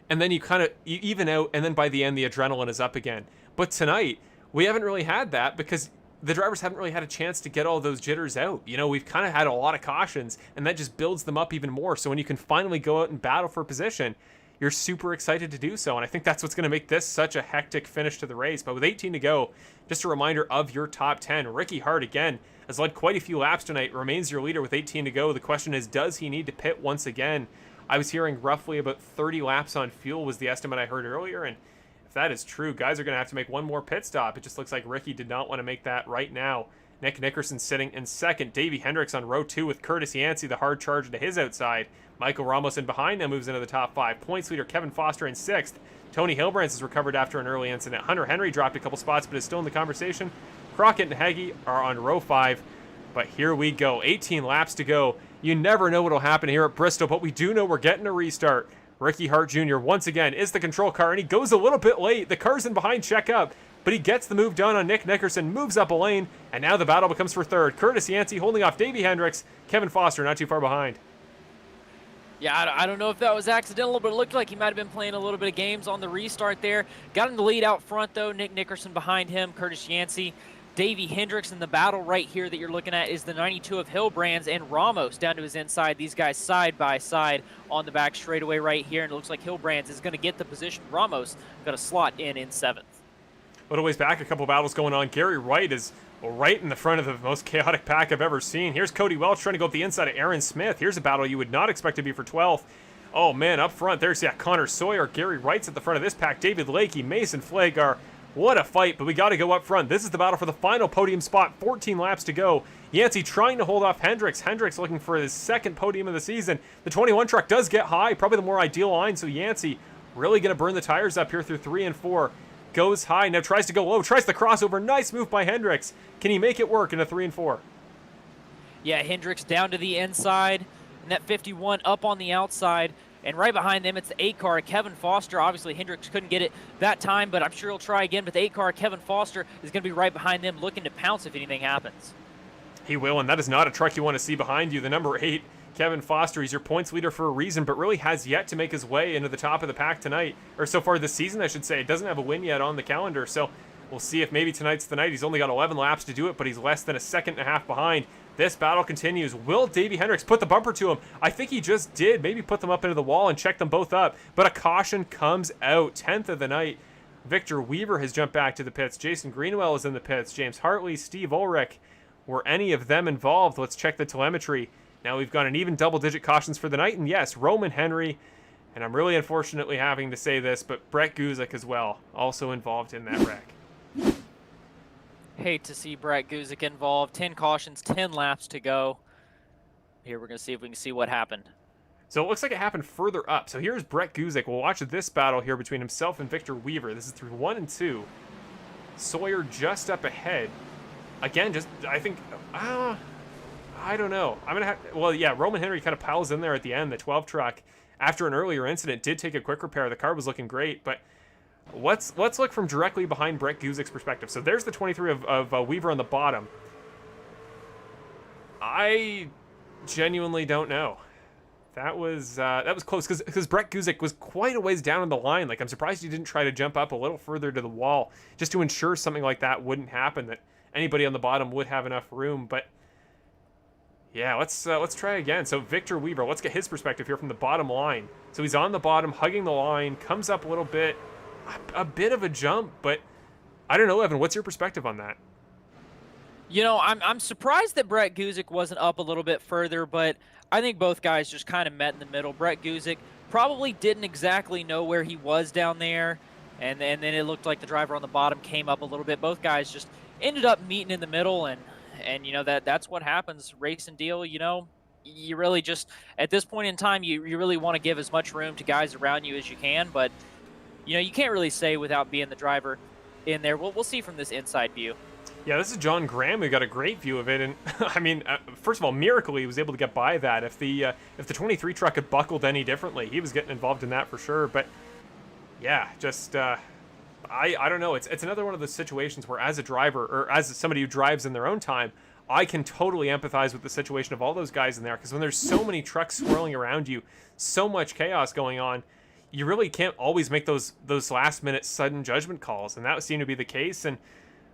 and then you even out, and then by the end, the adrenaline is up again. But tonight, we haven't really had that because the drivers haven't really had a chance to get all those jitters out. You know, we've kind of had a lot of cautions, and that just builds them up even more. So when you can finally go out and battle for position, you're super excited to do so. And I think that's what's going to make this such a hectic finish to the race. But with 18 to go, just a reminder of your top 10. Ricky Hart, again, has led quite a few laps tonight, remains your leader with 18 to go. The question is, does he need to pit once again? I was hearing roughly about 30 laps on fuel was the estimate I heard earlier, and if that is true, guys are going to have to make one more pit stop. It just looks like Ricky did not want to make that right now. Nick Nickerson sitting in second. Davey Hendricks on row 2 with Curtis Yancey, the hard charger to his outside. Michael Ramos in behind now moves into the top 5. Points leader Kevin Foster in 6th. Tony Hilbrands has recovered after an early incident. Hunter Henry dropped a couple spots but is still in the conversation. Crockett and Hagee are on row 5. But here we go. 18 laps to go. You never know what will happen here at Bristol, but we do know we're getting a restart. Ricky Hart Jr. once again is the control car, and he goes a little bit late. The car's in behind check up, but he gets the move done on Nick Nickerson, moves up a lane, and now the battle becomes for third. Curtis Yancey holding off Davey Hendricks. Kevin Foster not too far behind. Yeah, I don't know if that was accidental, but it looked like he might have been playing a little bit of games on the restart there. Got him the lead out front, though. Nick Nickerson behind him, Curtis Yancey. Davey Hendricks in the battle right here that you're looking at is the 92 of Hilbrands, and Ramos down to his inside. These guys side by side on the back straightaway right here, and it looks like Hilbrands is going to get the position. Ramos got a slot in 7th. A little ways back, a couple battles going on. Gary Wright is right in the front of the most chaotic pack I've ever seen. Here's Cody Welch trying to go up the inside of Aaron Smith. Here's a battle you would not expect to be for 12th. Oh, man, up front, there's, Connor Sawyer. Gary Wright's at the front of this pack. David Lakey, Mason Flagar. What a fight, but we got to go up front. This is the battle for the final podium spot. 14 laps to go. Yancey trying to hold off Hendricks. Hendricks looking for his second podium of the season. The 21 truck does get high, probably the more ideal line, so Yancey really going to burn the tires up here through 3 and 4. Goes high, now tries to go low, tries the crossover. Nice move by Hendricks. Can he make it work in a 3 and 4? Yeah, Hendricks down to the inside, and that 51 up on the outside. And right behind them, it's the 8 car, Kevin Foster. Obviously, Hendricks couldn't get it that time, but I'm sure he'll try again. But the 8 car, Kevin Foster, is going to be right behind them, looking to pounce if anything happens. He will, and that is not a truck you want to see behind you. The number 8, Kevin Foster, he's your points leader for a reason, but really has yet to make his way into the top of the pack tonight, or so far this season, I should say. It doesn't have a win yet on the calendar, so we'll see if maybe tonight's the night. He's only got 11 laps to do it, but he's less than a second and a half behind. This battle continues. Will Davey Hendricks put the bumper to him? I think he just did. Maybe put them up into the wall and check them both up. But a caution comes out. 10th of the night. Victor Weaver has jumped back to the pits. Jason Greenwell is in the pits. James Hartley, Steve Ulrich. Were any of them involved? Let's check the telemetry. Now we've got an even double-digit cautions for the night. And yes, Roman Henry, and I'm really unfortunately having to say this, but Brett Guzik as well, also involved in that wreck. Hate to see Brett Guzik involved. 10 cautions, 10 laps to go. Here we're going to see if we can see what happened. So it looks like it happened further up. So here's Brett Guzik. We'll watch this battle here between himself and Victor Weaver. This is through 1 and 2. Sawyer just up ahead. Again, just, I think, I don't know. I'm going to have, well, yeah, Roman Henry kind of piles in there at the end. The 12 truck, after an earlier incident, did take a quick repair. The car was looking great, but let's look from directly behind Brett Guzik's perspective. So there's the 23 of Weaver on the bottom. I genuinely don't know. That was close because Brett Guzik was quite a ways down on the line. Like, I'm surprised he didn't try to jump up a little further to the wall just to ensure something like that wouldn't happen, that anybody on the bottom would have enough room. But yeah, let's try again. So Victor Weaver, let's get his perspective here from the bottom line. So he's on the bottom, hugging the line, comes up a little bit. A bit of a jump, but I don't know, Evan, what's your perspective on that? You know, I'm surprised that Brett Guzik wasn't up a little bit further, but I think both guys just kind of met in the middle. Brett Guzik probably didn't exactly know where he was down there, and then it looked like the driver on the bottom came up a little bit. Both guys just ended up meeting in the middle, and you know, that's what happens. Race and deal, you know, you really just, at this point in time, you really want to give as much room to guys around you as you can, but you know, you can't really say without being the driver in there. We'll see from this inside view. Yeah, this is John Graham who got a great view of it, and I mean, first of all, miraculously he was able to get by that. If the 23 truck had buckled any differently, he was getting involved in that for sure. But yeah, just I don't know. It's another one of those situations where, as a driver or as somebody who drives in their own time, I can totally empathize with the situation of all those guys in there, because when there's so many trucks swirling around you, so much chaos going on, you really can't always make those last minute sudden judgment calls, and that seemed to be the case. And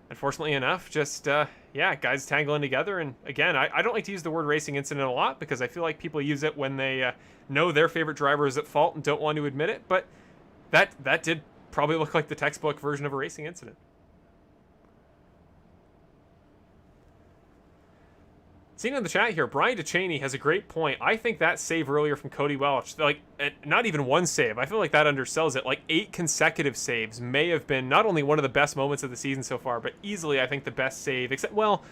unfortunately enough, just yeah, guys tangling together. And again, I don't like to use the word racing incident a lot, because I feel like people use it when they know their favorite driver is at fault and don't want to admit it, but that did probably look like the textbook version of a racing incident. Seeing in the chat here, Brian DeChaney has a great point. I think that save earlier from Cody Welch, like, not even one save. I feel like that undersells it. Like, 8 consecutive saves may have been not only one of the best moments of the season so far, but easily, I think, the best save. Except, well,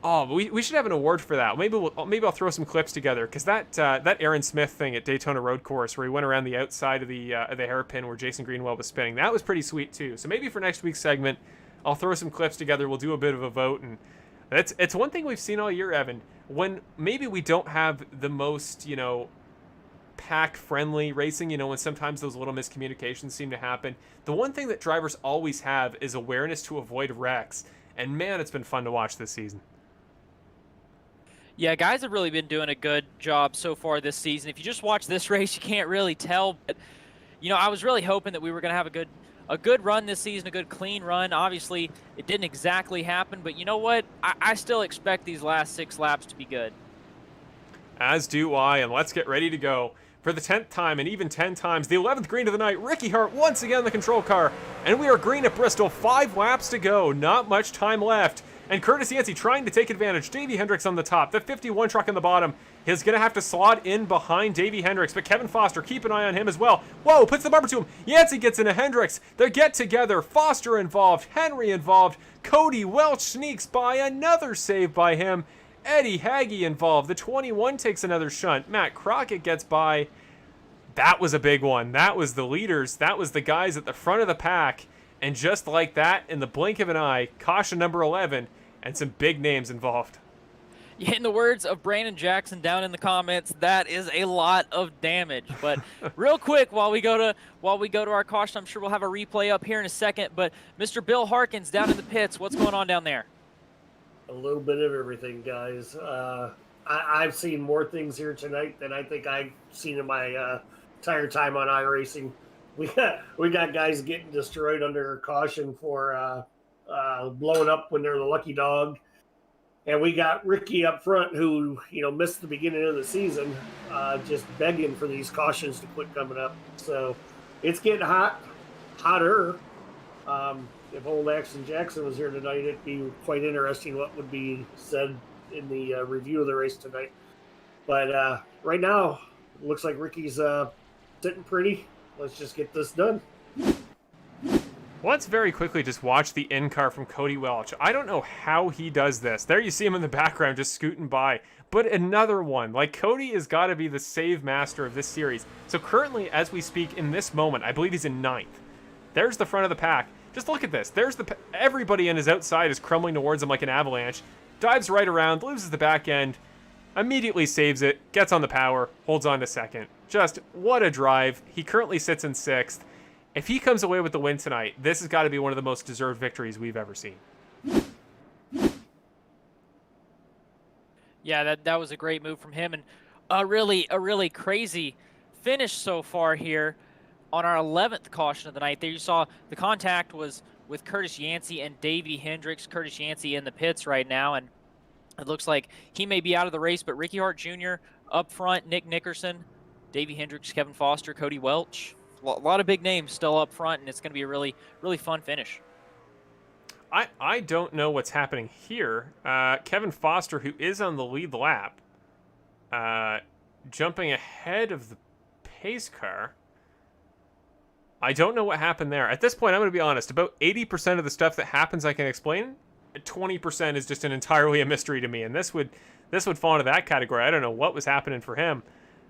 we should have an award for that. Maybe I'll throw some clips together, because that Aaron Smith thing at Daytona Road Course, where he went around the outside of the hairpin where Jason Greenwell was spinning, that was pretty sweet too. So maybe for next week's segment, I'll throw some clips together. We'll do a bit of a vote, and it's one thing we've seen all year, Evan. When maybe we don't have the most, pack-friendly racing, when sometimes those little miscommunications seem to happen, the one thing that drivers always have is awareness to avoid wrecks. And man, it's been fun to watch this season. Yeah, guys have really been doing a good job so far this season. If you just watch this race, you can't really tell. But, I was really hoping that we were going to have a good run this season, a good clean run. Obviously, it didn't exactly happen, but you know what? I still expect these last 6 laps to be good. As do I, and let's get ready to go. For the 10th time, and even 10 times, the 11th green of the night, Ricky Hart once again in the control car. And we are green at Bristol, 5 laps to go, not much time left. And Curtis Yancey trying to take advantage. Davey Hendricks on the top, the 51 truck on the bottom. He's going to have to slot in behind Davey Hendricks, but Kevin Foster, keep an eye on him as well. Whoa, puts the bumper to him. Yancey gets into Hendricks. They get together. Foster involved, Henry involved. Cody Welch sneaks by, another save by him. Eddie Hagee involved. The 21 takes another shunt. Matt Crockett gets by. That was a big one. That was the leaders. That was the guys at the front of the pack. And just like that, in the blink of an eye, caution number 11, and some big names involved. Yeah, in the words of Brandon Jackson down in the comments, that is a lot of damage. But real quick, while we go to our caution, I'm sure we'll have a replay up here in a second. But Mr. Bill Harkins down in the pits, what's going on down there? A little bit of everything, guys. I've seen more things here tonight than I think I've seen in my entire time on iRacing. We got guys getting destroyed under caution for blowing up when they're the lucky dog. And we got Ricky up front who, missed the beginning of the season, just begging for these cautions to quit coming up. So it's getting hotter. If old Axon Jackson was here tonight, it'd be quite interesting what would be said in the review of the race tonight. But right now, it looks like Ricky's sitting pretty. Let's just get this done. Let's very quickly just watch the in-car from Cody Welch. I don't know how he does this. There you see him in the background just scooting by. But another one. Like, Cody has got to be the save master of this series. So currently, as we speak, in this moment, I believe he's in 9th. There's the front of the pack. Just look at this. There's everybody on his outside is crumbling towards him like an avalanche. Dives right around, loses the back end, immediately saves it, gets on the power, holds on to 2nd. Just what a drive. He currently sits in 6th. If he comes away with the win tonight, this has got to be one of the most deserved victories we've ever seen. Yeah, that was a great move from him, and a really crazy finish so far here on our 11th caution of the night. There you saw the contact was with Curtis Yancey and Davey Hendricks. Curtis Yancey in the pits right now, and it looks like he may be out of the race, but Ricky Hart Jr. up front, Nick Nickerson, Davey Hendricks, Kevin Foster, Cody Welch. A lot of big names still up front, and it's going to be a really fun finish. I don't know what's happening here. Kevin Foster, who is on the lead lap, jumping ahead of the pace car. I don't know what happened there. At this point, I'm going to be honest. About 80% of the stuff that happens I can explain. 20% is just entirely a mystery to me, and this would fall into that category. I don't know what was happening for him.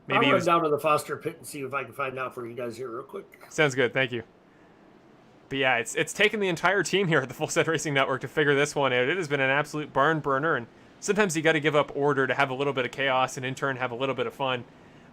Maybe I'll run down to the Foster pit and see if I can find out for you guys here real quick. Sounds good. Thank you. But yeah, it's taken the entire team here at the Full Set Racing Network to figure this one out. It has been an absolute barn burner, and sometimes you got to give up order to have a little bit of chaos and in turn have a little bit of fun.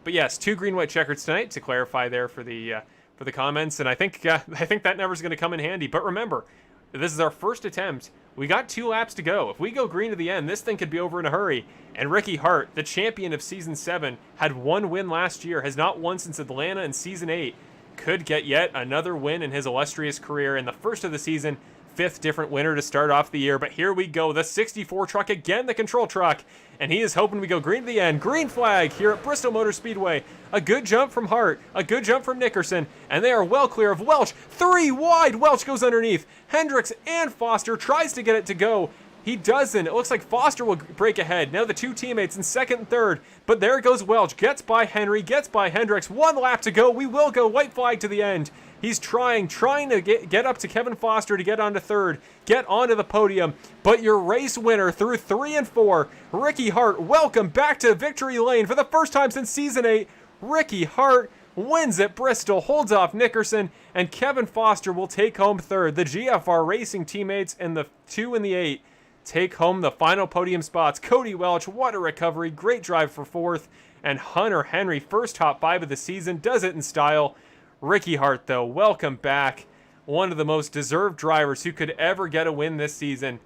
But yes, 2 green-white checkers tonight to clarify there for the comments, and I think that number's going to come in handy. But remember, this is our first attempt. We got 2 laps to go. If we go green to the end, this thing could be over in a hurry. And Ricky Hart, the champion of Season 7, had 1 win last year, has not won since Atlanta in Season 8. Could get yet another win in his illustrious career in the first of the season. 5th different winner to start off the year. But here we go, the 64 truck again, the control truck. And he is hoping we go green to the end. Green flag here at Bristol Motor Speedway. A good jump from Hart, a good jump from Nickerson, and they are well clear of Welch. 3 wide, Welch goes underneath. Hendricks and Foster tries to get it to go. He doesn't. It looks like Foster will break ahead. Now the two teammates in second and third. But there goes Welch. Gets by Henry. Gets by Hendricks. 1 lap to go. We will go. White flag to the end. He's trying to get up to Kevin Foster to get onto third. Get onto the podium. But your race winner through 3 and 4, Ricky Hart. Welcome back to victory lane for the first time since Season 8. Ricky Hart wins at Bristol, holds off Nickerson, and Kevin Foster will take home third. The GFR Racing teammates in the 2 and the 8 take home the final podium spots. Cody Welch, what a recovery. Great drive for fourth. And Hunter Henry, first top 5 of the season, does it in style. Ricky Hart, though, welcome back. One of the most deserved drivers who could ever get a win this season.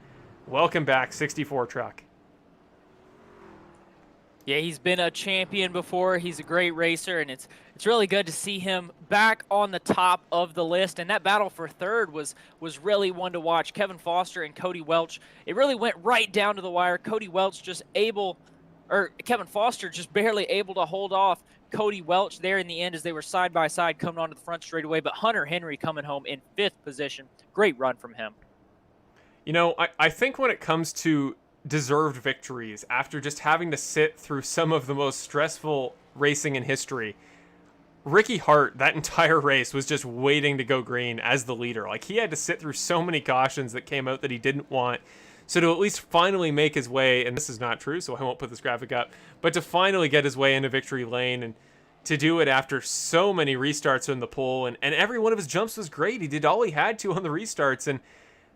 Welcome back, 64 truck. Yeah, he's been a champion before. He's a great racer, and it's really good to see him back on the top of the list. And that battle for third was really one to watch. Kevin Foster and Cody Welch. It really went right down to the wire. Kevin Foster just barely able to hold off Cody Welch there in the end as they were side by side coming onto the front straightaway. But Hunter Henry coming home in 5th position. Great run from him. You know, I think when it comes to deserved victories after just having to sit through some of the most stressful racing in history, Ricky Hart, that entire race, was just waiting to go green as the leader. Like, he had to sit through so many cautions that came out that he didn't want. So to at least finally make his way, and this is not true, so I won't put this graphic up, but to finally get his way into victory lane, and to do it after so many restarts in the pole, and every one of his jumps was great. He did all he had to on the restarts, and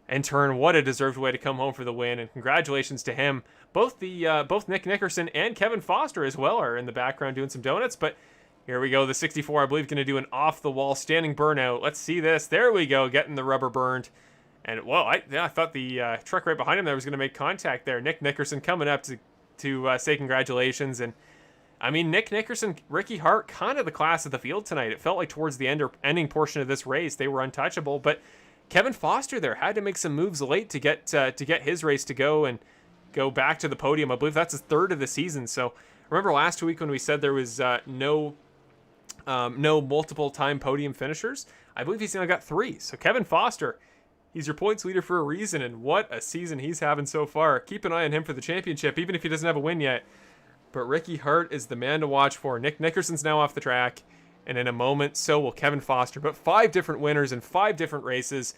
in turn, what a deserved way to come home for the win, and congratulations to him. Both Nick Nickerson and Kevin Foster as well are in the background doing some donuts, but here we go. The 64, I believe, going to do an off-the-wall standing burnout. Let's see this. There we go, getting the rubber burned. And, well, I thought the truck right behind him there was going to make contact there. Nick Nickerson coming up to say congratulations. And, I mean, Nick Nickerson, Ricky Hart, kind of the class of the field tonight. It felt like towards the ending portion of this race, they were untouchable, but Kevin Foster there had to make some moves late to get his race to go and go back to the podium. I believe that's his 3rd of the season. So remember last week when we said there was no multiple time podium finishers? I believe he's now got 3. So Kevin Foster, he's your points leader for a reason, and what a season he's having so far. Keep an eye on him for the championship, even if he doesn't have a win yet. But Ricky Hart is the man to watch for. Nick Nickerson's now off the track, and in a moment, so will Kevin Foster. But 5 different winners in 5 different races.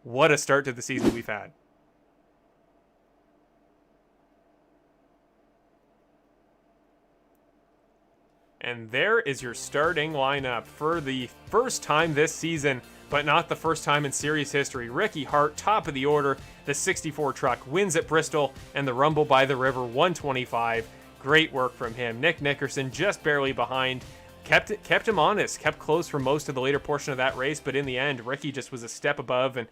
What a start to the season we've had. And there is your starting lineup for the first time this season, but not the first time in series history. Ricky Hart, top of the order. The 64 truck wins at Bristol, and the Rumble by the River, 125. Great work from him. Nick Nickerson just barely behind. Kept him honest, kept close for most of the later portion of that race, but in the end, Ricky just was a step above and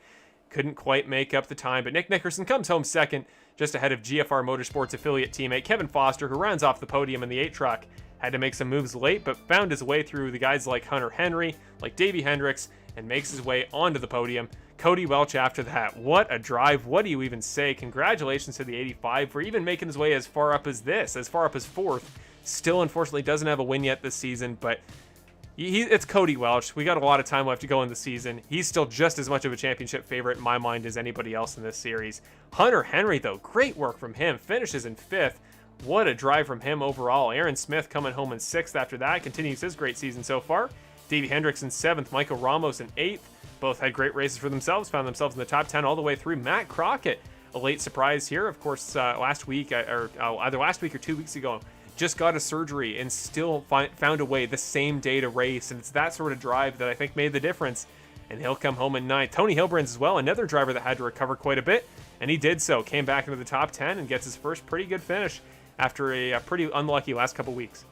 couldn't quite make up the time. But Nick Nickerson comes home second, just ahead of GFR Motorsports affiliate teammate Kevin Foster, who rounds off the podium in the 8 truck. Had to make some moves late, but found his way through the guys like Hunter Henry, like Davey Hendricks, and makes his way onto the podium. Cody Welch after that. What a drive. What do you even say? Congratulations to the 85 for even making his way as far up as this, as far up as 4th. Still, unfortunately, doesn't have a win yet this season, but it's Cody Welch. We got a lot of time left to go in the season. He's still just as much of a championship favorite in my mind as anybody else in this series. Hunter Henry, though, great work from him. Finishes in 5th. What a drive from him overall. Aaron Smith coming home in 6th after that. Continues his great season so far. Davey Hendricks in 7th. Michael Ramos in 8th. Both had great races for themselves. Found themselves in the top 10 all the way through. Matt Crockett, a late surprise here. Of course, last week, or either last week or 2 weeks ago, just got a surgery and still found a way the same day to race. And it's that sort of drive that I think made the difference. And he'll come home in 9th. Tony Hilbrands as well, another driver that had to recover quite a bit. And he did so. Came back into the top 10 and gets his first pretty good finish after a pretty unlucky last couple weeks.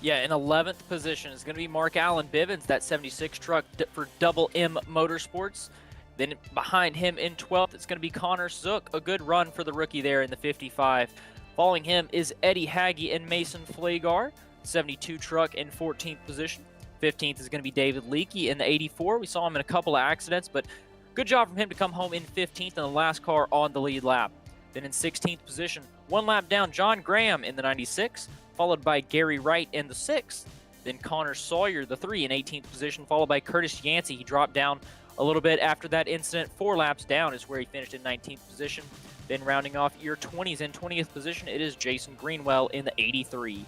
Yeah, in 11th position is going to be Mark Allen Bivens, that 76 truck for Double M Motorsports. Then behind him in 12th, it's going to be Connor Zook, a good run for the rookie there in the 55. Following him is Eddie Haggy and Mason Flagar, 72 truck in 14th position. 15th is going to be David Leakey in the 84. We saw him in a couple of accidents, but good job from him to come home in 15th in the last car on the lead lap. Then in 16th position, 1 lap down, John Graham in the 96, followed by Gary Wright in the 6th. Then Connor Sawyer, the 3, in 18th position, followed by Curtis Yancey. He dropped down a little bit after that incident. 4 laps down is where he finished in 19th position. Then rounding off your 20s in 20th position, it is Jason Greenwell in the 83.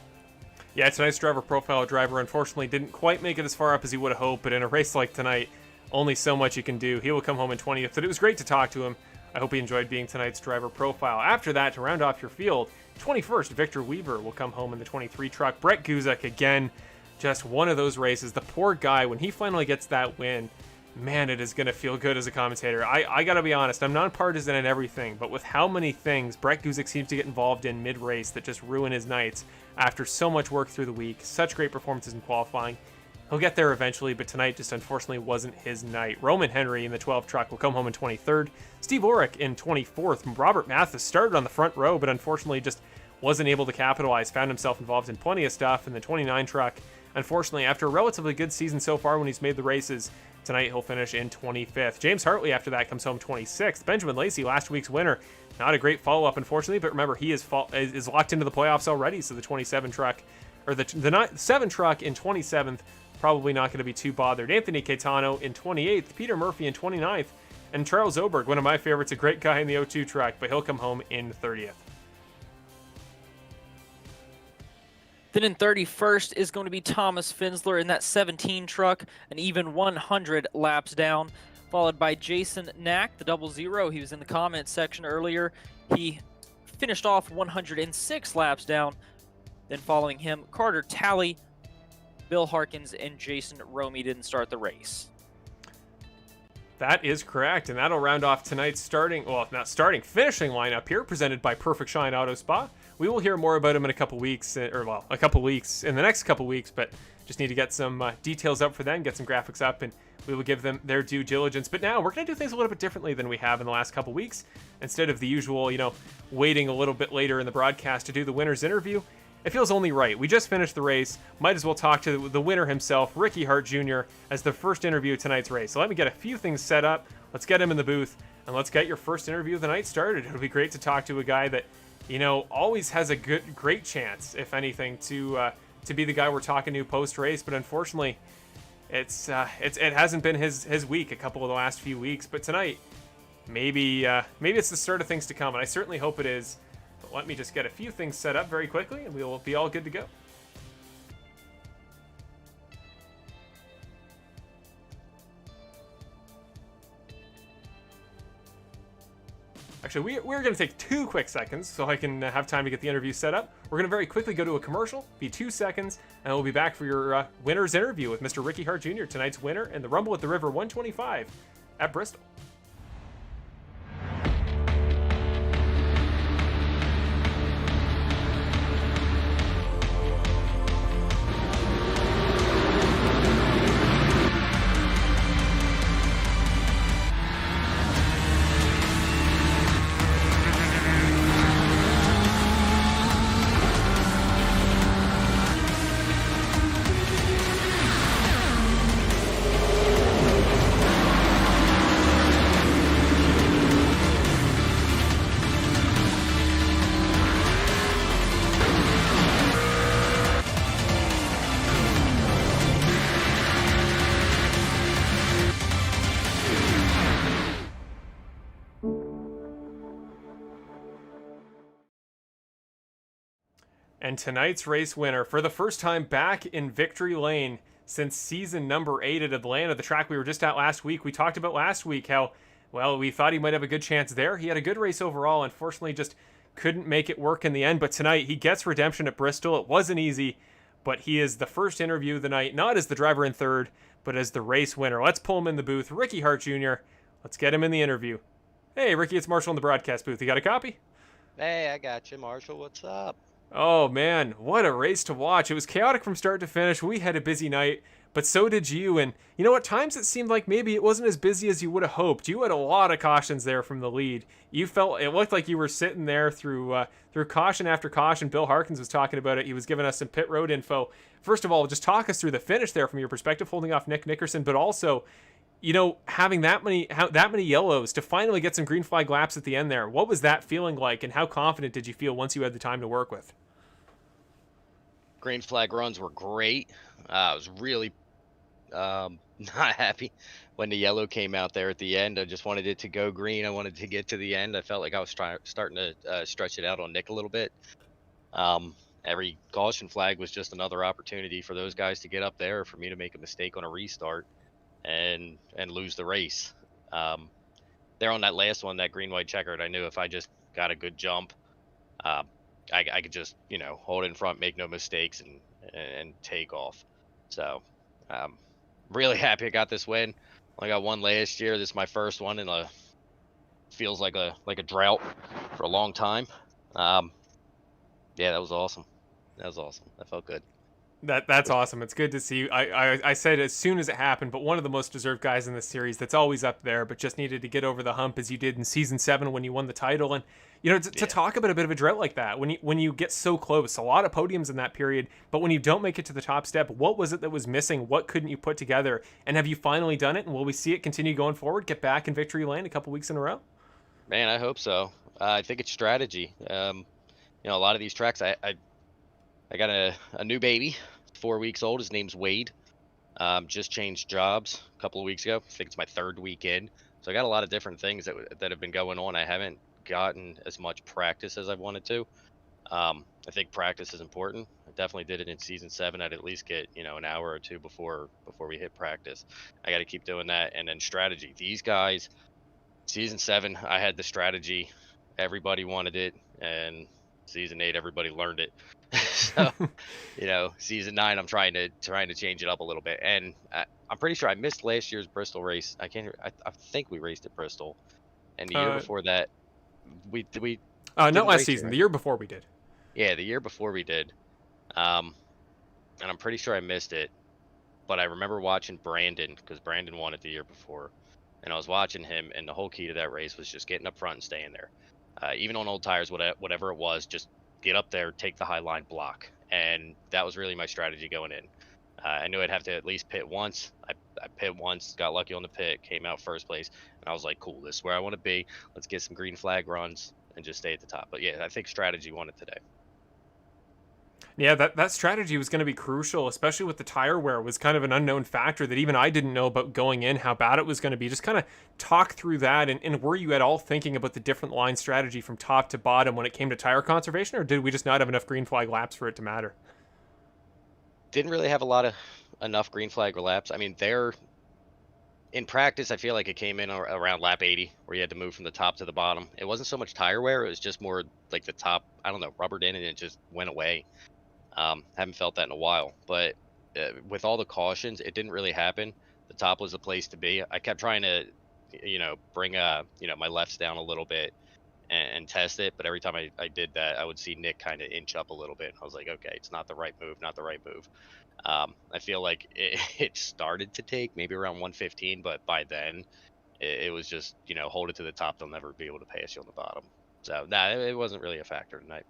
Yeah, tonight's driver profile driver unfortunately didn't quite make it as far up as he would have hoped, but in a race like tonight, only so much you can do. He will come home in 20th, but it was great to talk to him. I hope he enjoyed being tonight's driver profile. After that, to round off your field, 21st, Victor Weaver will come home in the 23 truck. Brett Guzek, again, just one of those races. The poor guy, when he finally gets that win, man, it is going to feel good as a commentator. I got to be honest, I'm nonpartisan in everything, but with how many things Brett Guzek seems to get involved in mid-race that just ruin his nights after so much work through the week, such great performances in qualifying, he'll get there eventually, but tonight just unfortunately wasn't his night. Roman Henry in the 12 truck will come home in 23rd. Steve Orrick in 24th. Robert Mathis started on the front row, but unfortunately just wasn't able to capitalize. Found himself involved in plenty of stuff in the 29 truck. Unfortunately, after a relatively good season so far when he's made the races, tonight he'll finish in 25th. James Hartley after that comes home 26th. Benjamin Lacey, last week's winner. Not a great follow-up, unfortunately, but remember, he is locked into the playoffs already, so the 27 truck, or the 7 truck in 27th, probably not going to be too bothered. Anthony Caetano in 28th, Peter Murphy in 29th, and Charles Oberg, one of my favorites, a great guy in the O2 truck, but he'll come home in 30th. Then in 31st is going to be Thomas Finsler in that 17 truck, an even 100 laps down, followed by Jason Knack, the 00. He was in the comments section earlier. He finished off 106 laps down. Then following him, Carter Talley, Bill Harkins, and Jason Romey didn't start the race. That is correct, and that'll round off tonight's finishing lineup here, presented by Perfect Shine Auto Spa. We will hear more about him in in the next couple weeks, but just need to get some details up for them, get some graphics up, and we will give them their due diligence. But now we're going to do things a little bit differently than we have in the last couple weeks. Instead of the usual, waiting a little bit later in the broadcast to do the winner's interview, it feels only right. We just finished the race. Might as well talk to the winner himself, Ricky Hart Jr., as the first interview of tonight's race. So let me get a few things set up. Let's get him in the booth, and let's get your first interview of the night started. It'll be great to talk to a guy that, always has a great chance, if anything, to be the guy we're talking to post-race. But unfortunately, it hasn't been his week a couple of the last few weeks. But tonight, maybe it's the start of things to come, and I certainly hope it is. But let me just get a few things set up very quickly, and we will be all good to go. Actually, we're going to take 2 quick seconds so I can have time to get the interview set up. We're going to very quickly go to a commercial, be 2 seconds, and we'll be back for your winner's interview with Mr. Ricky Hart Jr., tonight's winner in the Rumble at the River 125 at Bristol. And tonight's race winner, for the first time back in victory lane since season number 8 at Atlanta, the track we were just at last week. We talked about last week how, well, we thought he might have a good chance there. He had a good race overall, unfortunately just couldn't make it work in the end. But tonight, he gets redemption at Bristol. It wasn't easy, but he is the first interview of the night, not as the driver in third, but as the race winner. Let's pull him in the booth. Ricky Hart Jr., let's get him in the interview. Hey, Ricky, it's Marshall in the broadcast booth. You got a copy? Hey, I got you, Marshall. What's up? Oh, man, what a race to watch. It was chaotic from start to finish. We had a busy night, but so did you. And you know, at times it seemed like maybe it wasn't as busy as you would have hoped. You had a lot of cautions there from the lead. It looked like you were sitting there through caution after caution. Bill Harkins was talking about it. He was giving us some pit road info. First of all, just talk us through the finish there from your perspective, holding off Nick Nickerson, but also, having that many yellows to finally get some green flag laps at the end there. What was that feeling like, and how confident did you feel once you had the time to work with? green flag runs were great. I was really not happy when the yellow came out there at the end. I just wanted it to go green. I wanted to get to the end. I felt like I was starting to stretch it out on Nick a little bit. Every caution flag was just another opportunity for those guys to get up there, or for me to make a mistake on a restart and lose the race. There on that last one, that green white checkered, I knew if I just got a good jump, I could just hold it in front, make no mistakes, and take off. So really happy I got this win. I got one last year. This is my first one in feels like a drought for a long time. Yeah, that was awesome. That felt good. That's awesome. It's good to see. I said as soon as it happened, but one of the most deserved guys in this series that's always up there, but just needed to get over the hump as you did in season 7 when you won the title. And to talk about a bit of a drought like that, when you get so close, a lot of podiums in that period, but when you don't make it to the top step, what was it that was missing? What couldn't you put together? And have you finally done it? And will we see it continue going forward? Get back in victory lane a couple weeks in a row? Man, I hope so. I think it's strategy. A lot of these tracks, I got a new baby, 4 weeks old. His name's Wade. Just changed jobs a couple of weeks ago. I think it's my 3rd week in. So I got a lot of different things that have been going on. I haven't gotten as much practice as I wanted to. I think practice is important. I definitely did it in season 7. I'd at least get an hour or two before we hit practice. I got to keep doing that. And then strategy. These guys, season 7, I had the strategy. Everybody wanted it, and season 8, everybody learned it. So, season 9, I'm trying to change it up a little bit. And I'm pretty sure I missed last year's Bristol race. I think we raced at Bristol, and the year before that, we not last season. The year before we did. Yeah, the year before we did. And I'm pretty sure I missed it, but I remember watching Brandon, because Brandon won it the year before, and I was watching him, and the whole key to that race was just getting up front and staying there. Even on old tires, whatever it was, just get up there, take the high line, block. And that was really my strategy going in. I knew I'd have to at least pit once. I pit once, got lucky on the pit, came out first place, and I was like, cool, this is where I want to be. Let's get some green flag runs and just stay at the top. But yeah, I think strategy won it today. Yeah, that strategy was going to be crucial, especially with the tire wear. It was kind of an unknown factor that even I didn't know about going in, how bad it was going to be. Just kind of talk through that, and were you at all thinking about the different line strategy from top to bottom when it came to tire conservation, or did we just not have enough green flag laps for it to matter? Didn't really have enough green flag laps. I mean, in practice, I feel like it came in around lap 80, where you had to move from the top to the bottom. It wasn't so much tire wear, it was just more like the top, I don't know, rubbered in, and it just went away. Haven't felt that in a while, but with all the cautions, it didn't really happen. The top was the place to be. I kept trying to, bring my lefts down a little bit and test it, but every time I did that, I would see Nick kind of inch up a little bit. I was like, okay, it's not the right move. I feel like it started to take maybe around 115, but by then it was just, hold it to the top. They'll never be able to pass you on the bottom. So it wasn't really a factor tonight.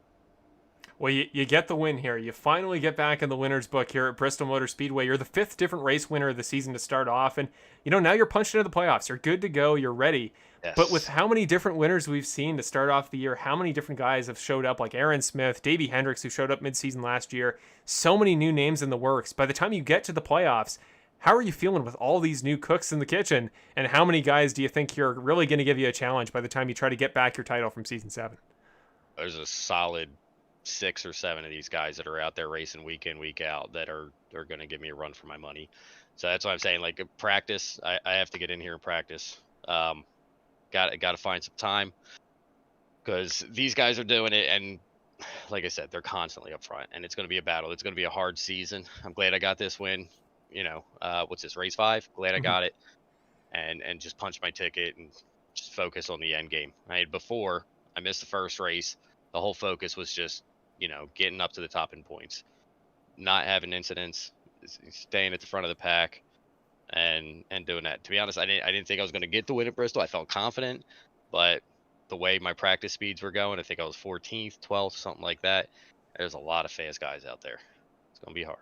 Well, you get the win here. You finally get back in the winner's book here at Bristol Motor Speedway. You're the 5th different race winner of the season to start off. And, now you're punched into the playoffs. You're good to go. You're ready. Yes. But with how many different winners we've seen to start off the year, how many different guys have showed up, like Aaron Smith, Davey Hendricks, who showed up midseason last year, so many new names in the works. By the time you get to the playoffs, how are you feeling with all these new cooks in the kitchen? And how many guys do you think you're really going to give you a challenge by the time you try to get back your title from season 7? There's a solid 6 or 7 of these guys that are out there racing week in, week out that are going to give me a run for my money. So that's what I'm saying. Like, practice, I have to get in here and practice. Got to find some time, because these guys are doing it, and like I said, they're constantly up front, and it's going to be a battle. It's going to be a hard season. I'm glad I got this win. What's this, race 5? Glad I got it, and just punch my ticket and just focus on the end game. Before I missed the first race, the whole focus was just getting up to the top in points, not having incidents, staying at the front of the pack, and doing that. To be honest, I didn't think I was going to get the win at Bristol. I felt confident, but the way my practice speeds were going, I think I was 14th, 12th, something like that. There's a lot of fast guys out there. It's going to be hard.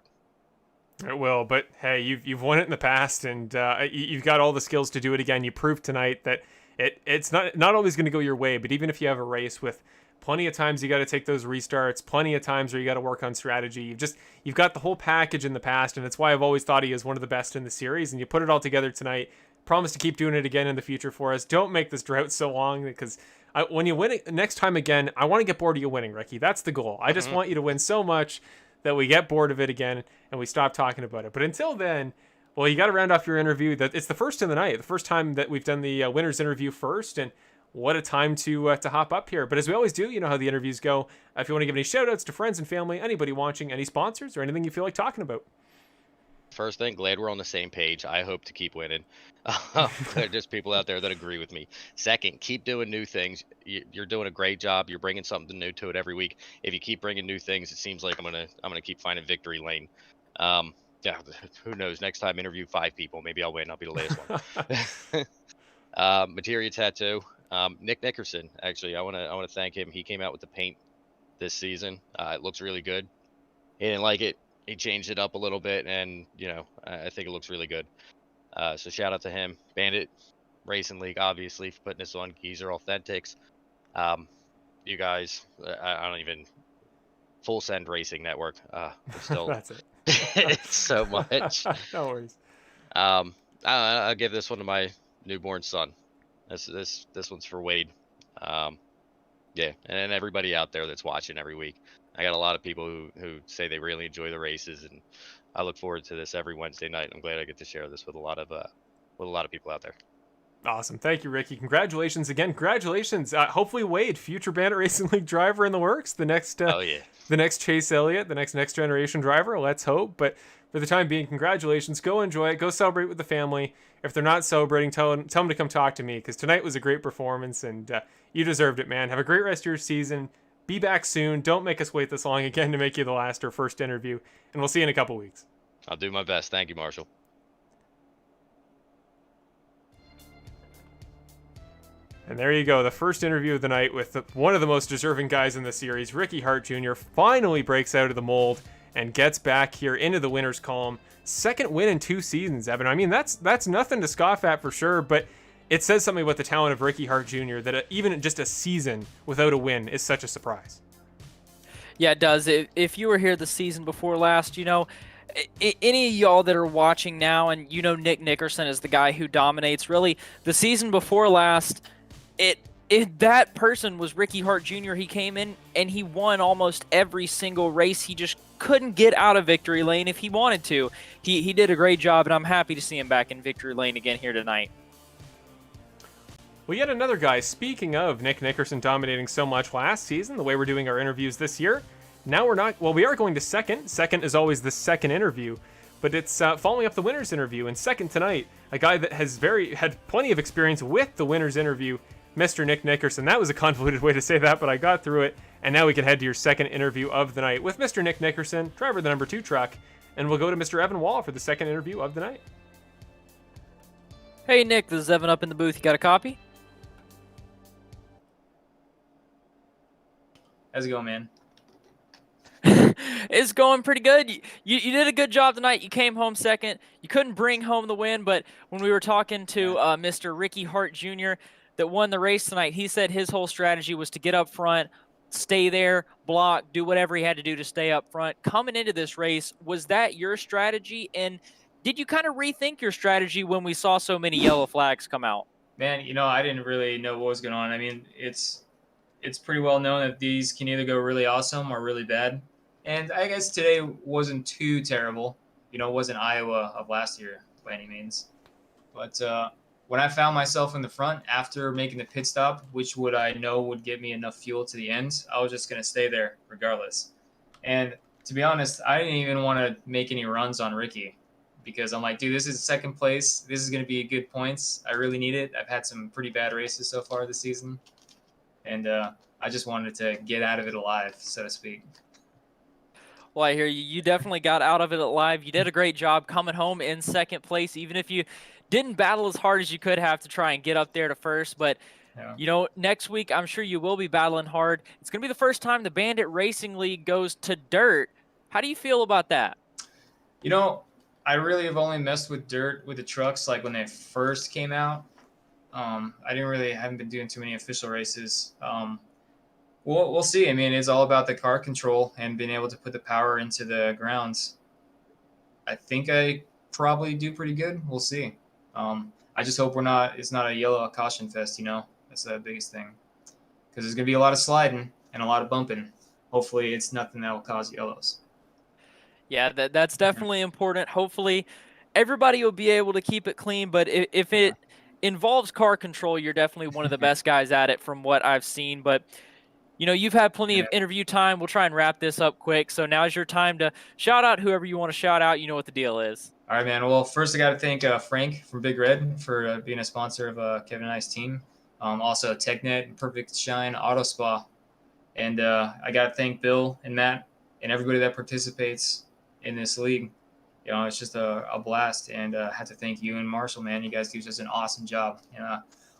It will, but hey, you've won it in the past, and you've got all the skills to do it again. You proved tonight that it's not always going to go your way, but even if you have a race with plenty of times you got to take those restarts, plenty of times where you got to work on strategy. You've got the whole package in the past, and it's why I've always thought he is one of the best in the series. And you put it all together tonight. Promise to keep doing it again in the future for us. Don't make this drought so long, because when you win it next time again, I want to get bored of you winning, Ricky. That's the goal. I just want you to win so much that we get bored of it again and we stop talking about it. But until then, well, you got to round off your interview. That it's the first in the night, the first time that we've done the winner's interview first, and what a time to hop up here. But as we always do, you know how the interviews go. If you want to give any shout outs to friends and family, anybody watching, any sponsors, or anything you feel like talking about. First thing, glad we're on the same page. I hope to keep winning. There's people out there that agree with me. Second, keep doing new things. You're doing a great job. You're bringing something new to it every week. If you keep bringing new things, it seems like I'm gonna keep finding victory lane. Yeah, who knows? Next time, interview 5 people. Maybe I'll win. I'll be the last one. Materia Tattoo. Nick Nickerson. Actually, I wanna thank him. He came out with the paint this season. It looks really good. He didn't like it. He changed it up a little bit, and I think it looks really good. So shout out to him. Bandit Racing League, obviously, for putting this on. Geezer Authentics. You guys, I don't even. Full Send Racing Network. Still, That's it. It's so much. No worries. I'll give this one to my newborn son. This one's for Wade. Yeah, and everybody out there that's watching every week. I got a lot of people who say they really enjoy the races, and I look forward to this every Wednesday night. I'm glad I get to share this with a lot of people out there. Awesome. Thank you, Ricky. Congratulations again. Congratulations. Hopefully Wade, future Bandit Racing League driver in the works. The next the next Chase Elliott, the next generation driver. Let's hope. But for the time being, congratulations. Go enjoy it. Go celebrate with the family. If they're not celebrating, tell them to come talk to me, because tonight was a great performance, and you deserved it, man. Have a great rest of your season. Be back soon. Don't make us wait this long again to make you the last or first interview. And we'll see you in a couple weeks. I'll do my best. Thank you, Marshall. And there you go, the first interview of the night with one of the most deserving guys in the series. Ricky Hart Jr. finally breaks out of the mold and gets back here into the winner's column. Second win in 2 seasons, Evan. I mean, that's nothing to scoff at for sure, but it says something about the talent of Ricky Hart Jr. that even just a season without a win is such a surprise. Yeah, it does. If you were here the season before last, any of y'all that are watching now, and Nick Nickerson is the guy who dominates. Really, the season before last, that person was Ricky Hart Jr. He came in and he won almost every single race. He just couldn't get out of victory lane if he wanted to. He did a great job, and I'm happy to see him back in victory lane again here tonight. Well, yet another guy. Speaking of Nick Nickerson dominating so much last season, the way we're doing our interviews this year, now we're not. Well, we are going to second. Second is always the second interview, but it's following up the winner's interview. And second tonight, a guy that has had plenty of experience with the winner's interview, Mr. Nick Nickerson. That was a convoluted way to say that, but I got through it. And now we can head to your second interview of the night with Mr. Nick Nickerson, driver of the number 2 truck, and we'll go to Mr. Evan Wall for the second interview of the night. Hey, Nick, this is Evan up in the booth. You got a copy? How's it going, man? It's going pretty good. You did a good job tonight. You came home second. You couldn't bring home the win, but when we were talking to Mr. Ricky Hart Jr. that won the race tonight, he said his whole strategy was to get up front, stay there, block, do whatever he had to do to stay up front. Coming into this race, was that your strategy? And did you kind of rethink your strategy when we saw so many yellow flags come out? Man, I didn't really know what was going on. I mean, it's pretty well known that these can either go really awesome or really bad. And I guess today wasn't too terrible. It wasn't Iowa of last year by any means. But when I found myself in the front after making the pit stop, which I know would give me enough fuel to the end, I was just going to stay there regardless. And to be honest, I didn't even want to make any runs on Ricky because I'm like, dude, this is second place. This is going to be good points. I really need it. I've had some pretty bad races so far this season. And I just wanted to get out of it alive, so to speak. Well, I hear you. You definitely got out of it alive. You did a great job coming home in second place, even if you didn't battle as hard as you could have to try and get up there to first. But, next week, I'm sure you will be battling hard. It's going to be the first time the Bandit Racing League goes to dirt. How do you feel about that? I really have only messed with dirt with the trucks like when they first came out. I haven't been doing too many official races. We'll see. I mean, it's all about the car control and being able to put the power into the grounds. I think I probably do pretty good. We'll see. I just hope it's not a yellow caution fest, you know? That's the biggest thing. Because there's going to be a lot of sliding and a lot of bumping. Hopefully it's nothing that will cause yellows. Yeah, that's definitely important. Hopefully everybody will be able to keep it clean, but if it involves car control, you're definitely one of the best guys at it from what I've seen. But you know, you've had plenty of interview time. We'll try and wrap this up quick. So now's your time to shout out whoever you want to shout out. You know what the deal is. All right, man. Well, first I got to thank Frank from Big Red for being a sponsor of Kevin and I's team. Also TechNet and Perfect Shine Auto Spa. And I got to thank Bill and Matt and everybody that participates in this league. You know, it's just a blast. And I have to thank you and Marshall, man. You guys do just an awesome job. And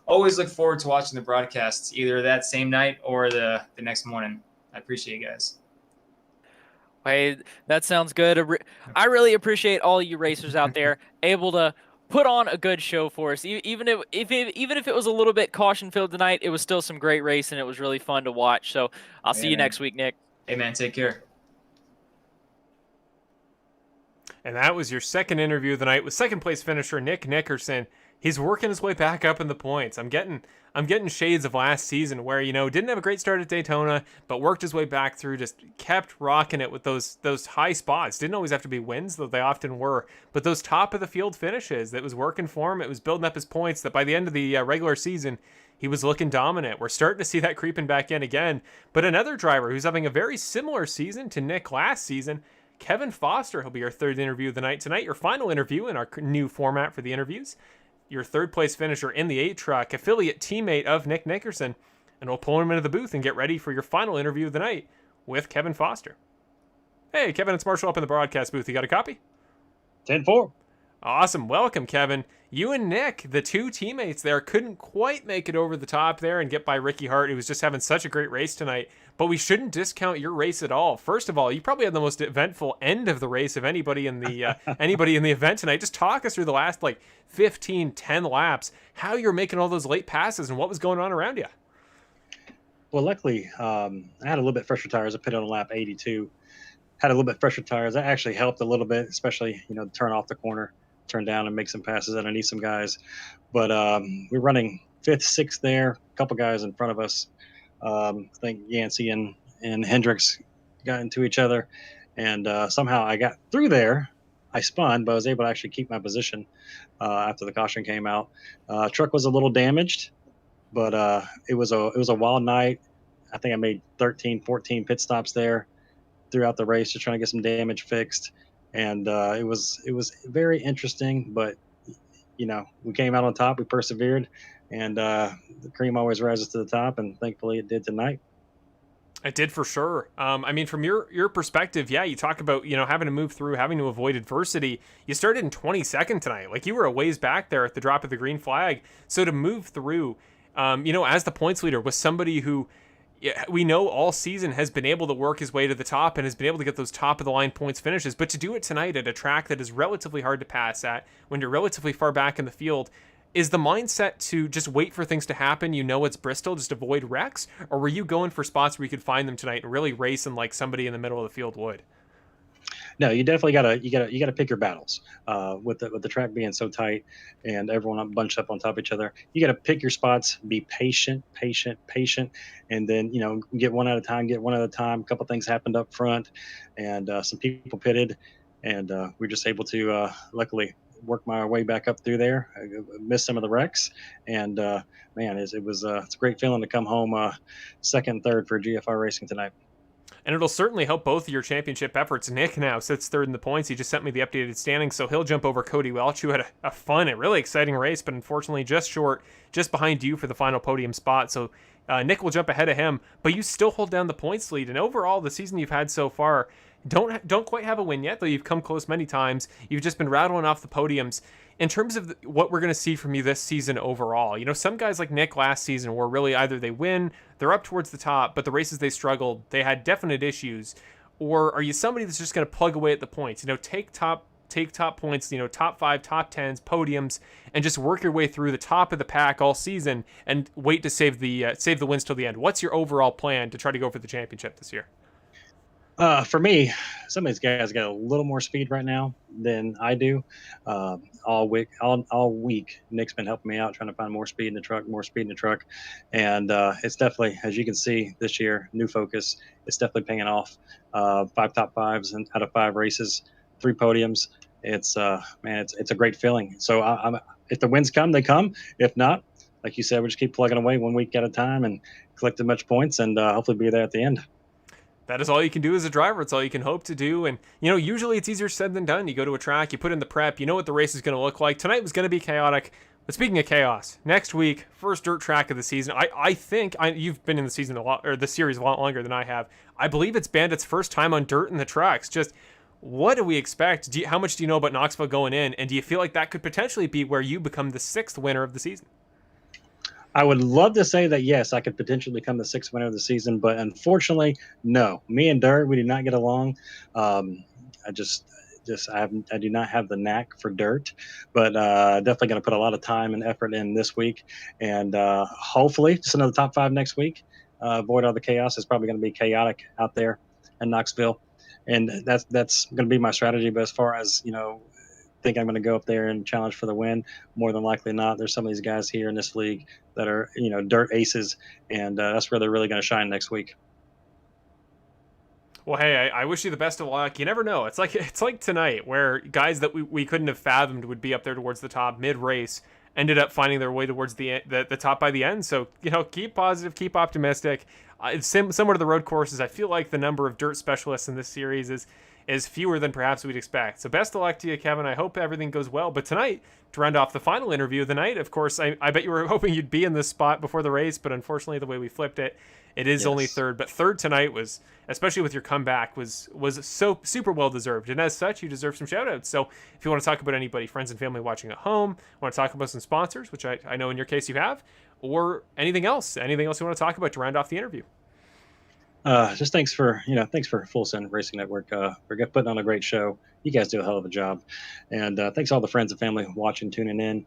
always look forward to watching the broadcasts, either that same night or the next morning. I appreciate you guys. Hey, that sounds good. I really appreciate all you racers out there able to put on a good show for us. Even if it was a little bit caution filled tonight, it was still some great racing. It was really fun to watch. So I'll see you next week, Nick. Hey, man, take care. And that was your second interview of the night with second place finisher Nick Nickerson. He's working his way back up in the points. I'm getting shades of last season where, you know, didn't have a great start at Daytona, but worked his way back through, just kept rocking it with those high spots. Didn't always have to be wins, though they often were, but those top of the field finishes that was working for him. It was building up his points that by the end of the regular season, he was looking dominant. We're starting to see that creeping back in again. But another driver who's having a very similar season to Nick last season, Kevin Foster, he'll be your third interview of the night tonight, your final interview in our new format for the interviews. Your third place finisher in the 8-truck, affiliate teammate of Nick Nickerson, and we'll pull him into the booth and get ready for your final interview of the night with Kevin Foster. Hey, Kevin, it's Marshall up in the broadcast booth. You got a copy? 10-4. Awesome. Welcome, Kevin. You and Nick, the two teammates there, couldn't quite make it over the top there and get by Ricky Hart, who was just having such a great race tonight. But we shouldn't discount your race at all. First of all, you probably had the most eventful end of the race of anybody in the event tonight. Just talk us through the last 10 laps, how you're making all those late passes and what was going on around you. Well, luckily, I had a little bit fresher tires. I pitted on lap 82. Had a little bit fresher tires. That actually helped a little bit, especially, turn off the corner, turn down and make some passes underneath some guys. But we're running 5th, 6th there. A couple guys in front of us. I think Yancey and Hendricks got into each other. And somehow I got through there. I spun, but I was able to actually keep my position after the caution came out. Truck was a little damaged, but it was a wild night. I think I made 13, 14 pit stops there throughout the race, just trying to get some damage fixed. And it was very interesting, but we came out on top. We persevered, and the cream always rises to the top, and thankfully it did tonight. It did for sure. I mean, from your perspective, yeah, you talk about, having to move through, having to avoid adversity. You started in 22nd tonight. Like, you were a ways back there at the drop of the green flag. So to move through, as the points leader was somebody who we know all season has been able to work his way to the top and has been able to get those top of the line points finishes. But to do it tonight at a track that is relatively hard to pass at, when you're relatively far back in the field, is the mindset to just wait for things to happen? It's Bristol, just avoid wrecks? Or were you going for spots where you could find them tonight and really racing like somebody in the middle of the field would? No, you definitely gotta pick your battles. With the track being so tight and everyone bunched up on top of each other, you gotta pick your spots. Be patient, and then get one at a time. A couple things happened up front, and some people pitted, and we're just able to luckily work my way back up through there. I missed some of the wrecks, and it's a great feeling to come home second, third for GFR Racing tonight. And it'll certainly help both of your championship efforts. Nick now sits third in the points. He just sent me the updated standings, so he'll jump over Cody Welch, who had a fun and really exciting race, but unfortunately just behind you for the final podium spot. So Nick will jump ahead of him, but you still hold down the points lead. And overall, the season you've had so far, don't quite have a win yet, though you've come close many times. You've just been rattling off the podiums. In terms of what we're going to see from you this season overall, some guys like Nick last season were really either they win, they're up towards the top, but the races they struggled, they had definite issues. Or are you somebody that's just going to plug away at the points? Take take top points, top 5, top 10s, podiums, and just work your way through the top of the pack all season and wait to save the wins till the end? What's your overall plan to try to go for the championship this year? For me, some of these guys got a little more speed right now than I do. All week, Nick's been helping me out trying to find more speed in the truck, and it's definitely, as you can see this year, new focus. It's definitely paying off. 5 top 5s and out of 5 races, 3 podiums. It's it's a great feeling. So if the wins come, they come. If not, like you said, we just keep plugging away 1 week at a time and collect as much points, and hopefully be there at the end. That is all you can do as a driver. It's all you can hope to do. And, usually it's easier said than done. You go to a track, you put in the prep, you know what the race is going to look like. Tonight was going to be chaotic. But speaking of chaos, next week, first dirt track of the season. I think you've been in the season a lot, or the series a lot longer than I have. I believe it's Bandit's first time on dirt in the tracks. Just what do we expect? How much do you know about Knoxville going in? And do you feel like that could potentially be where you become the 6th winner of the season? I would love to say that, yes, I could potentially become the 6th winner of the season, but unfortunately, no. Me and Dirt, we do not get along. I do not have the knack for dirt, but definitely going to put a lot of time and effort in this week, and hopefully just another top 5 next week. Avoid all the chaos. It's probably going to be chaotic out there in Knoxville, and that's going to be my strategy. But as far as think I'm going to go up there and challenge for the win, more than likely not. There's some of these guys here in this league that are dirt aces, and that's where they're really going to shine next week. Well, hey, I wish you the best of luck. You never know. It's like tonight, where guys that we couldn't have fathomed would be up there towards the top mid-race ended up finding their way towards the top by the end. So keep positive, keep optimistic. It's similar to the road courses. I feel like the number of dirt specialists in this series is fewer than perhaps we'd expect. So best of luck to you, Kevin. I hope everything goes well. But tonight, to round off the final interview of the night, of course, I bet you were hoping you'd be in this spot before the race, but unfortunately the way we flipped it, it is only 3rd. But 3rd tonight was, especially with your comeback, was so super well deserved. And as such, you deserve some shout outs. So if you want to talk about anybody, friends and family watching at home, want to talk about some sponsors, which I know in your case you have, or anything else you want to talk about to round off the interview. Just thanks for Full Send Racing Network for putting on a great show. You guys do a hell of a job, and thanks to all the friends and family watching, tuning in.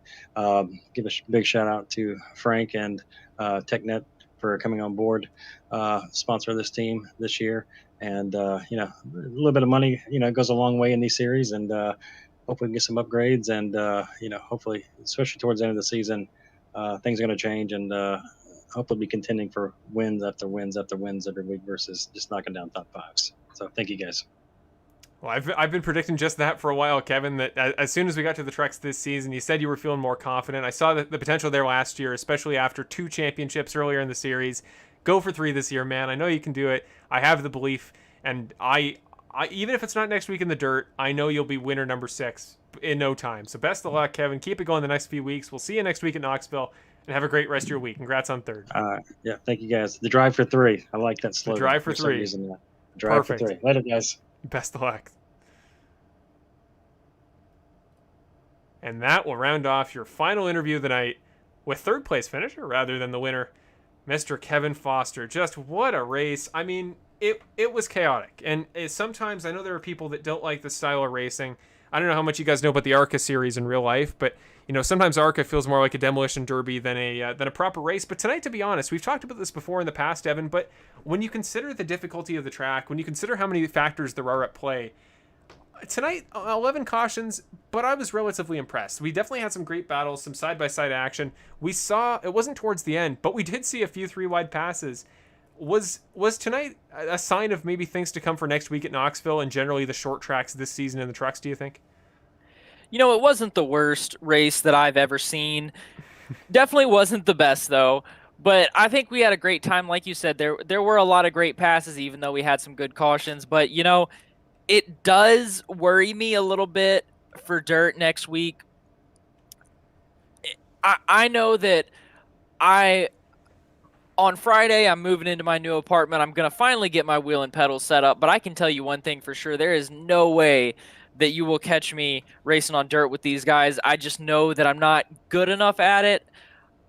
Give a big shout out to Frank and TechNet for coming on board, sponsor of this team this year, and a little bit of money goes a long way in these series, and hopefully we can get some upgrades, and hopefully, especially towards the end of the season, things are going to change, and hopefully be contending for wins after wins after wins every week versus just knocking down top 5s. So thank you guys. Well, I've been predicting just that for a while, Kevin, that as soon as we got to the trucks this season, you said you were feeling more confident. I saw the potential there last year, especially after 2 championships earlier in the series. Go for 3 this year, man. I know you can do it. I have the belief, and I even if it's not next week in the dirt, I know you'll be winner number 6 in no time. So best of luck, Kevin. Keep it going the next few weeks. We'll see you next week at Knoxville, and have a great rest of your week. Congrats on 3rd. Yeah, thank you guys. The drive for 3. I like that slogan. The drive for 3. Drive Perfect. For 3. Later, guys. Best of luck. And that will round off your final interview of the night with 3rd place finisher rather than the winner, Mr. Kevin Foster. Just what a race. I mean, it was chaotic. And sometimes I know there are people that don't like the style of racing. I don't know how much you guys know about the ARCA series in real life, but sometimes ARCA feels more like a demolition derby than a proper race. But tonight, to be honest, we've talked about this before in the past, Evan, but when you consider the difficulty of the track, when you consider how many factors there are at play, tonight, 11 cautions, but I was relatively impressed. We definitely had some great battles, some side-by-side action. We saw, it wasn't towards the end, but we did see a few 3-wide passes. Was tonight a sign of maybe things to come for next week at Knoxville and generally the short tracks this season in the trucks, do you think? It wasn't the worst race that I've ever seen. Definitely wasn't the best, though. But I think we had a great time. Like you said, there were a lot of great passes, even though we had some good cautions. But, it does worry me a little bit for dirt next week. I know that on Friday, I'm moving into my new apartment. I'm going to finally get my wheel and pedals set up. But I can tell you one thing for sure. There is no way that you will catch me racing on dirt with these guys. I just know that I'm not good enough at it.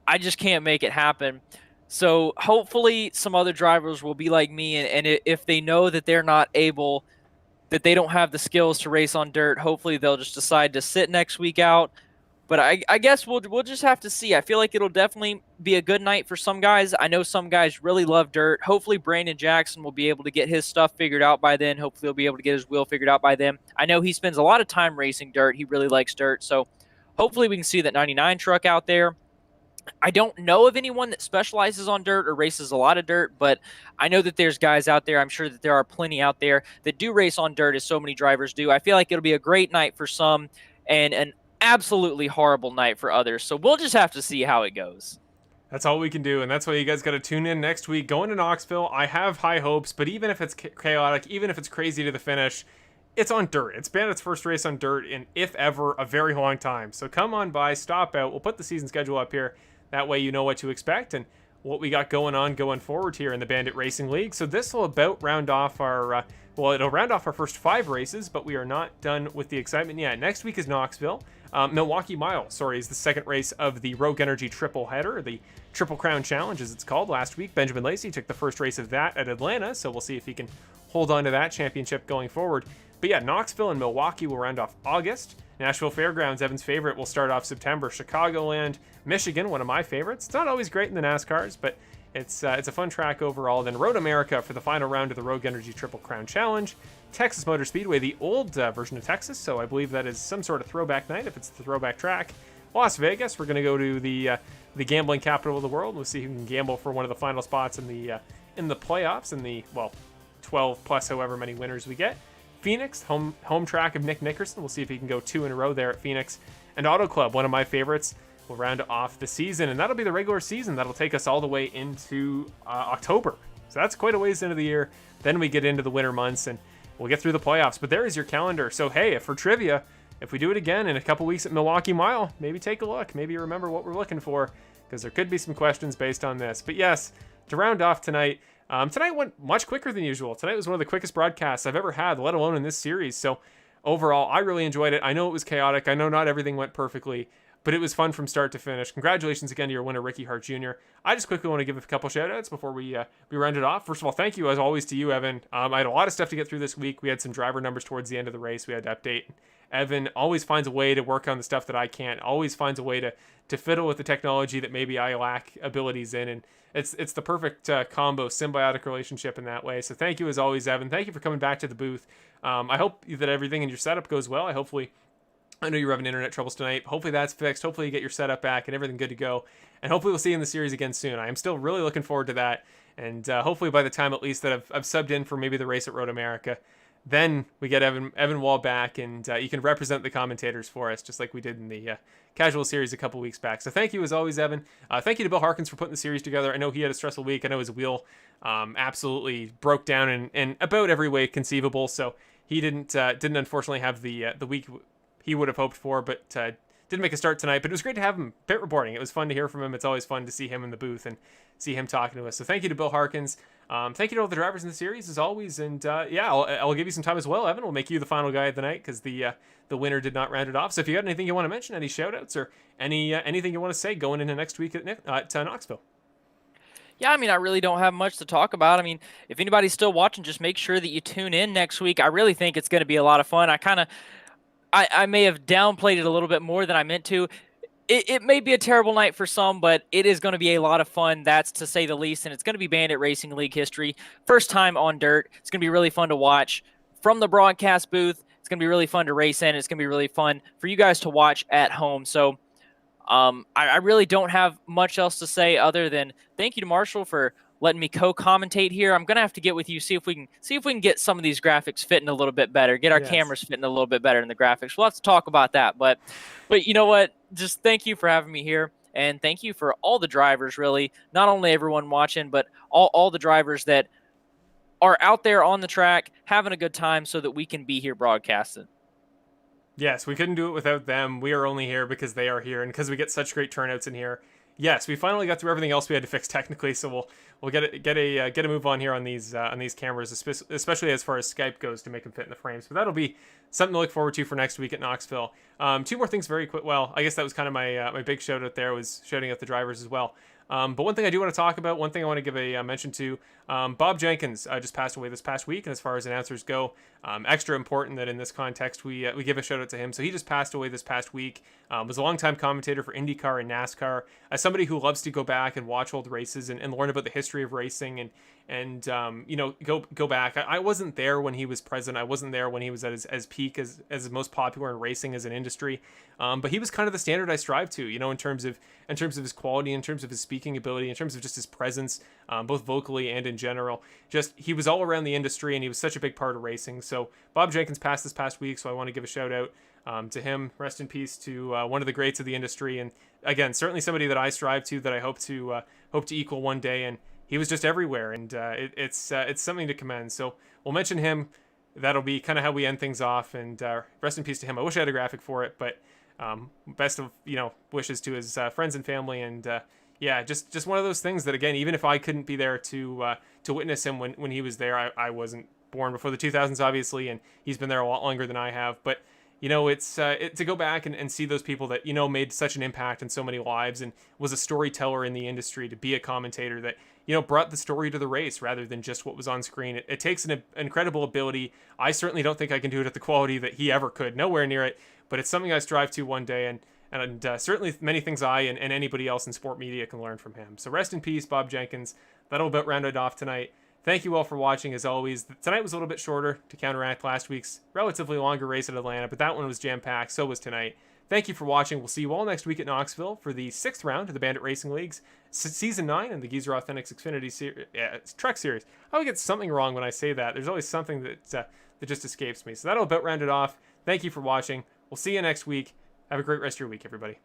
I just can't make it happen. So hopefully some other drivers will be like me. And if they know that they're not able that they don't have the skills to race on dirt. Hopefully they'll just decide to sit next week out. But I guess we'll just have to see. I feel like it'll definitely be a good night for some guys. I know some guys really love dirt. Hopefully Brandon Jackson will be able to get his stuff figured out by then. Hopefully he'll be able to get his wheel figured out by then. I know he spends a lot of time racing dirt. He really likes dirt. So hopefully we can see that 99 truck out there. I don't know of anyone that specializes on dirt or races a lot of dirt, but I know that there's guys out there. I'm sure that there are plenty out there that do race on dirt, as so many drivers do. I feel like it'll be a great night for some and an absolutely horrible night for others. So we'll just have to see how it goes. That's all we can do, and that's why you guys got to tune in next week. Going to Knoxville, I have high hopes, but even if it's chaotic, even if it's crazy to the finish, it's on dirt. It's Bandit's first race on dirt in, if ever, a very long time. So come on by, stop out. We'll put the season schedule up here. That way you know what to expect and what we got going forward here in the Bandit Racing League. So this will about round off our, it'll round off our first 5 races, but we are not done with the excitement yet. Next week is Knoxville. Milwaukee Mile, is the second race of the Rogue Energy triple header, the Triple Crown Challenge as it's called. Last week, Benjamin Lacey took the first race of that at Atlanta, so we'll see if he can hold on to that championship going forward. But yeah, Knoxville and Milwaukee will round off August. Nashville Fairgrounds, Evan's favorite, will start off September. Chicagoland, Michigan, one of my favorites. It's not always great in the NASCARs, but it's a fun track overall. Then Road America for the final round of the Rogue Energy Triple Crown Challenge. Texas Motor Speedway, the old version of Texas, so I believe that is some sort of throwback night if it's the throwback track. Las Vegas, we're going to go to the gambling capital of the world. We'll see who can gamble for one of the final spots in the playoffs, in the 12 plus however many winners we get. Phoenix, home track of Nick Nickerson. We'll see if he can go 2 in a row there at Phoenix. And Auto Club, one of my favorites, will round off the season, and that'll be the regular season. That'll take us all the way into October. So that's quite a ways into the year. Then we get into the winter months, and we'll get through the playoffs. But there is your calendar. So hey, for trivia, if we do it again in a couple weeks at Milwaukee Mile, maybe take a look. Maybe remember what we're looking for, because there could be some questions based on this. But yes, to round off tonight, tonight went much quicker than usual. Tonight was one of the quickest broadcasts I've ever had, let alone in this series. So overall, I really enjoyed it. I know it was chaotic. I know not everything went perfectly, but it was fun from start to finish. Congratulations again to your winner, Ricky Hart Jr. I just quickly want to give a couple shout outs before we round it off. First of all, thank you as always to you, Evan. I had a lot of stuff to get through this week. We had some driver numbers towards the end of the race we had to update. Evan always finds a way to work on the stuff that I can't, always finds a way to fiddle with the technology that maybe I lack abilities in, and it's the perfect combo, symbiotic relationship in that way. So thank you as always, Evan. Thank you for coming back to the booth. I hope that everything in your setup goes well. I know you're having internet troubles tonight. Hopefully that's fixed. Hopefully you get your setup back and everything good to go. And hopefully we'll see you in the series again soon. I am still really looking forward to that. And hopefully by the time at least that I've subbed in for maybe the race at Road America, then we get Evan Wall back, and you can represent the commentators for us, just like we did in the casual series a couple weeks back. So thank you as always, Evan. Thank you to Bill Harkins for putting the series together. I know he had a stressful week. I know his wheel absolutely broke down in about every way conceivable. So he didn't unfortunately have the week he would have hoped for, but didn't make a start tonight. But it was great to have him pit reporting. It was fun to hear from him. It's always fun to see him in the booth and see him talking to us. So thank you to Bill Harkins. Thank you to all the drivers in the series as always. And I'll give you some time as well, Evan. We'll make you the final guy of the night because the winner did not round it off. So if you got anything you want to mention, any shout outs or anything you want to say going into next week at Knoxville. Yeah, I mean, I really don't have much to talk about. I mean, if anybody's still watching, just make sure that you tune in next week. I really think it's going to be a lot of fun. I may have downplayed it a little bit more than I meant to. It may be a terrible night for some, but it is going to be a lot of fun. That's to say the least. And it's going to be Bandit Racing League history. First time on dirt. It's going to be really fun to watch from the broadcast booth. It's going to be really fun to race in. It's going to be really fun for you guys to watch at home. So I really don't have much else to say other than thank you to Marshall for letting me co-commentate here. I'm gonna have to get with you, see if we can get some of these graphics fitting a little bit better, get our cameras fitting a little bit better in the graphics. We'll have to talk about that. But you know what? Just thank you for having me here, and thank you for all the drivers, really. Not only everyone watching, but all the drivers that are out there on the track having a good time so that we can be here broadcasting. Yes, we couldn't do it without them. We are only here because they are here and because we get such great turnouts in here. Yes, we finally got through everything else we had to fix technically, so we'll get a move on here on these cameras, especially as far as Skype goes to make them fit in the frames. But that'll be something to look forward to for next week at Knoxville. 2 more things very quick. Well, I guess that was kind of my big shout out there, was shouting out the drivers as well. But one thing I do want to talk about, one thing I want to give a mention to, Bob Jenkins just passed away this past week, and as far as announcers go, extra important that in this context we give a shout out to him. So he just passed away this past week. Was a longtime commentator for IndyCar and NASCAR. As somebody who loves to go back and watch old races and learn about the history of racing and go back. I wasn't there when he was president. I wasn't there when he was at his peak as most popular in racing as an industry. But he was kind of the standard I strive to, in terms of his quality, in terms of his speaking ability, in terms of just his presence, both vocally and in general. Just he was all around the industry, and he was such a big part of racing. So Bob Jenkins passed this past week, so I want to give a shout out to him. Rest in peace to one of the greats of the industry, and again, certainly somebody that I strive to, that I hope to equal one day. And he was just everywhere, and it's something to commend. So we'll mention him. That'll be kind of how we end things off. And rest in peace to him. I wish I had a graphic for it, but best of wishes to his friends and family. And just one of those things that, again, even if I couldn't be there to witness him when he was there, I wasn't born before the 2000s, obviously, and he's been there a lot longer than I have. But it's to go back and see those people that made such an impact in so many lives, and was a storyteller in the industry, to be a commentator that brought the story to the race rather than just what was on screen. It takes an incredible ability. I certainly don't think I can do it at the quality that he ever could, nowhere near it, but it's something I strive to one day, and certainly many things I and anybody else in sport media can learn from him. So rest in peace, Bob Jenkins. That'll about round it off tonight. Thank you all for watching, as always. Tonight was a little bit shorter to counteract last week's relatively longer race at Atlanta, but that one was jam-packed, so was tonight. Thank you for watching. We'll see you all next week at Knoxville for the 6th round of the Bandit Racing League's Season 9 and the Geezer Authentics Xfinity Truck Series. I always get something wrong when I say that. There's always something that just escapes me. So that'll about round it off. Thank you for watching. We'll see you next week. Have a great rest of your week, everybody.